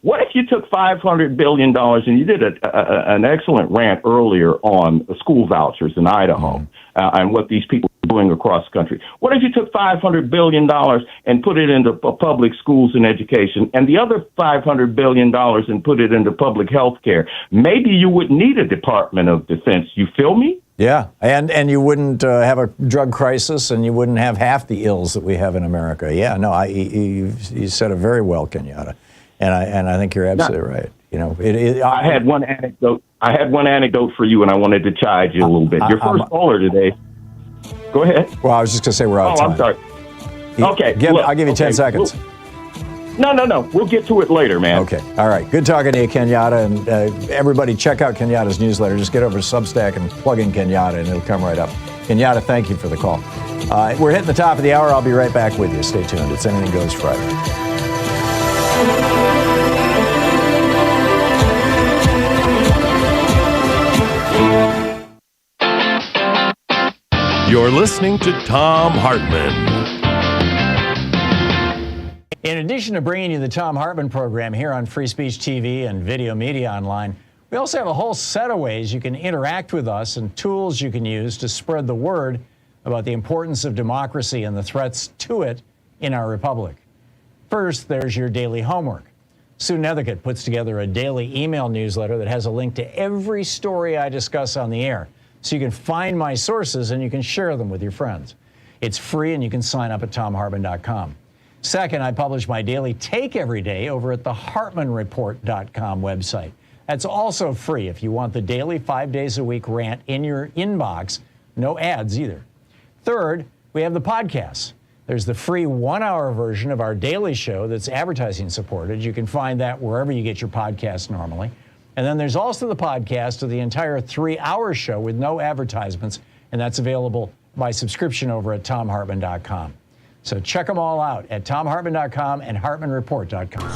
V: What if you took $500 billion, and you did an excellent rant earlier on school vouchers in Idaho and what these people are doing across the country? What if you took $500 billion and put it into public schools and education, and the other $500 billion and put it into public health care? Maybe you wouldn't need a Department of Defense. You feel me?
A: Yeah, and you wouldn't have a drug crisis, and you wouldn't have half the ills that we have in America. Yeah, no, you said it very well, Kenyatta. And I think you're absolutely right. I
V: had one anecdote. I had one anecdote for you, and I wanted to chide you a little bit. Your first caller today. Go ahead.
A: Well, I was just going to say we're out of time.
V: I'm sorry. Okay.
A: I'll give you 10 seconds.
V: No. We'll get to it later, man.
A: Okay. All right. Good talking to you, Kenyatta. And everybody, check out Kenyatta's newsletter. Just get over to Substack and plug in Kenyatta, and it'll come right up. Kenyatta, thank you for the call. We're hitting the top of the hour. I'll be right back with you. Stay tuned. It's Anything Goes Friday.
D: You're listening to Thom Hartmann.
A: In addition to bringing you the Thom Hartmann Program here on Free Speech TV and Video Media Online, we also have a whole set of ways you can interact with us and tools you can use to spread the word about the importance of democracy and the threats to it in our republic. First, there's your daily homework. Sue Nethercutt puts together a daily email newsletter that has a link to every story I discuss on the air, so you can find my sources and you can share them with your friends. It's free, and you can sign up at thomhartmann.com. Second, I publish my daily take every day over at the hartmannreport.com website. That's also free if you want the daily 5 days a week rant in your inbox. No ads either. Third, we have the podcasts. There's the free 1-hour version of our daily show that's advertising supported. You can find that wherever you get your podcasts normally. And then there's also the podcast of the entire 3-hour show with no advertisements, and that's available by subscription over at thomhartmann.com. So check them all out at thomhartmann.com and hartmannreport.com.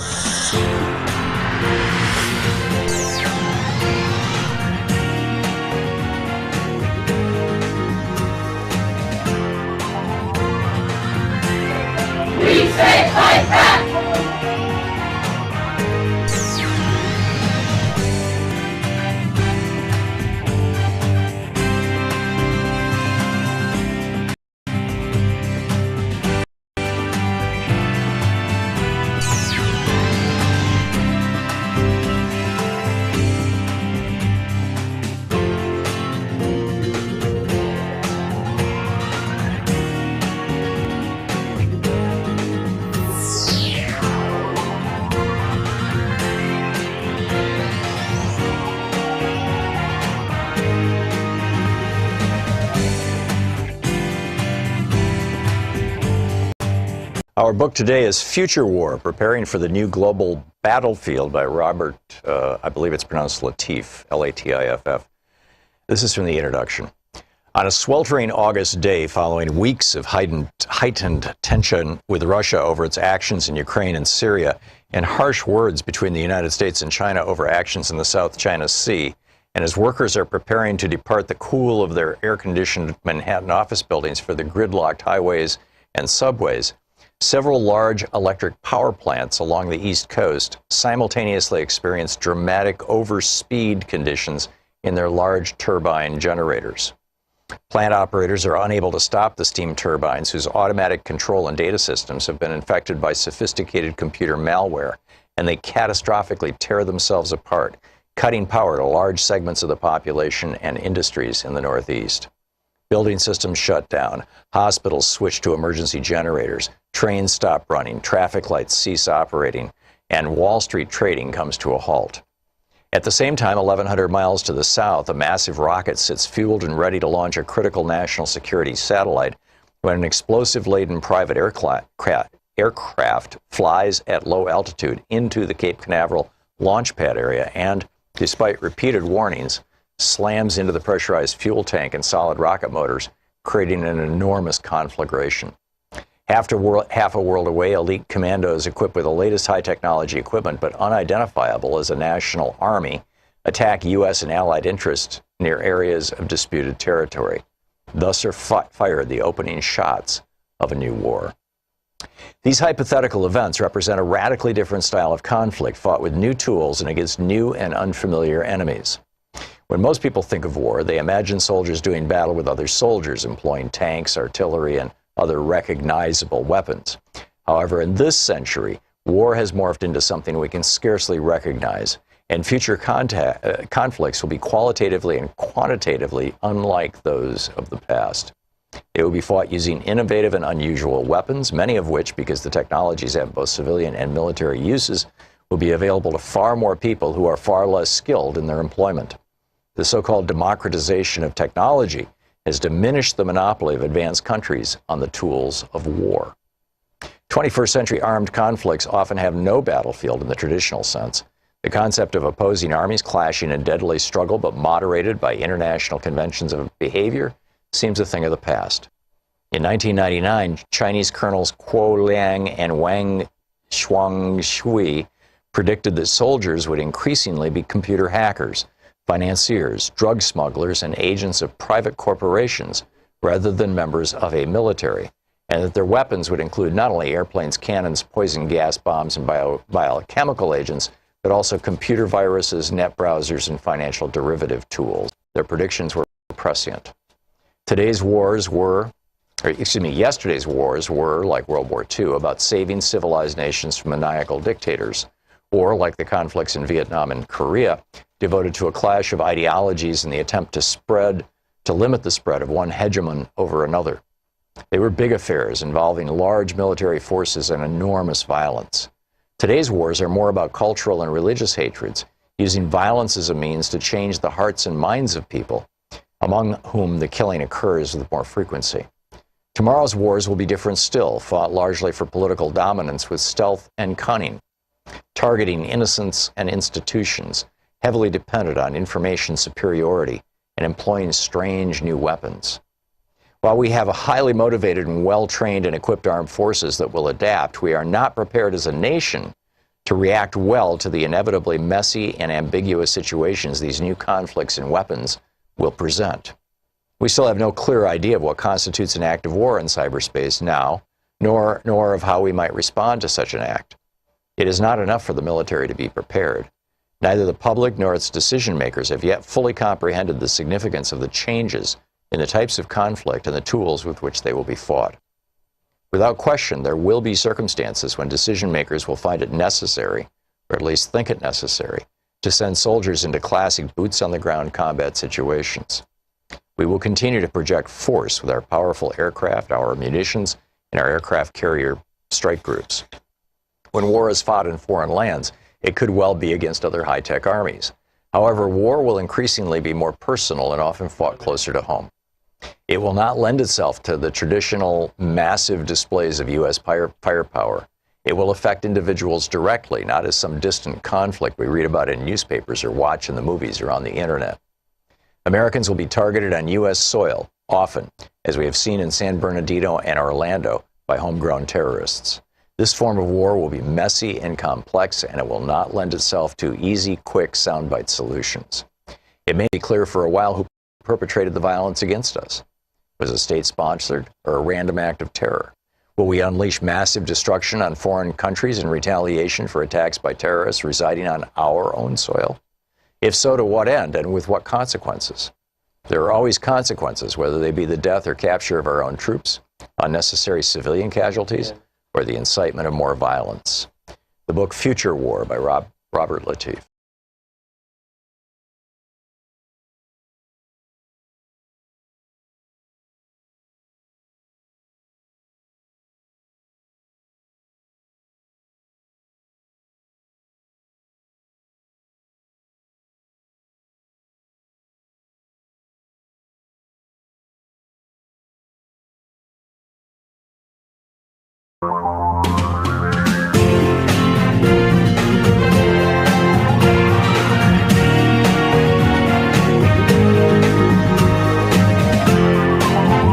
B: We say fight back!
C: Our book today is Future War, Preparing for the New Global Battlefield by Robert, I believe it's pronounced Latif, L-A-T-I-F-F. This is from the introduction. On a sweltering August day following weeks of heightened tension with Russia over its actions in Ukraine and Syria, and harsh words between the United States and China over actions in the South China Sea, And as workers are preparing to depart the cool of their air-conditioned Manhattan office buildings for the gridlocked highways and subways, several large electric power plants along the East Coast simultaneously experience dramatic overspeed conditions in their large turbine generators. Plant operators are unable to stop the steam turbines, whose automatic control and data systems have been infected by sophisticated computer malware, and they catastrophically tear themselves apart, cutting power to large segments of the population and industries in the Northeast. Building systems shut down, hospitals switch to emergency generators, trains stop running, traffic lights cease operating, and Wall Street trading comes to a halt. At the same time, 1,100 miles to the south, a massive rocket sits fueled and ready to launch a critical national security satellite when an explosive-laden private aircraft flies at low altitude into the Cape Canaveral launch pad area and, despite repeated warnings, slams into the pressurized fuel tank and solid rocket motors, creating an enormous conflagration. Half a world away, elite commandos equipped with the latest high-technology equipment but unidentifiable as a national army attack U.S. and allied interests near areas of disputed territory. Thus are fired the opening shots of a new war. These hypothetical events represent a radically different style of conflict fought with new tools and against new and unfamiliar enemies. When most people think of war, they imagine soldiers doing battle with other soldiers, employing tanks, artillery, and other recognizable weapons. However, in this century, war has morphed into something we can scarcely recognize, and future conflicts will be qualitatively and quantitatively unlike those of the past. They will be fought using innovative and unusual weapons, many of which, because the technologies have both civilian and military uses, will be available to far more people who are far less skilled in their employment. The so-called democratization of technology has diminished the monopoly of advanced countries on the tools of war. 21st century armed conflicts often have no battlefield in the traditional sense. The concept of opposing armies clashing in deadly struggle but moderated by international conventions of behavior seems a thing of the past. In 1999, Chinese colonels Kuo Liang and Wang Shuangshui predicted that soldiers would increasingly be computer hackers, financiers, drug smugglers, and agents of private corporations rather than members of a military, and that their weapons would include not only airplanes, cannons, poison gas bombs, and biochemical agents, but also computer viruses, net browsers, and financial derivative tools. Their predictions were prescient. Yesterday's wars were, like World War II, about saving civilized nations from maniacal dictators, or like the conflicts in Vietnam and Korea, devoted to a clash of ideologies in the attempt to limit the spread of one hegemon over another. They were big affairs involving large military forces and enormous violence. Today's wars are more about cultural and religious hatreds, using violence as a means to change the hearts and minds of people, among whom the killing occurs with more frequency. Tomorrow's wars will be different still, fought largely for political dominance with stealth and cunning, targeting innocents and institutions, heavily dependent on information superiority, and employing strange new weapons. While we have a highly motivated and well-trained and equipped armed forces that will adapt, we are not prepared as a nation to react well to the inevitably messy and ambiguous situations these new conflicts and weapons will present. We still have no clear idea of what constitutes an act of war in cyberspace now, nor of how we might respond to such an act. It is not enough for the military to be prepared. Neither the public nor its decision makers have yet fully comprehended the significance of the changes in the types of conflict and the tools with which they will be fought. Without question, there will be circumstances when decision makers will find it necessary, or at least think it necessary, to send soldiers into classic boots-on-the-ground combat situations. We will continue to project force with our powerful aircraft, our munitions, and our aircraft carrier strike groups. When war is fought in foreign lands, it could well be against other high-tech armies. However, war will increasingly be more personal and often fought closer to home. It will not lend itself to the traditional massive displays of U.S. firepower. It will affect individuals directly, not as some distant conflict we read about in newspapers or watch in the movies or on the internet. Americans will be targeted on U.S. soil, often, as we have seen in San Bernardino and Orlando, by homegrown terrorists. This form of war will be messy and complex, and it will not lend itself to easy, quick, soundbite solutions. It may be clear for a while who perpetrated the violence against us. Was it state-sponsored or a random act of terror? Will we unleash massive destruction on foreign countries in retaliation for attacks by terrorists residing on our own soil? If so, to what end and with what consequences? There are always consequences, whether they be the death or capture of our own troops, unnecessary civilian casualties, or the incitement of more violence. The book Future War by Robert Latif.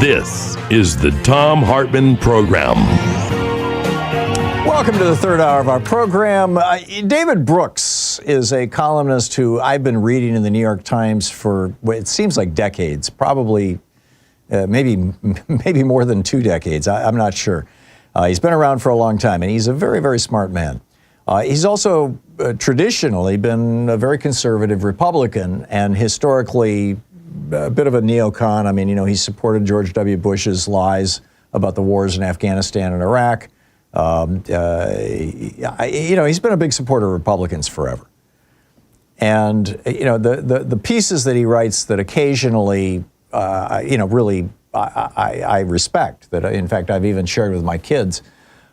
D: This is the Thom Hartmann Program.
A: Welcome to the third hour of our program. David Brooks is a columnist who I've been reading in the New York Times for, it seems like decades, probably maybe more than 2 decades. I'm not sure. He's been around for a long time, and he's a very, very smart man. He's also traditionally been a very conservative Republican and historically a bit of a neocon. I mean, you know, he supported George W. Bush's lies about the wars in Afghanistan and Iraq. You know, he's been a big supporter of Republicans forever. And, you know, the pieces that he writes that occasionally, you know, really I respect, that in fact I've even shared with my kids,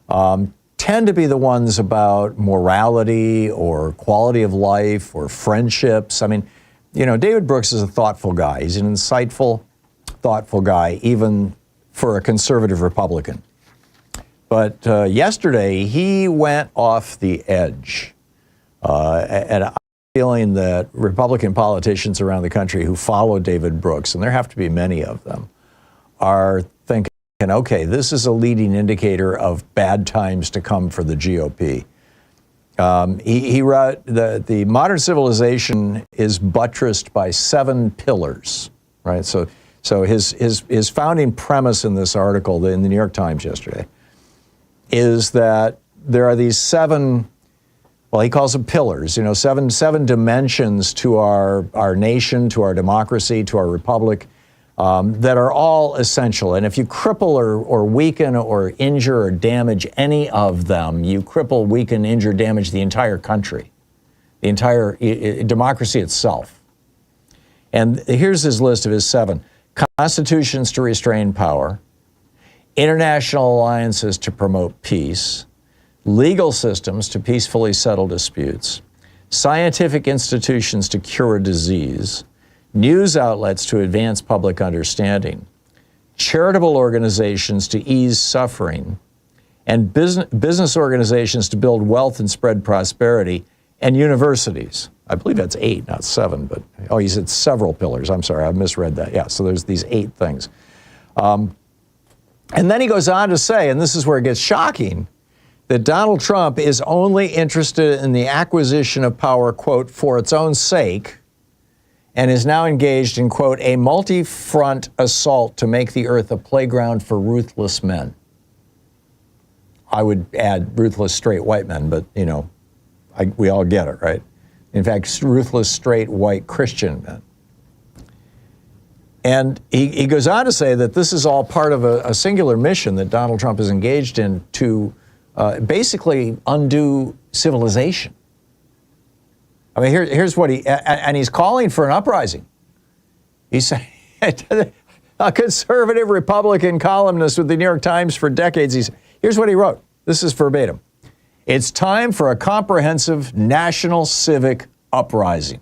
A: tend to be the ones about morality or quality of life or friendships. I mean, you know, David Brooks is a thoughtful guy. He's an insightful, thoughtful guy, even for a conservative Republican. But yesterday, he went off the edge. And I'm feeling that Republican politicians around the country who follow David Brooks, and there have to be many of them, are thinking, okay, this is a leading indicator of bad times to come for the GOP. He wrote, the modern civilization is buttressed by 7 pillars, right? So his founding premise in this article in the New York Times yesterday is that there are these 7, well, he calls them pillars, you know, seven dimensions to our nation, to our democracy, to our republic, that are all essential. And if you cripple or weaken or injure or damage any of them, you cripple, weaken, injure, damage the entire country, the entire democracy itself. And here's his list of his 7. Constitutions to restrain power, international alliances to promote peace, legal systems to peacefully settle disputes, scientific institutions to cure disease, news outlets to advance public understanding, charitable organizations to ease suffering, and business organizations to build wealth and spread prosperity, and universities. I believe that's 8, not 7, but, oh, he said several pillars. I'm sorry, I misread that. Yeah, so there's these 8 things. And then he goes on to say, and this is where it gets shocking, that Donald Trump is only interested in the acquisition of power, quote, for its own sake, and is now engaged in, quote, a multi-front assault to make the earth a playground for ruthless men. I would add ruthless straight white men, but, you know, we all get it, right? In fact, ruthless straight white Christian men. And he goes on to say that this is all part of a singular mission that Donald Trump is engaged in to basically undo civilization. I mean, here's what and he's calling for an uprising. He's saying, a conservative Republican columnist with the New York Times for decades, here's what he wrote. This is verbatim. It's time for a comprehensive national civic uprising.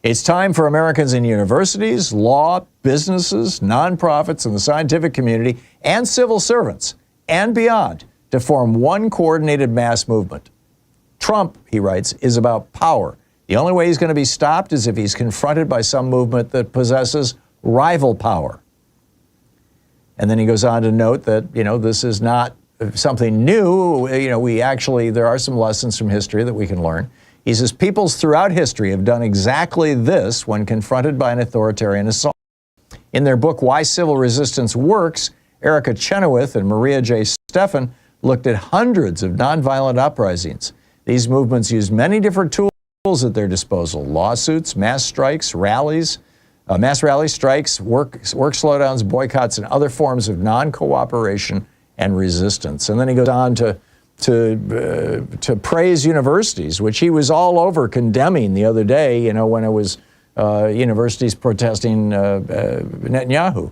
A: It's time for Americans in universities, law, businesses, nonprofits, and the scientific community, and civil servants, and beyond, to form one coordinated mass movement. Trump, he writes, is about power. The only way he's going to be stopped is if he's confronted by some movement that possesses rival power. And then he goes on to note that, you know, this is not something new. You know, there are some lessons from history that we can learn. He says peoples throughout history have done exactly this when confronted by an authoritarian assault. In their book, Why Civil Resistance Works, Erica Chenoweth and Maria J. Stephan looked at hundreds of nonviolent uprisings. These movements used many different tools at their disposal: lawsuits, mass strikes, rallies, mass rallies, strikes, work slowdowns, boycotts, and other forms of non-cooperation and resistance. And then he goes on to praise universities, which he was all over condemning the other day, you know, when it was universities protesting Netanyahu.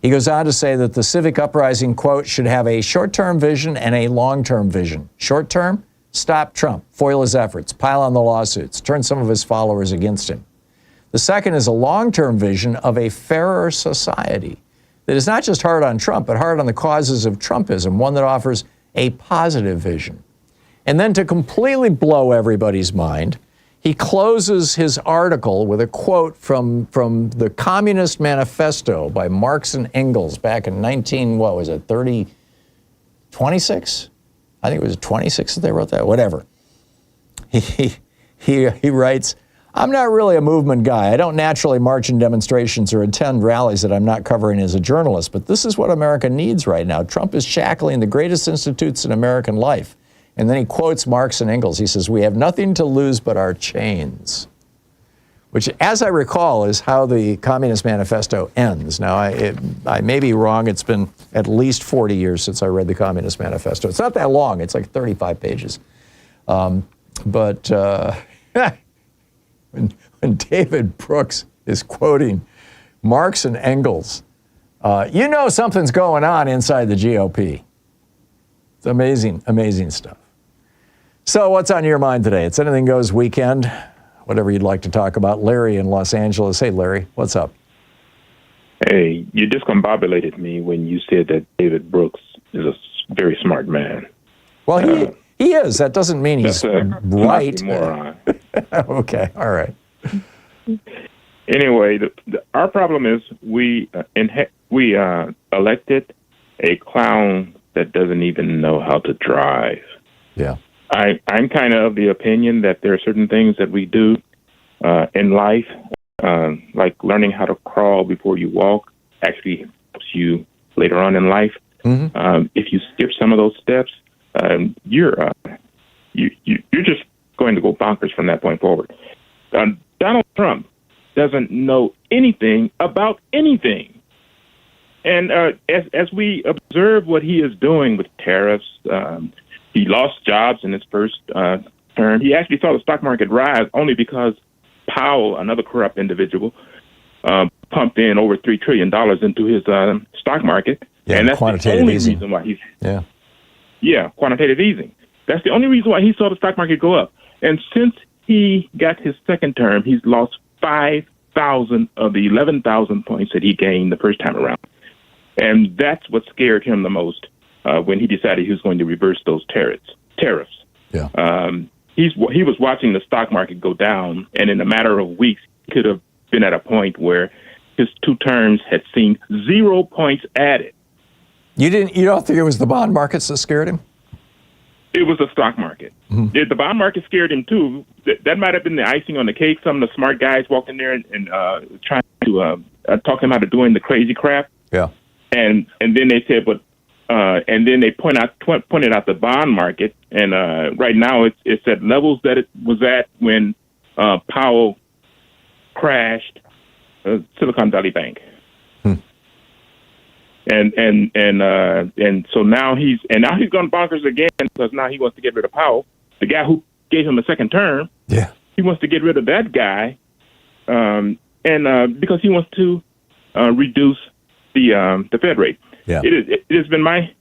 A: He goes on to say that the Civic Uprising, quote, should have a short-term vision and a long-term vision. Short-term, stop Trump, foil his efforts, pile on the lawsuits, turn some of his followers against him. The second is a long-term vision of a fairer society that is not just hard on Trump, but hard on the causes of Trumpism, one that offers a positive vision. And then to completely blow everybody's mind, he closes his article with a quote from the Communist Manifesto by Marx and Engels back in 26? I think it was 26 that they wrote that, whatever. He writes, I'm not really a movement guy. I don't naturally march in demonstrations or attend rallies that I'm not covering as a journalist, but this is what America needs right now. Trump is shackling the greatest institutes in American life. And then he quotes Marx and Engels. He says, we have nothing to lose but our chains, which, as I recall, is how the Communist Manifesto ends. Now, I may be wrong. It's been at least 40 years since I read the Communist Manifesto. It's not that long. It's like 35 pages. But when David Brooks is quoting Marx and Engels, you know something's going on inside the GOP. It's amazing, amazing stuff. So what's on your mind today? It's Anything Goes weekend, whatever you'd like to talk about. Larry in Los Angeles. Hey, Larry, what's up?
E: Hey, you discombobulated me when you said that David Brooks is a very smart man.
A: Well, he is. That doesn't mean he's right.
E: Moron.
A: Okay, all right.
E: Anyway, our problem is we elected a clown that doesn't even know how to drive.
A: Yeah.
E: I'm kind of the opinion that there are certain things that we do in life, like learning how to crawl before you walk, actually helps you later on in life. Mm-hmm. If you skip some of those steps, you're just going to go bonkers from that point forward. Donald Trump doesn't know anything about anything. And as we observe what he is doing with tariffs, he lost jobs in his first term. He actually saw the stock market rise only because Powell, another corrupt individual, pumped in over $3 trillion into his stock market.
A: Yeah,
E: and that's the only reason why he's... Yeah, quantitative easing. That's the only reason why he saw the stock market go up. And since he got his second term, he's lost 5,000 of the 11,000 points that he gained the first time around. And that's what scared him the most when he decided he was going to reverse those tariffs.
A: Yeah.
E: He was watching the stock market go down, and in a matter of weeks, he could have been at a point where his two terms had seen 0 points added.
A: You don't think it was the bond markets that scared him?
E: It was the stock market. Mm-hmm. The bond market scared him too. That might have been the icing on the cake. Some of the smart guys walked in there and trying to talk him out of doing the crazy crap.
A: Yeah.
E: And then they said, but and then they pointed out the bond market, and right now it's at levels that it was at when Powell crashed Silicon Valley Bank. And so now he's gone bonkers again because now he wants to get rid of Powell, the guy who gave him a second term.
A: Yeah,
E: he wants to get rid of that guy, and because he wants to reduce the Fed rate.
A: Yeah,
E: it has been my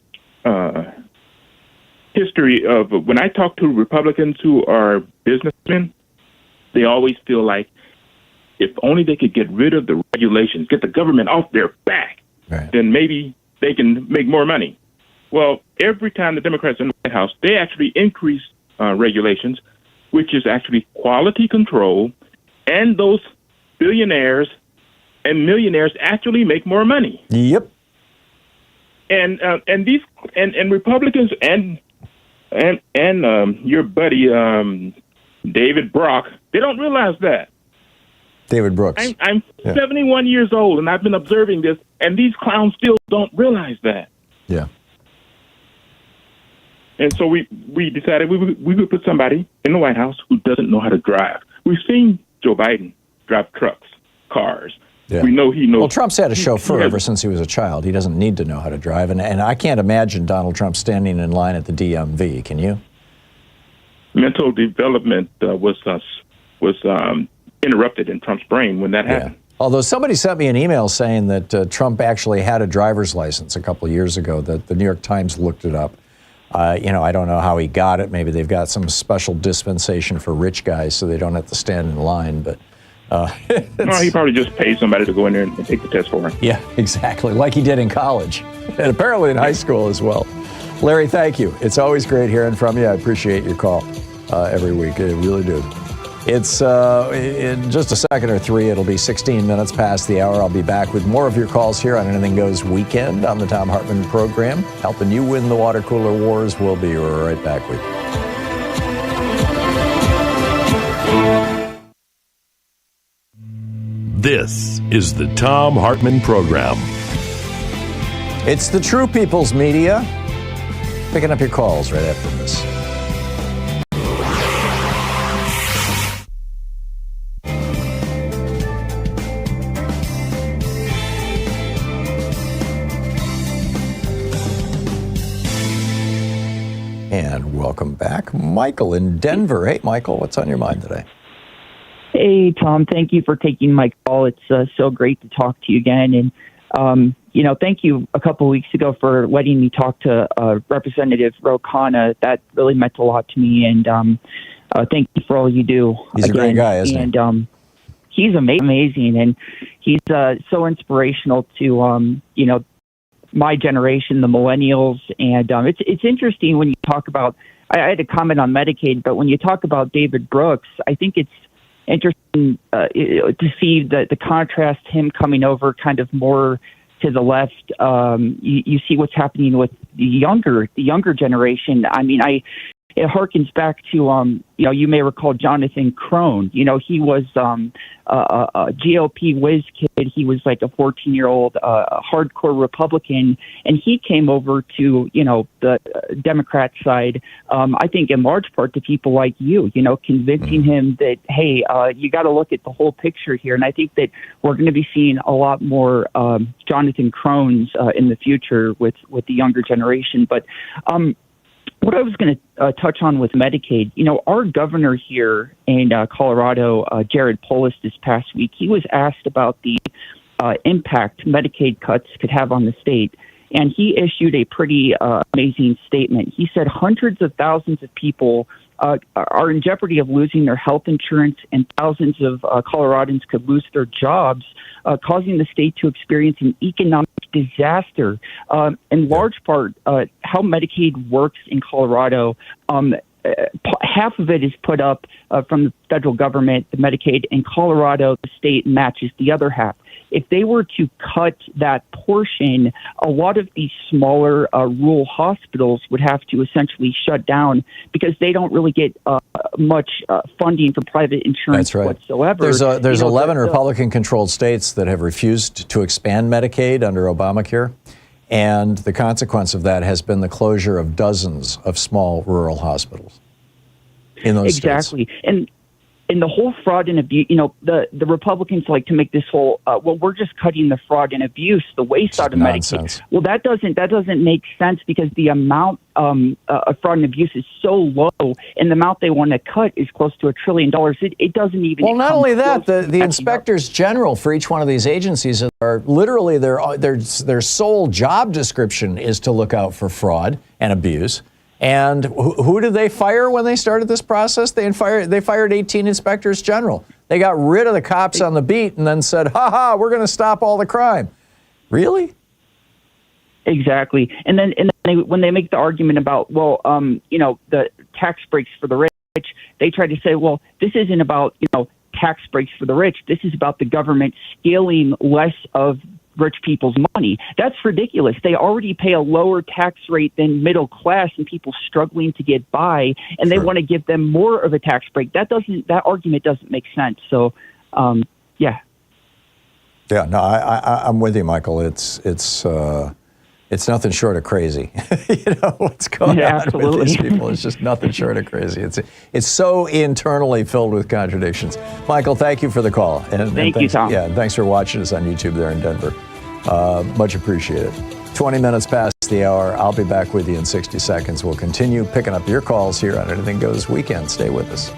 E: history of when I talk to Republicans who are businessmen, they always feel like if only they could get rid of the regulations, get the government off their back.
A: Right.
E: Then maybe they can make more money. Well, every time the Democrats in the White House, they actually increase regulations, which is actually quality control, and those billionaires and millionaires actually make more money.
A: Yep.
E: And Republicans and and your buddy David Brock, they don't realize that.
A: David Brooks.
E: I'm 71 years old, and I've been observing this, and these clowns still don't realize that.
A: Yeah.
E: And so we decided we would put somebody in the White House who doesn't know how to drive. We've seen Joe Biden drive trucks, cars.
A: Yeah.
E: We know he knows.
A: Well, Trump's had a chauffeur ever since he was a child. He doesn't need to know how to drive. And I can't imagine Donald Trump standing in line at the DMV. Can you?
E: Mental development was interrupted in Trump's brain when that happened.
A: Although somebody sent me an email saying that Trump actually had a driver's license a couple of years ago, that the New York Times looked it up. I don't know how he got it. Maybe they've got some special dispensation for rich guys so they don't have to stand in line. But
E: no, he probably just paid somebody to go in there and take the test for him.
A: Yeah, exactly, like he did in college and apparently in high school as well. Larry, thank you. It's always great hearing from you. I appreciate your call every week. I really do. It's in just a second or three. It'll be 16 minutes past the hour. I'll be back with more of your calls here on Anything Goes Weekend on the Thom Hartmann Program, helping you win the water cooler wars. We'll be right back with
D: you. This is the Thom Hartmann Program.
A: It's the True People's Media. Picking up your calls right after this. And welcome back, Michael in Denver. Hey, Michael, what's on your mind today?
F: Hey, Tom, thank you for taking my call. It's so great to talk to you again. And, thank you a couple of weeks ago for letting me talk to Representative Ro Khanna. That really meant a lot to me. And thank you for all you do.
A: He's a great guy, isn't he?
F: And he's amazing. And he's so inspirational to, my generation, the millennials. And it's interesting when you talk about, I had a comment on Medicaid, but when you talk about David Brooks, I think it's interesting to see the contrast, him coming over kind of more to the left. You see what's happening with the younger generation. I mean, it harkens back to, you may recall Jonathan Crone. He was a GOP whiz kid. He was like a 14-year-old hardcore Republican, and he came over to, the Democrat side, I think in large part to people like you, convincing him that, hey, you got to look at the whole picture here. And I think that we're going to be seeing a lot more Jonathan Crones in the future with the younger generation. But what I was going to touch on with Medicaid, our governor here in Colorado, Jared Polis, this past week, he was asked about the impact Medicaid cuts could have on the state. And he issued a pretty amazing statement. He said hundreds of thousands of people are in jeopardy of losing their health insurance, and thousands of Coloradans could lose their jobs, causing the state to experience an economic disaster. In large part, how Medicaid works in Colorado, half of it is put up from the federal government, the Medicaid. In Colorado, the state matches the other half. If they were to cut that portion, a lot of these smaller rural hospitals would have to essentially shut down because they don't really get much funding for private insurance whatsoever.
A: There's 11 Republican-controlled states that have refused to expand Medicaid under Obamacare, and the consequence of that has been the closure of dozens of small rural hospitals in those states.
F: Exactly. And the whole fraud and abuse, the Republicans like to make this whole, we're just cutting the fraud and abuse, the waste out of Medicaid. Well, that doesn't make sense because the amount of fraud and abuse is so low, and the amount they want to cut is close to $1 trillion. It doesn't even.
A: Well, not only that, the inspectors general for each one of these agencies are literally their sole job description is to look out for fraud and abuse. And who did they fire when they started this process? They fired 18 inspectors general. They got rid of the cops on the beat and then said, we're going to stop all the crime. Really?
F: Exactly. And then when they make the argument about, the tax breaks for the rich, they try to say, well, this isn't about, tax breaks for the rich. This is about the government scaling less of rich people's money. That's ridiculous. They already pay a lower tax rate than middle class and people struggling to get by, and they want to give them more of a tax break. That argument doesn't make sense. So, yeah.
A: Yeah, no, I'm with you, Michael. It's nothing short of crazy. What's going on with these people is just nothing short of crazy. It's so internally filled with contradictions. Michael, thank you for the call. And
F: thank you, Tom.
A: Yeah, and thanks for watching us on YouTube there in Denver. Much appreciated. 20 minutes past the hour. I'll be back with you in 60 seconds. We'll continue picking up your calls here on Anything Goes Weekend. Stay with us.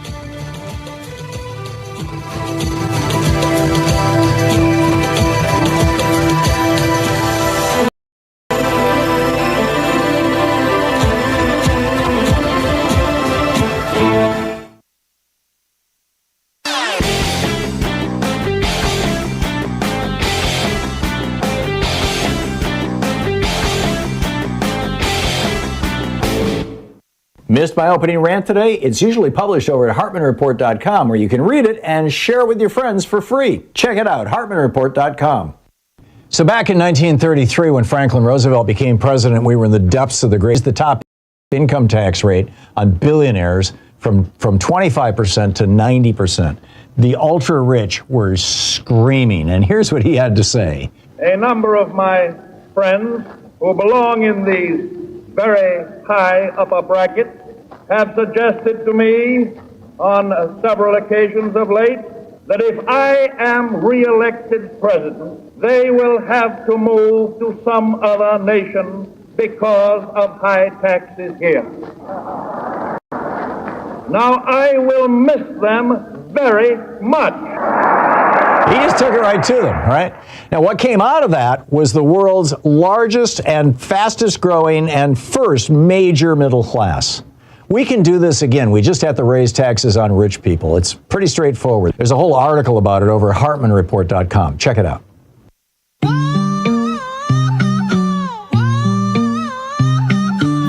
A: Missed my opening rant today? It's usually published over at HartmannReport.com, where you can read it and share it with your friends for free. Check it out, HartmannReport.com. So back in 1933, when Franklin Roosevelt became president, we were in the depths of the top income tax rate on billionaires from 25% to 90%. The ultra-rich were screaming, and here's what he had to say.
H: A number of my friends who belong in the very high upper bracket have suggested to me on several occasions of late that if I am re-elected president, they will have to move to some other nation because of high taxes here. Now, I will miss them very much.
A: He just took it right to them, right? Now, what came out of that was the world's largest and fastest growing and first major middle class. We can do this again. We just have to raise taxes on rich people. It's pretty straightforward. There's a whole article about it over at HartmannReport.com. Check it out.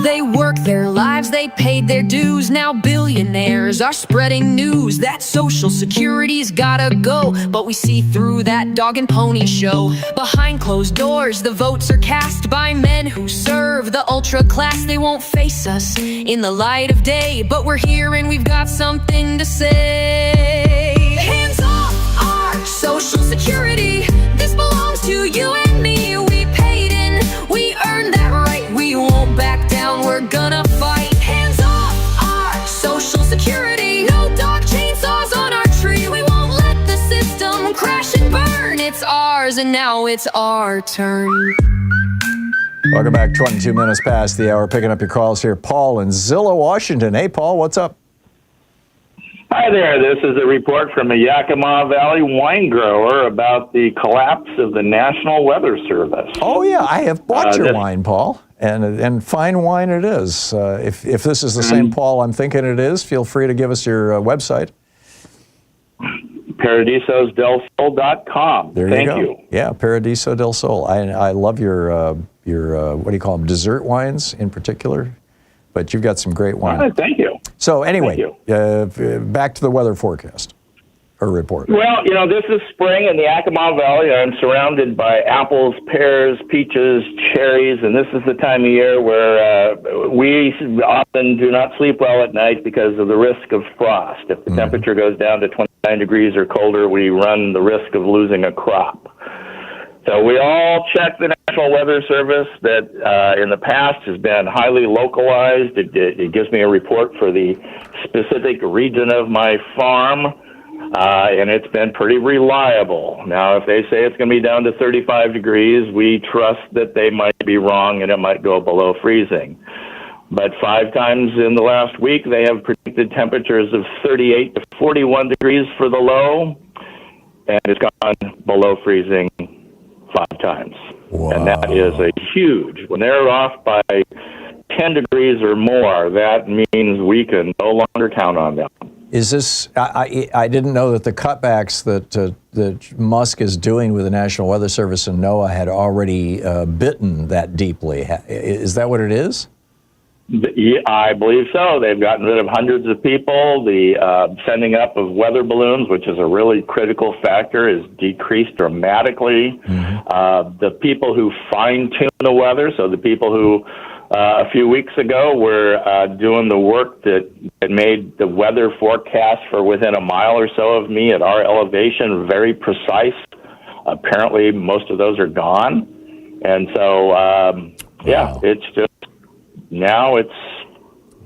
I: They worked their lives, they paid their dues. Now billionaires are spreading news that Social Security's gotta go. But we see through that dog and pony show. Behind closed doors, the votes are cast by men who serve the ultra class. They won't face us in the light of day, but we're here and we've got something to say. Hands off our Social Security. This belongs to you and me. We paid in, we earned that right. We won't back down, we're gonna fight. Hands off our Social Security. No dog chainsaws on our tree. We won't let the system crash and burn. It's ours and now it's our turn.
A: Welcome back. 22 minutes past the hour. Picking up your calls here. Paul in Zillow, Washington. Hey, Paul, what's up?
W: Hi there. This is a report from a Yakima Valley wine grower about the collapse of the National Weather Service.
A: Oh, yeah. I have bought your wine, Paul, and fine wine it is. If this is the same Paul I'm thinking it is, feel free to give us your website.
W: ParadisosDelSol.com.
A: There you go. Thank you. Yeah, Paradiso del Sol. I love your what do you call them, dessert wines in particular, but you've got some great wine.
W: Thank you.
A: So anyway, back to the weather forecast or report.
W: Well, you know, this is spring in the Yakima Valley. I'm surrounded by apples, pears, peaches, cherries, and this is the time of year where we often do not sleep well at night because of the risk of frost. If the temperature goes down to 29 degrees or colder, we run the risk of losing a crop. So we all check the National Weather Service that in the past has been highly localized. It gives me a report for the specific region of my farm, and it's been pretty reliable. Now, if they say it's going to be down to 35 degrees, we trust that they might be wrong and it might go below freezing. But 5 times in the last week, they have predicted temperatures of 38 to 41 degrees for the low, and it's gone below freezing 5 times. Wow. And that is a huge, when they're off by 10 degrees or more, that means we can no longer count on them.
A: Is this, I didn't know that the cutbacks that Musk is doing with the National Weather Service and NOAA had already bitten that deeply. Is that what it is?
W: I believe so. They've gotten rid of hundreds of people. The sending up of weather balloons, which is a really critical factor, is decreased dramatically. The people who fine-tune the weather, so the people who a few weeks ago were doing the work that made the weather forecast for within a mile or so of me at our elevation very precise. Apparently, most of those are gone. And so, it's just, now it's...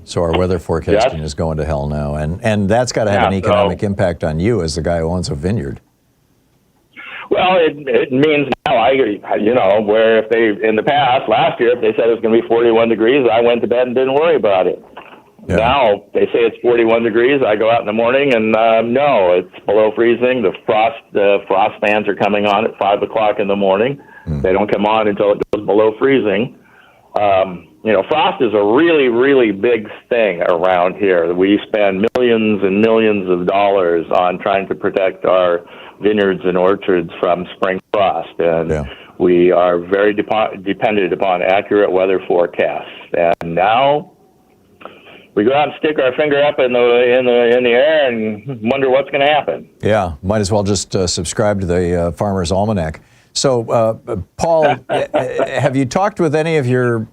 A: So our weather forecasting is going to hell now. And that's got to have an economic impact on you as the guy who owns a vineyard.
W: Well, it means now, where if they, in the past, last year, if they said it was going to be 41 degrees, I went to bed and didn't worry about it. Yeah. Now, they say it's 41 degrees, I go out in the morning and no, it's below freezing. The frost fans are coming on at 5 o'clock in the morning. They don't come on until it goes below freezing. Frost is a really, really big thing around here. We spend millions and millions of dollars on trying to protect our vineyards and orchards from spring frost, and we are very dependent upon accurate weather forecasts. And now we go out and stick our finger up in the air and wonder what's going to happen.
A: Yeah, might as well just subscribe to the Farmer's Almanac. So, Paul, have you talked with any of your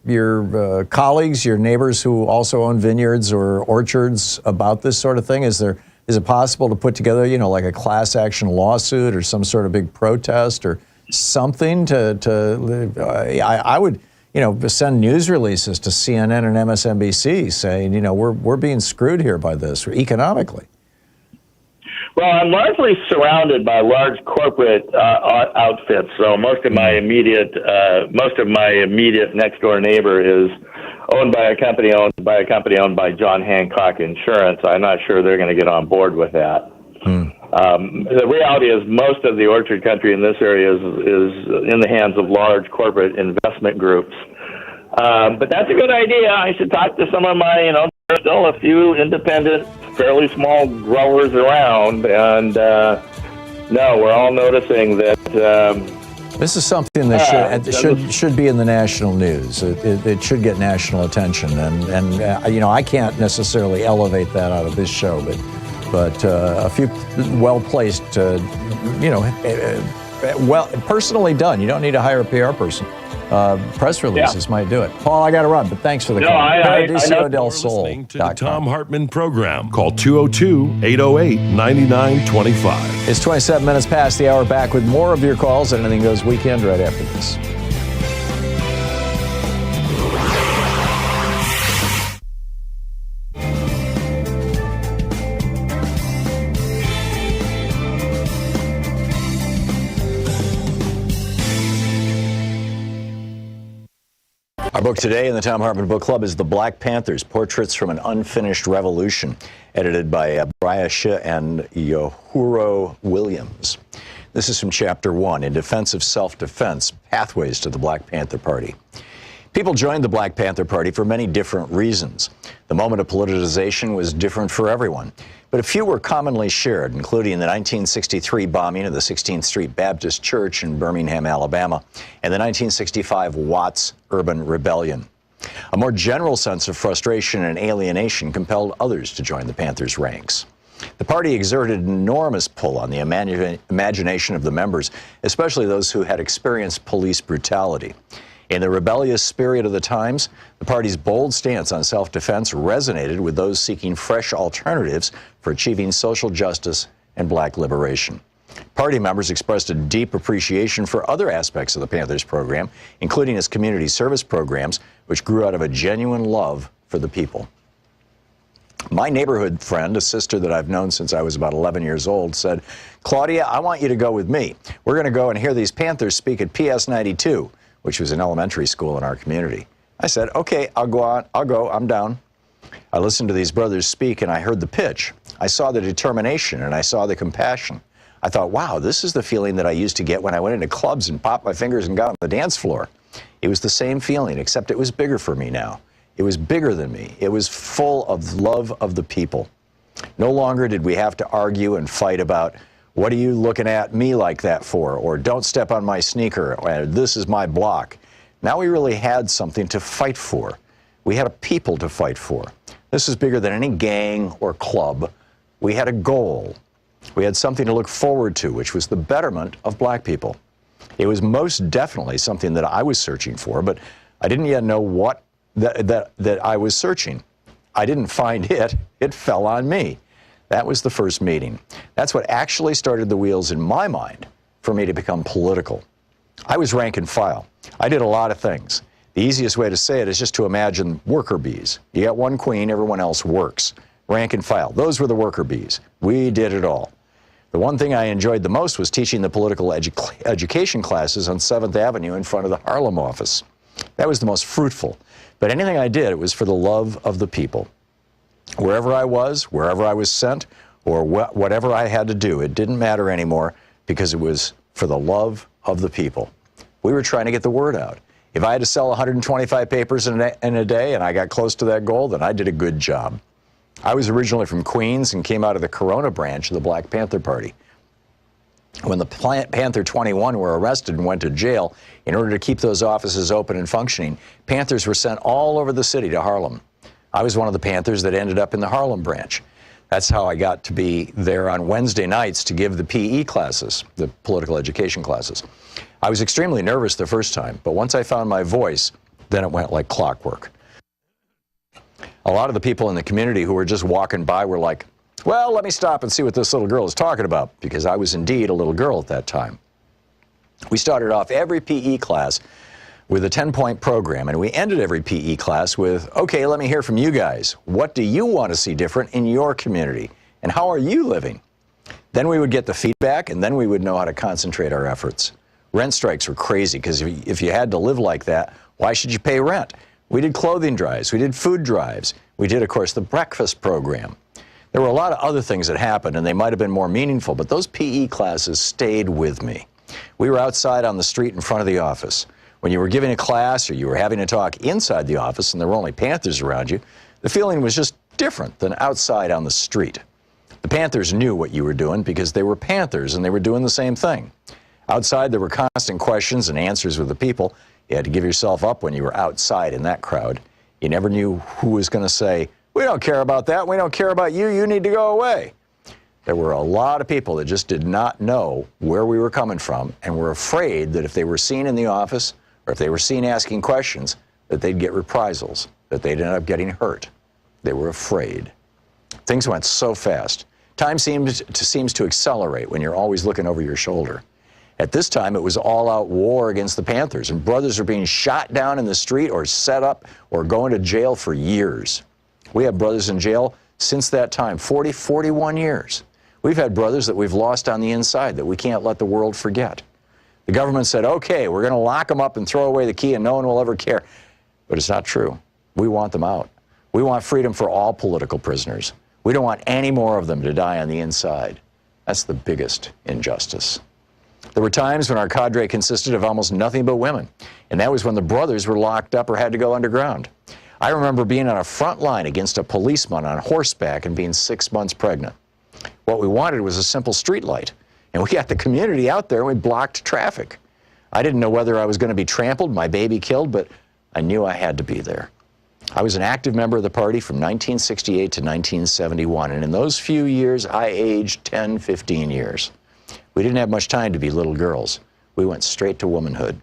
A: colleagues, your neighbors who also own vineyards or orchards about this sort of thing? Is it possible to put together, like a class action lawsuit or some sort of big protest or something I would, send news releases to CNN and MSNBC saying, we're being screwed here by this economically.
W: Well, I'm largely surrounded by large corporate outfits. So most of my immediate next door neighbor is owned by a company owned by John Hancock Insurance. I'm not sure they're going to get on board with that. The reality is most of the orchard country in this area is in the hands of large corporate investment groups. But that's a good idea. I should talk to some of my, there's still a few independent, fairly small growers around, and no, we're all noticing that.
A: This is something that should be in the national news. It should get national attention, and I can't necessarily elevate that out of this show, but a few well-placed, personally done. You don't need to hire a PR person. Press releases might do it. Paul, I got to run, but thanks for the call.
D: You're listening to the Thom Hartmann Program. Call 202-808-9925.
A: It's 27 minutes past the hour. Back with more of your calls and Anything Goes Weekend right after this. Our book today in the Thom Hartmann Book Club is The Black Panthers, Portraits from an Unfinished Revolution, edited by Briasha and Yohuro Williams. This is from Chapter 1, In Defense of Self-Defense, Pathways to the Black Panther Party. People joined the Black Panther Party for many different reasons. The moment of politicization was different for everyone, but a few were commonly shared, including the 1963 bombing of the 16th Street Baptist Church in Birmingham, Alabama, and the 1965 Watts Urban Rebellion. A more general sense of frustration and alienation compelled others to join the Panthers' ranks. The party exerted an enormous pull on the imagination of the members, especially those who had experienced police brutality. In the rebellious spirit of the times, the party's bold stance on self-defense resonated with those seeking fresh alternatives for achieving social justice and black liberation. Party members expressed a deep appreciation for other aspects of the Panthers program, including its community service programs, which grew out of a genuine love for the people. My neighborhood friend, a sister that I've known since I was about 11 years old, said, "Claudia, I want you to go with me. We're going to go and hear these Panthers speak at PS 92, which was an elementary school in our community." I said, "Okay, I'll go, I'm down." I listened to these brothers speak and I heard the pitch. I saw the determination and I saw the compassion. I thought, wow, this is the feeling that I used to get when I went into clubs and popped my fingers and got on the dance floor. It was the same feeling, except it was bigger for me now. It was bigger than me. It was full of love of the people. No longer did we have to argue and fight about, what are you looking at me like that for? Or don't step on my sneaker, or this is my block. Now we really had something to fight for.
C: We had a people to fight for. This is bigger than any gang or club. We had a goal. We had something to look forward to, which was the betterment of black people. It was most definitely something that I was searching for, but I didn't yet know what that I was searching. I didn't find it. It fell on me. That was the first meeting. That's what actually started the wheels in my mind for me to become political. I was rank and file. I did a lot of things. The easiest way to say it is just to imagine worker bees. You got one queen, everyone else works. Rank and file. Those were the worker bees. We did it all. The one thing I enjoyed the most was teaching the political education classes on 7th Avenue in front of the Harlem office. That was the most fruitful. But anything I did, it was for the love of the people. Wherever I was sent, or whatever I had to do, it didn't matter anymore because it was for the love of the people. We were trying to get the word out. If I had to sell 125 papers in a day and I got close to that goal, then I did a good job. I was originally from Queens and came out of the Corona branch of the Black Panther Party. When the Panther 21 were arrested and went to jail, in order to keep those offices open and functioning, Panthers were sent all over the city to Harlem. I was one of the Panthers that ended up in the Harlem branch. That's how I got to be there on Wednesday nights to give the PE classes, the political education classes. I was extremely nervous the first time, but once I found my voice, then it went like clockwork. A lot of the people in the community who were just walking by were like, well, let me stop and see what this little girl is talking about, because I was indeed a little girl at that time. We started off every PE class with a 10-point program, and we ended every PE class with, okay, let me hear from you guys. What do you want to see different in your community, and how are you living? Then we would get the feedback, and then we would know how to concentrate our efforts. Rent strikes were crazy, because if you had to live like that, why should you pay rent? We did clothing drives, we did food drives, we did, of course, the breakfast program. There were a lot of other things that happened, and they might have been more meaningful, but those PE classes stayed with me. We were outside on the street in front of the office. When you were giving a class or you were having a talk inside the office and there were only Panthers around you, the feeling was just different than outside on the street. The Panthers knew what you were doing because they were Panthers and they were doing the same thing. Outside, there were constant questions and answers with the people. You had to give yourself up when you were outside in that crowd. You never knew who was going to say, we don't care about that, we don't care about you, you need to go away. There were a lot of people that just did not know where we were coming from and were afraid that if they were seen in the office or if they were seen asking questions, that they'd get reprisals, that they'd end up getting hurt. They were afraid. Things went so fast. Time seems to accelerate when you're always looking over your shoulder. At this time, it was all-out war against the Panthers, and brothers are being shot down in the street or set up or going to jail for years. We have brothers in jail since that time, 40, 41 years. We've had brothers that we've lost on the inside that we can't let the world forget. The government said, okay, we're going to lock them up and throw away the key and no one will ever care. But it's not true. We want them out. We want freedom for all political prisoners. We don't want any more of them to die on the inside. That's the biggest injustice. There were times when our cadre consisted of almost nothing but women, and that was when the brothers were locked up or had to go underground. I remember being on a front line against a policeman on horseback and being 6 months pregnant. What we wanted was a simple street light, and we got the community out there and we blocked traffic. I didn't know whether I was going to be trampled, my baby killed, but I knew I had to be there. I was an active member of the party from 1968 to 1971, and in those few years, I aged 10, 15 years. We didn't have much time to be little girls. We went straight to womanhood.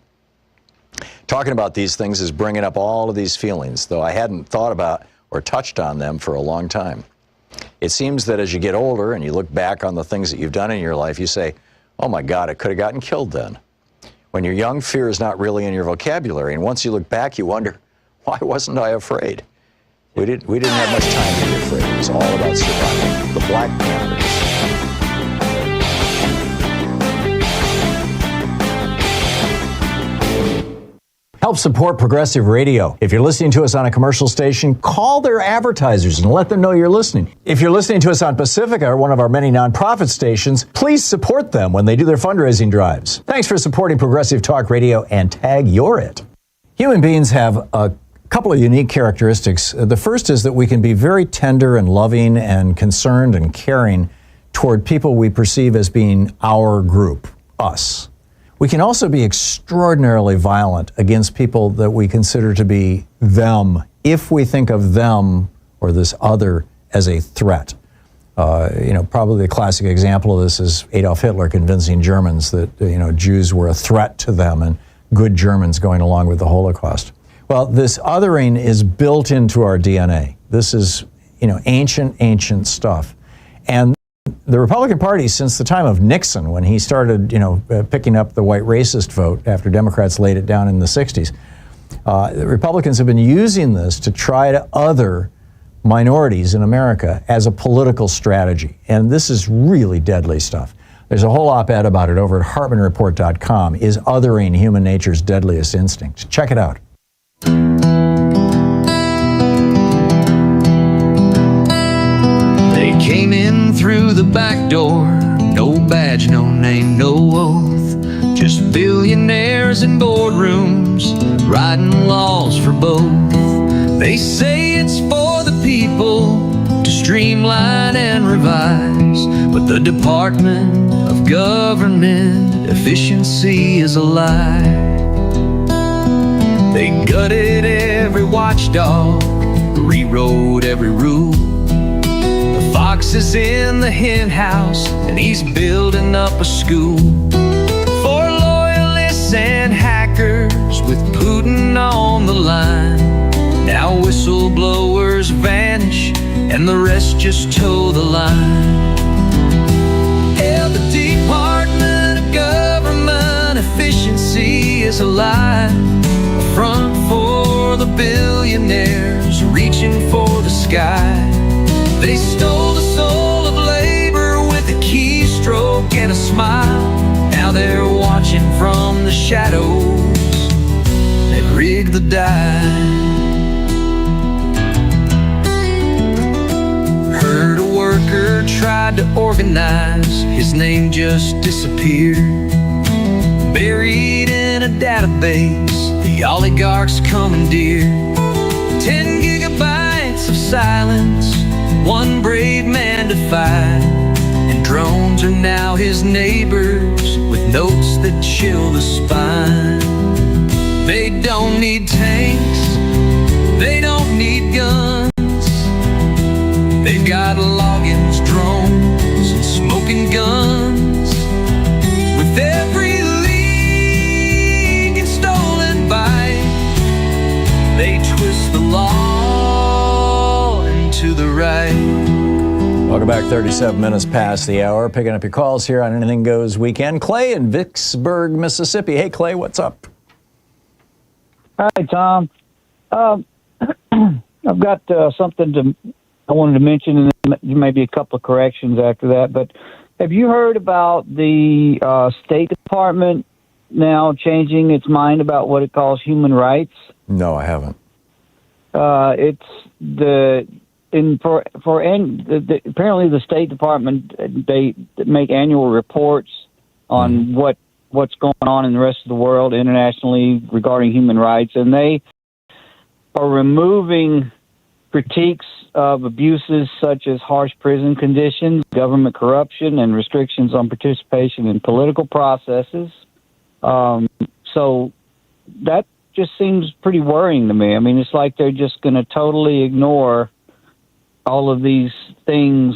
C: Talking about these things is bringing up all of these feelings, though I hadn't thought about or touched on them for a long time. It seems that as you get older and you look back on the things that you've done in your life, you say, oh my God, I could have gotten killed then. When you're young, fear is not really in your vocabulary, and once you look back, you wonder, why wasn't I afraid? We didn't have much time to be afraid. It was all about survival. The Black Panthers.
A: Help support progressive radio. If you're listening to us on a commercial station, call their advertisers and let them know you're listening. If you're listening to us on Pacifica, or one of our many nonprofit stations, please support them when they do their fundraising drives. Thanks for supporting Progressive Talk Radio and tag You're It. Human beings have a couple of unique characteristics. The first is that we can be very tender and loving and concerned and caring toward people we perceive as being our group, us. We can also be extraordinarily violent against people that we consider to be them if we think of them or this other as a threat. Probably the classic example of this is Adolf Hitler convincing Germans that, Jews were a threat to them and good Germans going along with the Holocaust. Well, this othering is built into our DNA. This is, ancient stuff. And the Republican Party, since the time of Nixon, when he started, picking up the white racist vote after Democrats laid it down in the 60s, the Republicans have been using this to try to other minorities in America as a political strategy. And this is really deadly stuff. There's a whole op-ed about it over at HartmannReport.com. Is othering human nature's deadliest instinct? Check it out.
G: They came in through the back door, no badge, no name, no oath, just billionaires in boardrooms, writing laws for both. They say it's for the people to streamline and revise, but the Department of Government Efficiency is a lie. They gutted every watchdog, rewrote every rule. The fox is in the hen house, and he's building up a school for loyalists and hackers with Putin on the line. Now whistleblowers vanish, and the rest just toe the line. Yeah, the Department of Government Efficiency is a lie, a front for the billionaires reaching for the sky. They stole the soul of labor with a keystroke and a smile. Now they're watching from the shadows and rig the die. Heard a worker tried to organize, his name just disappeared. Buried in a database, the oligarchs commandeered. 10 gigabytes of silence, one brave man defied. And drones are now his neighbors with notes that chill the spine. They don't need tanks, they don't need guns. They've got logins, drones, and smoking guns. With every leak and stolen bite, they twist the law into the right.
A: Welcome back. 37 minutes past the hour. Picking up your calls here on Anything Goes Weekend. Clay in Vicksburg, Mississippi. Hey, Clay, what's up?
J: Hi, Tom. I've got something I wanted to mention, and then maybe a couple of corrections after that. But have you heard about the State Department now changing its mind about what it calls human rights?
A: No, I haven't.
J: It's apparently the State Department, they make annual reports on what's going on in the rest of the world internationally regarding human rights, and they are removing critiques of abuses such as harsh prison conditions, government corruption, and restrictions on participation in political processes. So that just seems pretty worrying to me. I mean, it's like they're just going to totally ignore all of these things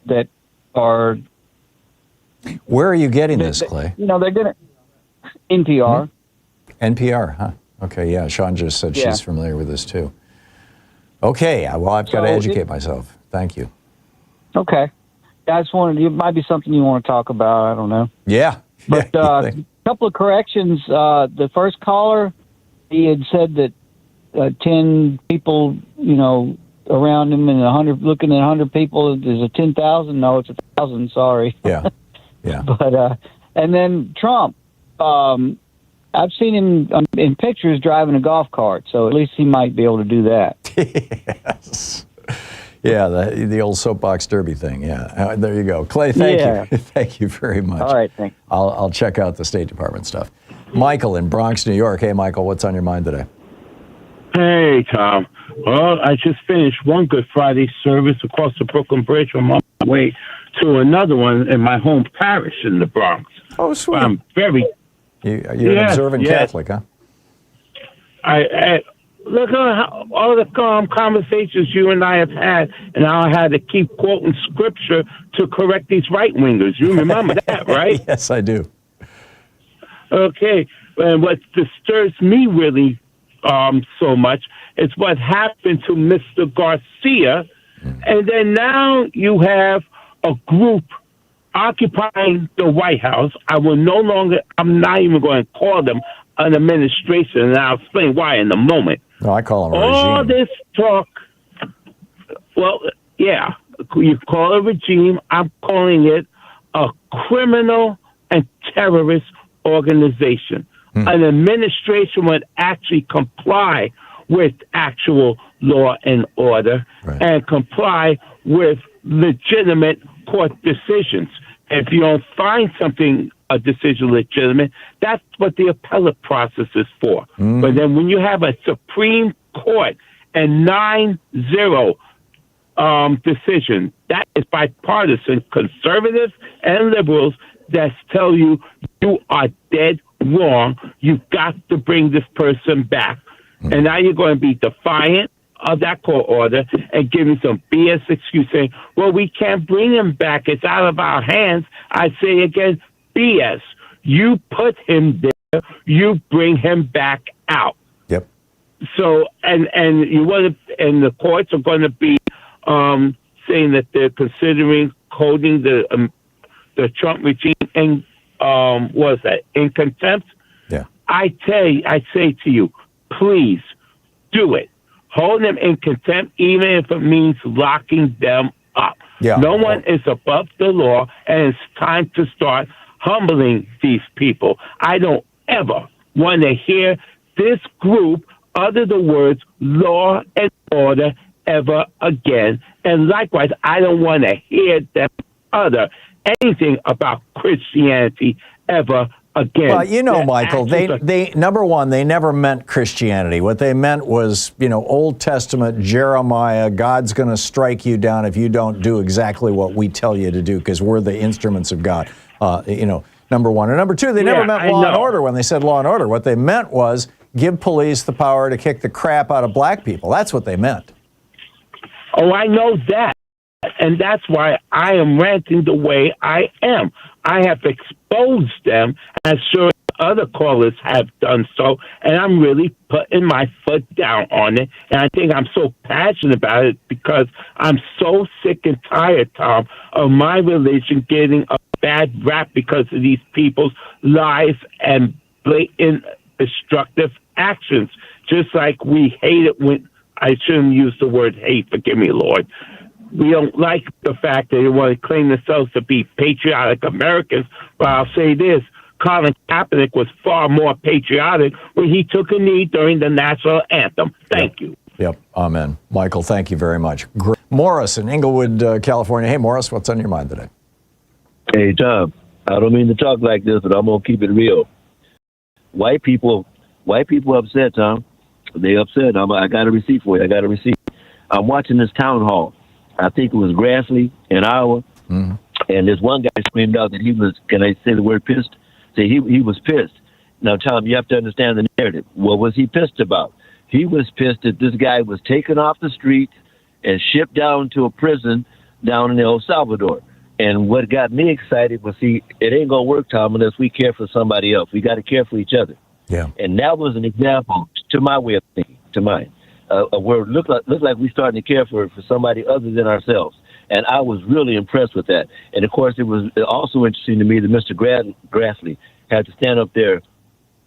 J: that are...
A: Where are you getting this, Clay?
J: They're going to... NPR.
A: NPR, huh? Okay, yeah, Sean just said she's familiar with this too. Okay, well, I've got to educate myself. Thank you.
J: Okay. I just wanted, it might be something you want to talk about. I don't know.
A: Yeah.
J: But a couple of corrections. The first caller, he had said that 10 people, around him and 100, looking at 100 people is a 10,000. No, it's 1,000. Sorry.
A: Yeah. Yeah.
J: But, and then Trump, I've seen him in pictures driving a golf cart, so at least he might be able to do that.
A: Yes. Yeah, the old soapbox derby thing. Yeah, there you go. Clay, thank you. Thank you very much.
J: All right, thanks.
A: I'll check out the State Department stuff. Michael in Bronx, New York. Hey, Michael, what's on your mind today?
K: Hey, Tom. Well, I just finished one Good Friday service across the Brooklyn Bridge on my way to another one in my home parish in the Bronx.
A: Oh, sweet.
K: I'm very...
A: You're an observant Catholic, huh?
K: look at all the conversations you and I have had, and I had to keep quoting scripture to correct these right-wingers. You remember that, right?
A: Yes, I do.
K: Okay, and what disturbs me really so much is what happened to Mr. Garcia, and then now you have a group occupying the White House. I'm not even going to call them an administration, and I'll explain why in a moment.
A: No, I call them a
K: all
A: regime.
K: this talk, well, yeah, you call it a regime. I'm calling it a criminal and terrorist organization. An administration would actually comply with actual law and order and comply with legitimate court decisions. If you don't find a decision legitimate, that's what the appellate process is for. But then when you have a Supreme Court and 9-0 decision, that is bipartisan, conservatives and liberals that tell you you are dead wrong. You've got to bring this person back. And now you're going to be defiant of that court order and give me some BS excuse saying, well, we can't bring him back. It's out of our hands. I say again, BS. You put him there. You bring him back out.
A: Yep.
K: So, and the courts are going to be saying that they're considering holding the Trump regime in in contempt.
A: Yeah.
K: I say to you, please do it. Hold them in contempt, even if it means locking them up.
A: Yeah.
K: No one is above the law, and it's time to start humbling these people. I don't ever want to hear this group utter the words law and order ever again. And likewise, I don't want to hear them utter anything about Christianity ever again.
A: Well, you know, Michael, they number one, they never meant Christianity. What they meant was, Old Testament Jeremiah, God's going to strike you down if you don't do exactly what we tell you to do because we're the instruments of God. Number one. And number two, they never meant law and order when they said law and order. What they meant was give police the power to kick the crap out of black people. That's what they meant.
K: Oh, I know that. And that's why I am ranting the way I am. I have exposed them, as sure other callers have done so, and I'm really putting my foot down on it. And I think I'm so passionate about it because I'm so sick and tired, Tom, of my religion getting a bad rap because of these people's lies and blatant destructive actions. Just like we hate it when, I shouldn't use the word hate, forgive me, Lord. We don't like the fact that they want to claim themselves to be patriotic Americans. But I'll say this, Colin Kaepernick was far more patriotic when he took a knee during the national anthem. Thank you.
A: Yep. Amen. Michael, thank you very much. Morris in Inglewood, California. Hey, Morris, what's on your mind today?
L: Hey, Tom, I don't mean to talk like this, but I'm going to keep it real. White people upset, Tom. They upset. I got a receipt for you. I got a receipt. I'm watching this town hall. I think it was Grassley in Iowa. Mm-hmm. And this one guy screamed out that he was, can I say the word pissed? Say he was pissed. Now, Tom, you have to understand the narrative. What was he pissed about? He was pissed that this guy was taken off the street and shipped down to a prison down in El Salvador. And what got me excited was, it ain't going to work, Tom, unless we care for somebody else. We got to care for each other.
A: Yeah.
L: And that was an example, to my way of thinking, to mine, where it looked like we starting to care for somebody other than ourselves. And I was really impressed with that. And, of course, it was also interesting to me that Mr. Grassley had to stand up there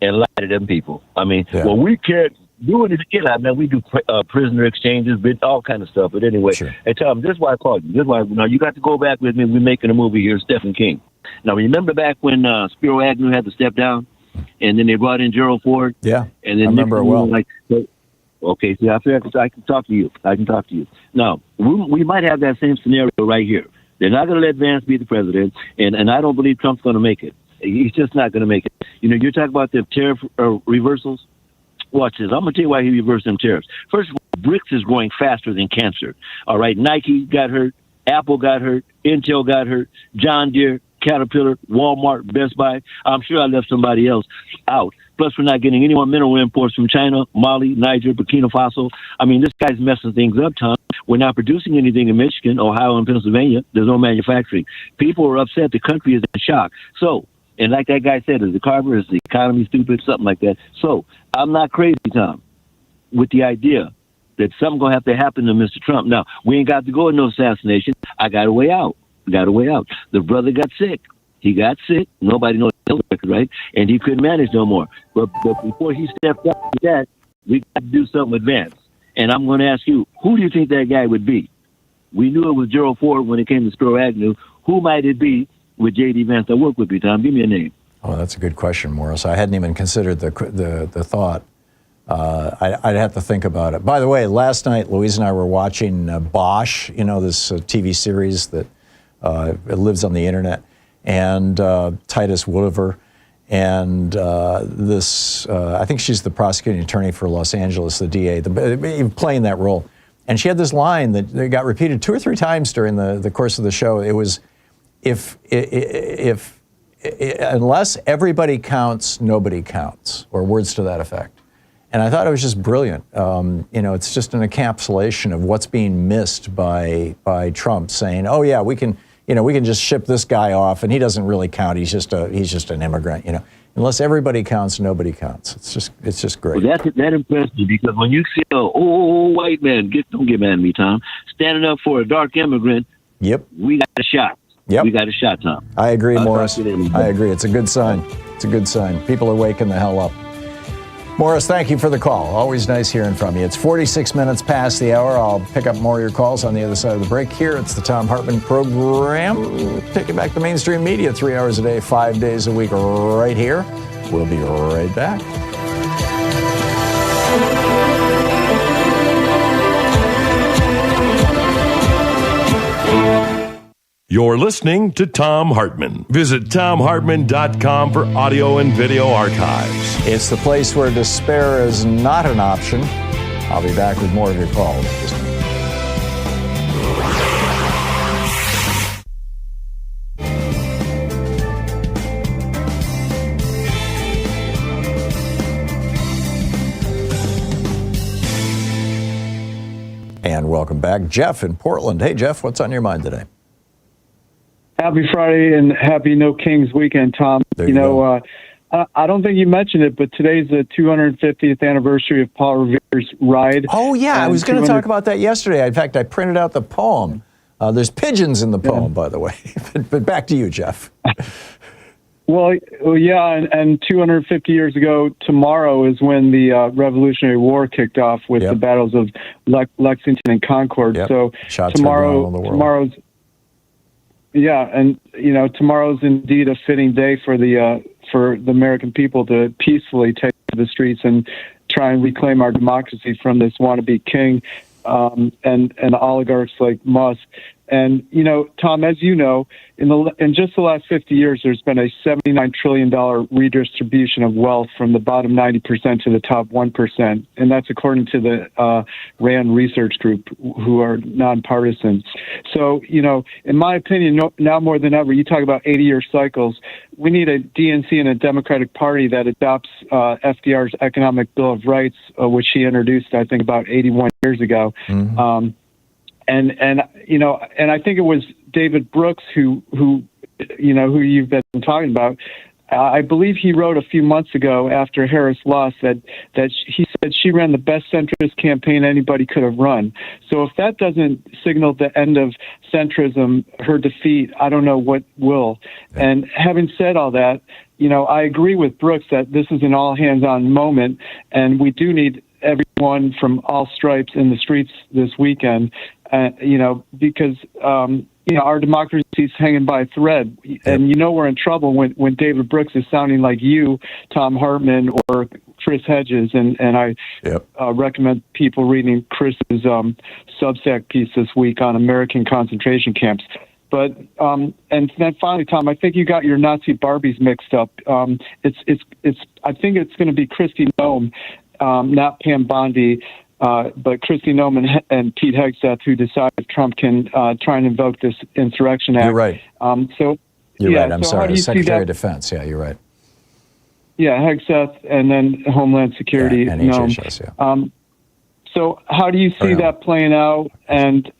L: and lie to them people. I mean, well, we can't do it again. I mean, we do prisoner exchanges, all kind of stuff. But anyway,
A: sure.
L: Hey, Tom, this is why I called you. This is why, now, you got to go back with me. We're making a movie here, Stephen King. Now, remember back when Spiro Agnew had to step down? And then they brought in Gerald Ford?
A: Yeah,
L: and then
A: I remember it well.
L: Okay, see, I feel I can talk to you. Now, we might have that same scenario right here. They're not going to let Vance be the president, and I don't believe Trump's going to make it. He's just not going to make it. You're talking about the tariff reversals. Watch this. I'm going to tell you why he reversed them tariffs. First of all, bricks is growing faster than cancer. All right, Nike got hurt, Apple got hurt, Intel got hurt, John Deere, Caterpillar, Walmart, Best Buy. I'm sure I left somebody else out. Plus, we're not getting any more mineral imports from China, Mali, Niger, Burkina Faso. I mean, this guy's messing things up, Tom. We're not producing anything in Michigan, Ohio, and Pennsylvania. There's no manufacturing. People are upset. The country is in shock. So, and like that guy said, is the Carver, is the economy stupid, something like that. So, I'm not crazy, Tom, with the idea that something going to have to happen to Mr. Trump. Now, we ain't got to go in no assassination. I got a way out. The brother got sick. He got sick. Nobody knows the record, right? And he couldn't manage no more. But before he stepped up with that, we got to do something with Vance. And I'm going to ask you, who do you think that guy would be? We knew it was Gerald Ford when it came to Spiro Agnew. Who might it be with J.D. Vance that work with you, Tom? Give me a name.
A: Oh, that's a good question, Morris. I hadn't even considered the thought. I'd have to think about it. By the way, last night, Louise and I were watching Bosch, you know, this TV series that it lives on the internet, and Titus Woodiver, and I think she's the prosecuting attorney for Los Angeles, the DA, playing that role. And she had this line that got repeated 2 or 3 times during the course of the show. It was, unless everybody counts, nobody counts, or words to that effect. And I thought it was just brilliant. You know, it's just an encapsulation of what's being missed by Trump saying, "Oh yeah, we can just ship this guy off, and he doesn't really count. He's just an immigrant." You know, unless everybody counts, nobody counts. It's just great.
L: Well, that impressed me, because when you see old white man, don't get mad at me, Tom, standing up for a dark immigrant,
A: yep,
L: we got a shot.
A: Yep,
L: we got a shot, Tom.
A: I agree, Morris. I agree. It's a good sign. It's a good sign. People are waking the hell up. Morris, thank you for the call. Always nice hearing from you. It's 46 minutes past the hour. I'll pick up more of your calls on the other side of the break here. It's the Thom Hartmann Program. Taking back the mainstream media 3 hours a day, 5 days a week, right here. We'll be right back.
D: You're listening to Thom Hartmann. Visit thomhartmann.com for audio and video archives.
A: It's the place where despair is not an option. I'll be back with more of your calls. And welcome back. Jeff in Portland. Hey, Jeff, what's on your mind today?
M: Happy Friday and happy No Kings weekend, Tom. You know, I don't think you mentioned it, but today's the 250th anniversary of Paul Revere's ride.
A: Oh, yeah. I was going to talk about that yesterday. In fact, I printed out the poem. There's pigeons in the poem, by the way. But back to you, Jeff.
M: Well, yeah, and 250 years ago tomorrow is when the Revolutionary War kicked off with the battles of Lexington and Concord. So
A: shots
M: tomorrow's and you know, tomorrow's indeed a fitting day for the American people to peacefully take to the streets and try and reclaim our democracy from this wannabe king and oligarchs like Musk. And, you know, Tom, as you know, in just the last 50 years, there's been a $79 trillion redistribution of wealth from the bottom 90% to the top 1%. And that's according to the RAND Research Group, who are nonpartisan. So, you know, in my opinion, now more than ever, you talk about 80-year cycles, we need a DNC and a Democratic Party that adopts FDR's Economic Bill of Rights, which he introduced, I think, about 81 years ago. Mm-hmm. And you know, and I think it was David Brooks who you've been talking about. I believe he wrote a few months ago after Harris lost that he said she ran the best centrist campaign anybody could have run. So if that doesn't signal the end of centrism, her defeat, I don't know what will. And having said all that, you know, I agree with Brooks that this is an all-hands-on moment, and we do need everyone from all stripes in the streets this weekend. You know, because, you know, our democracy is hanging by a thread. And you know we're in trouble when David Brooks is sounding like you, Thom Hartmann, or Chris Hedges. And I recommend people reading Chris's Substack piece this week on American concentration camps. But and then finally, Tom, I think you got your Nazi Barbies mixed up. I think it's going to be Kristi Noem, not Pam Bondi. But Kristi Noem and Pete Hegseth, who decide if Trump can try and invoke this Insurrection Act.
A: You're right.
M: You're
A: right. I'm sorry. Secretary of Defense. Yeah, you're right.
M: Hegseth, and then Homeland Security.
A: And HHS, yeah.
M: So how do you see that playing out, and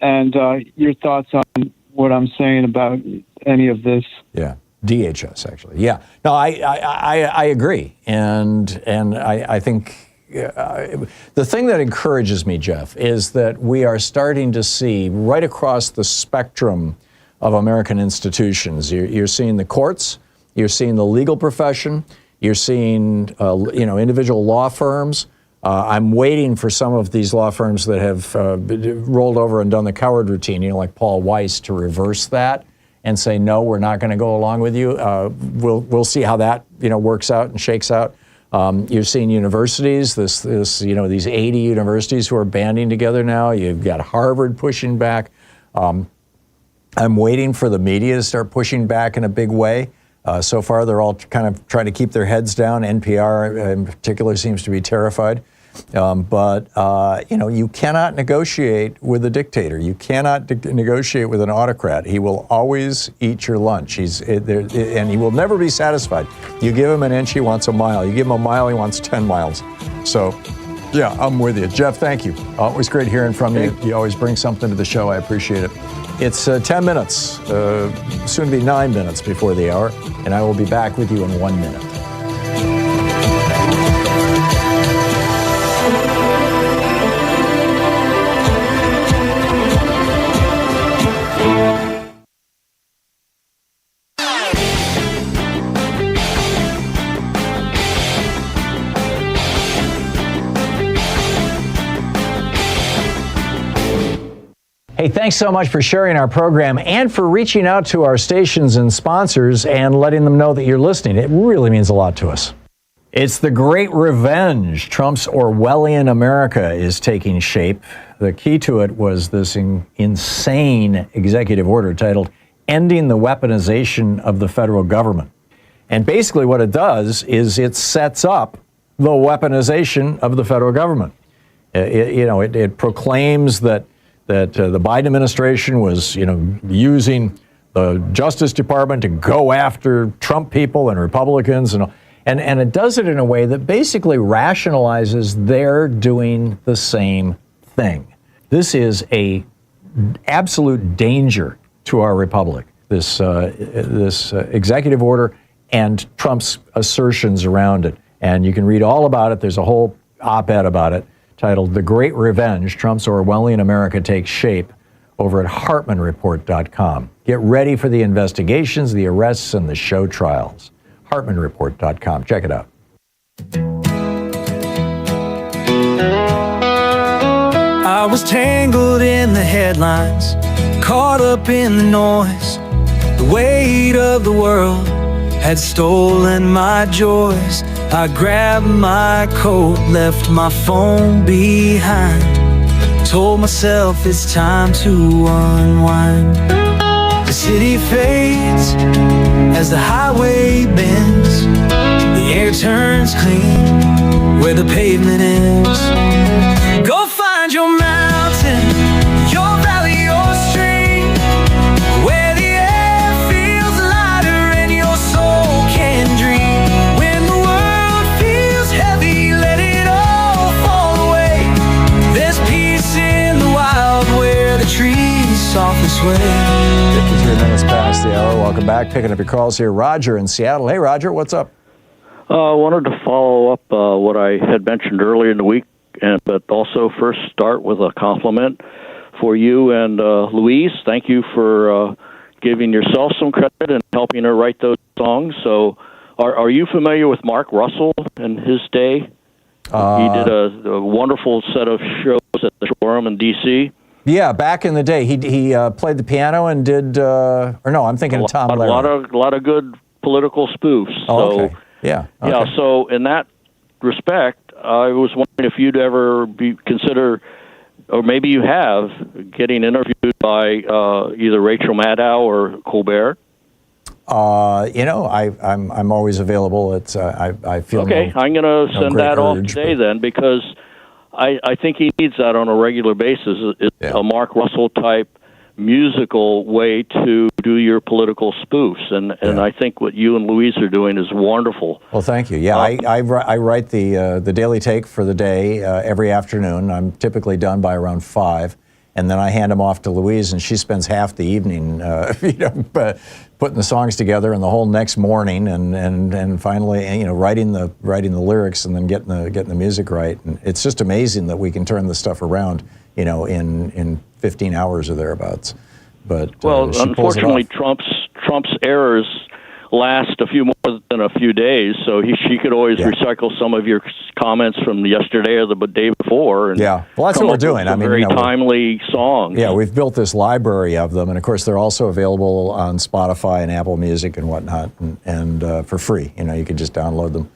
M: your thoughts on what I'm saying about any of this?
A: Yeah, DHS actually. Yeah, no, I agree, and I think the thing that encourages me, Jeff, is that we are starting to see right across the spectrum of American institutions. You're seeing the courts, you're seeing the legal profession, you're seeing individual law firms. I'm waiting for some of these law firms that have rolled over and done the coward routine, like Paul Weiss, to reverse that and say, no, we're not going to go along with you. We'll see how that works out and shakes out. You're seeing universities, these 80 universities who are banding together now. You've got Harvard pushing back. I'm waiting for the media to start pushing back in a big way. So far, they're all kind of trying to keep their heads down. NPR in particular seems to be terrified. But you cannot negotiate with a dictator. You cannot negotiate with an autocrat. He will always eat your lunch. And he will never be satisfied. You give him an inch, he wants a mile. You give him a mile, he wants 10 miles. So, yeah, I'm with you. Jeff, thank you. Always great hearing from you. You always bring something to the show. I appreciate it. It's 10 minutes, soon to be 9 minutes before the hour, and I will be back with you in 1 minute. Hey, thanks so much for sharing our program and for reaching out to our stations and sponsors and letting them know that you're listening. It really means a lot to us. It's the great revenge. Trump's Orwellian America is taking shape. The key to it was this insane executive order titled Ending the Weaponization of the Federal Government. And basically what it does is it sets up the weaponization of the federal government. It proclaims that the Biden administration was, using the Justice Department to go after Trump people and Republicans, and it does it in a way that basically rationalizes they're doing the same thing. This is a absolute danger to our republic. This executive order and Trump's assertions around it, and you can read all about it. There's a whole op-ed about it, titled The Great Revenge, Trump's Orwellian America Takes Shape, over at HartmannReport.com. Get ready for the investigations, the arrests, and the show trials. HartmannReport.com. Check it out.
G: I was tangled in the headlines, caught up in the noise. The weight of the world had stolen my joys. I grabbed my coat, left my phone behind, told myself it's time to unwind. The city fades as the highway bends. The air turns clean where the pavement ends. Go find your mountain, your valley, your stream, where the air feels lighter and your soul can dream. When the world feels heavy, let it all fall away. There's peace in the wild where the trees softly sway.
A: 53 minutes past the hour. Welcome back. Picking up your calls here. Roger in Seattle. Hey, Roger, what's up?
N: I wanted to follow up what I had mentioned earlier in the week, but also first start with a compliment for you and Louise. Thank you for giving yourself some credit and helping her write those songs. So are you familiar with Mark Russell and his day? He did a wonderful set of shows at the Shorten in D.C.
A: Yeah, back in the day. He played the piano and did, I'm thinking of Tom Larry.
N: A lot of good political spoofs.
A: Oh,
N: so,
A: okay. Yeah. Okay.
N: Yeah, so in that respect, I was wondering if you'd ever consider, or maybe you have, getting interviewed by either Rachel Maddow or Colbert.
A: I'm always available. It's I feel
N: okay. I'm going to send that off today then, because I think he needs that on a regular basis. It's a Mark Russell type, musical way to do your political spoofs, and I think what you and Louise are doing is wonderful.
A: Well, thank you. Yeah, I write the daily take for the day every afternoon. I'm typically done by around 5, and then I hand them off to Louise, and she spends half the evening, putting the songs together, and the whole next morning, and finally, writing the lyrics, and then getting the music right. And it's just amazing that we can turn this stuff around, in 15 hours or thereabouts. But
N: unfortunately, Trump's errors last a few more than a few days, so she could always recycle some of your comments from yesterday or the day before. And
A: well, that's what we're doing.
N: I mean, very timely songs.
A: Yeah, we've built this library of them, and of course, they're also available on Spotify and Apple Music and whatnot, and for free. You can just download them.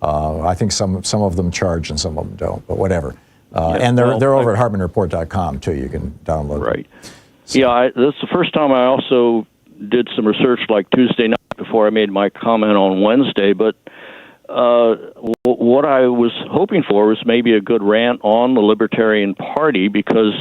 A: I think some of them charge and some of them don't, but whatever. And they're over at HartmannReport.com too. You can download them. Right.
N: So. Yeah, this is the first time I also did some research like Tuesday night before I made my comment on Wednesday, but what I was hoping for was maybe a good rant on the Libertarian Party, because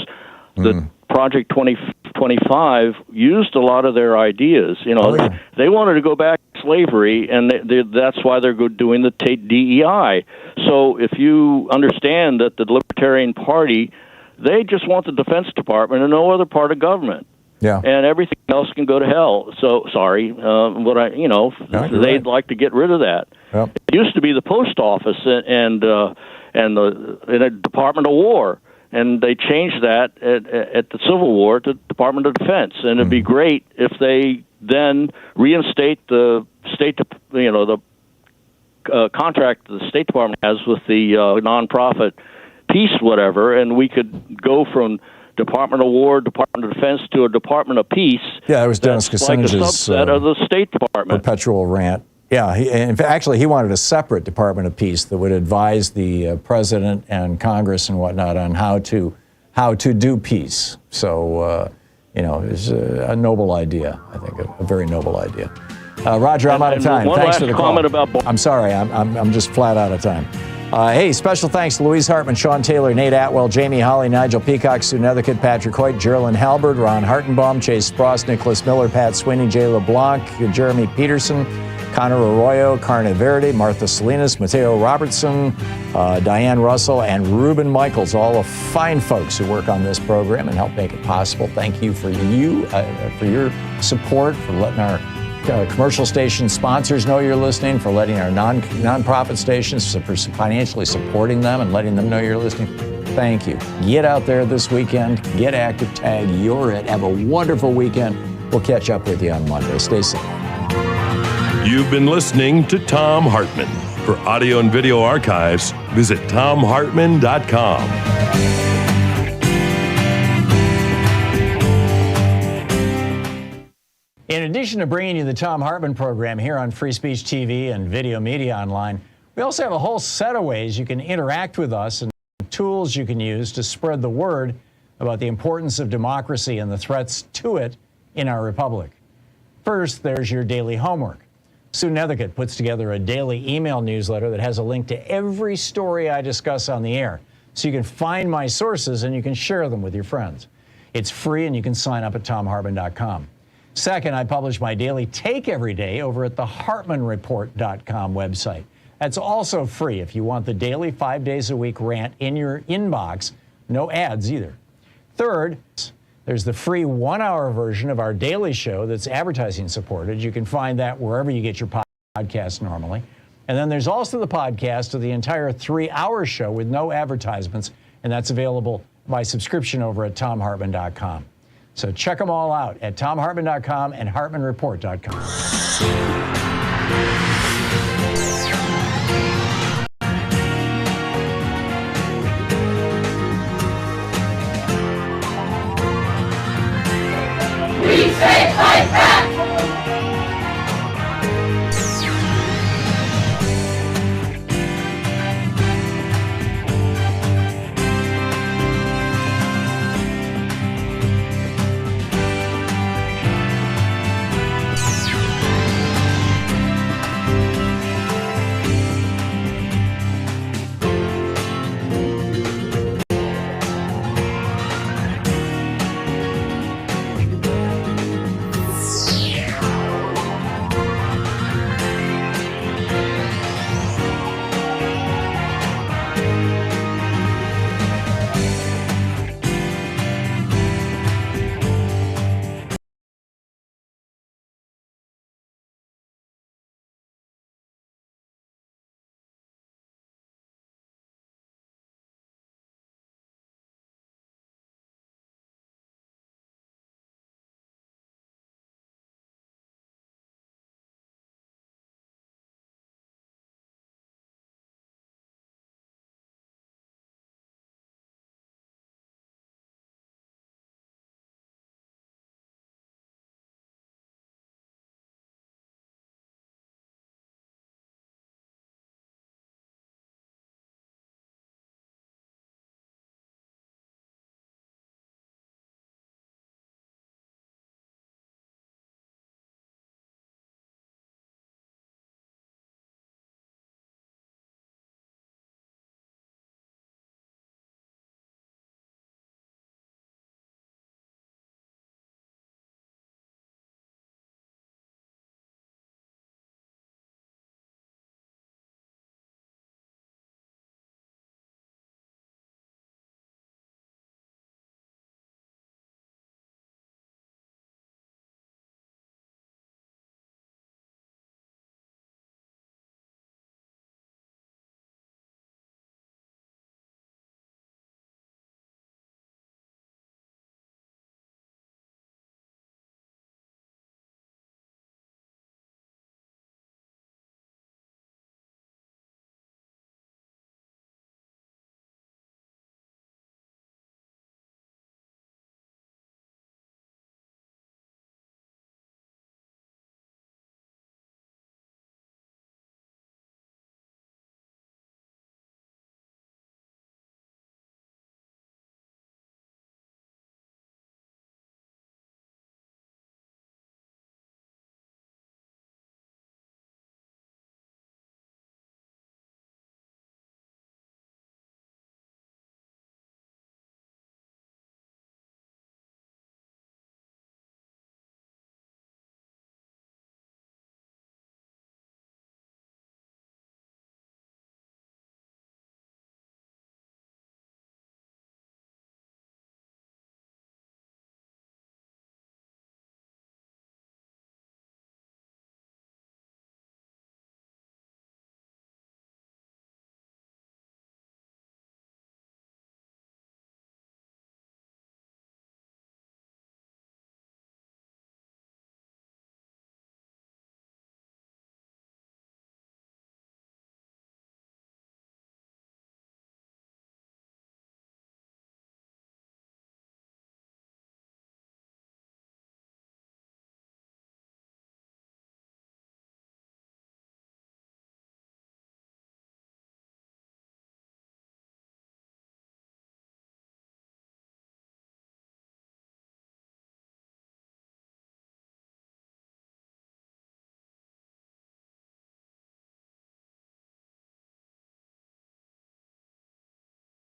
N: the Project 2025 used a lot of their ideas. They wanted to go back to slavery, and that's why they're doing the DEI. So if you understand that the Libertarian Party, they just want the Defense Department and no other part of government.
A: Yeah.
N: And everything else can go to hell. So, sorry, they'd like to get rid of that.
A: Yep.
N: It used to be the post office and the Department of War, and they changed that at the Civil War to Department of Defense. And it'd be great if they then reinstate the the contract the State Department has with the nonprofit peace, whatever, and we could go from Department of War, Department of Defense to a Department of Peace.
A: Yeah, that was Dennis Kucinich's
N: like a subset of the State Department.
A: Perpetual rant. Yeah, he wanted a separate Department of Peace that would advise the president and Congress and whatnot on how to do peace. So, it's a noble idea. I think a very noble idea. Roger, I'm out of time. Thanks for the call. I'm sorry, I'm just flat out of time. Hey, special thanks to Louise Hartmann, Sean Taylor, Nate Atwell, Jamie Holly, Nigel Peacock, Sue Nethercutt, Patrick Hoyt, Geraldine Halberd, Ron Hartenbaum, Chase Spross, Nicholas Miller, Pat Sweeney, Jay LeBlanc, Jeremy Peterson, Connor Arroyo, Carna Verde, Martha Salinas, Mateo Robertson, Diane Russell, and Ruben Michaels, all the fine folks who work on this program and help make it possible. Thank you for your support, for letting our commercial station sponsors know you're listening, for letting our nonprofit stations, for financially supporting them and letting them know you're listening. Thank you. Get out there this weekend. Get active. Tag You're It. Have a wonderful weekend. We'll catch up with you on Monday. Stay safe.
D: You've been listening to Thom Hartmann. For audio and video archives, visit ThomHartmann.com.
A: In addition to bringing you the Thom Hartmann Program here on Free Speech TV and Video Media Online, we also have a whole set of ways you can interact with us and tools you can use to spread the word about the importance of democracy and the threats to it in our republic. First, there's your daily homework. Sue Nethercutt puts together a daily email newsletter that has a link to every story I discuss on the air, so you can find my sources and you can share them with your friends. It's free and you can sign up at ThomHartmann.com. Second, I publish my daily take every day over at the HartmannReport.com website. That's also free if you want the daily 5 days a week rant in your inbox. No ads either. Third, there's the free 1-hour version of our daily show that's advertising supported. You can find that wherever you get your podcast normally. And then there's also the podcast of the entire 3-hour show with no advertisements, and that's available by subscription over at ThomHartmann.com. So check them all out at ThomHartmann.com and HartmannReport.com.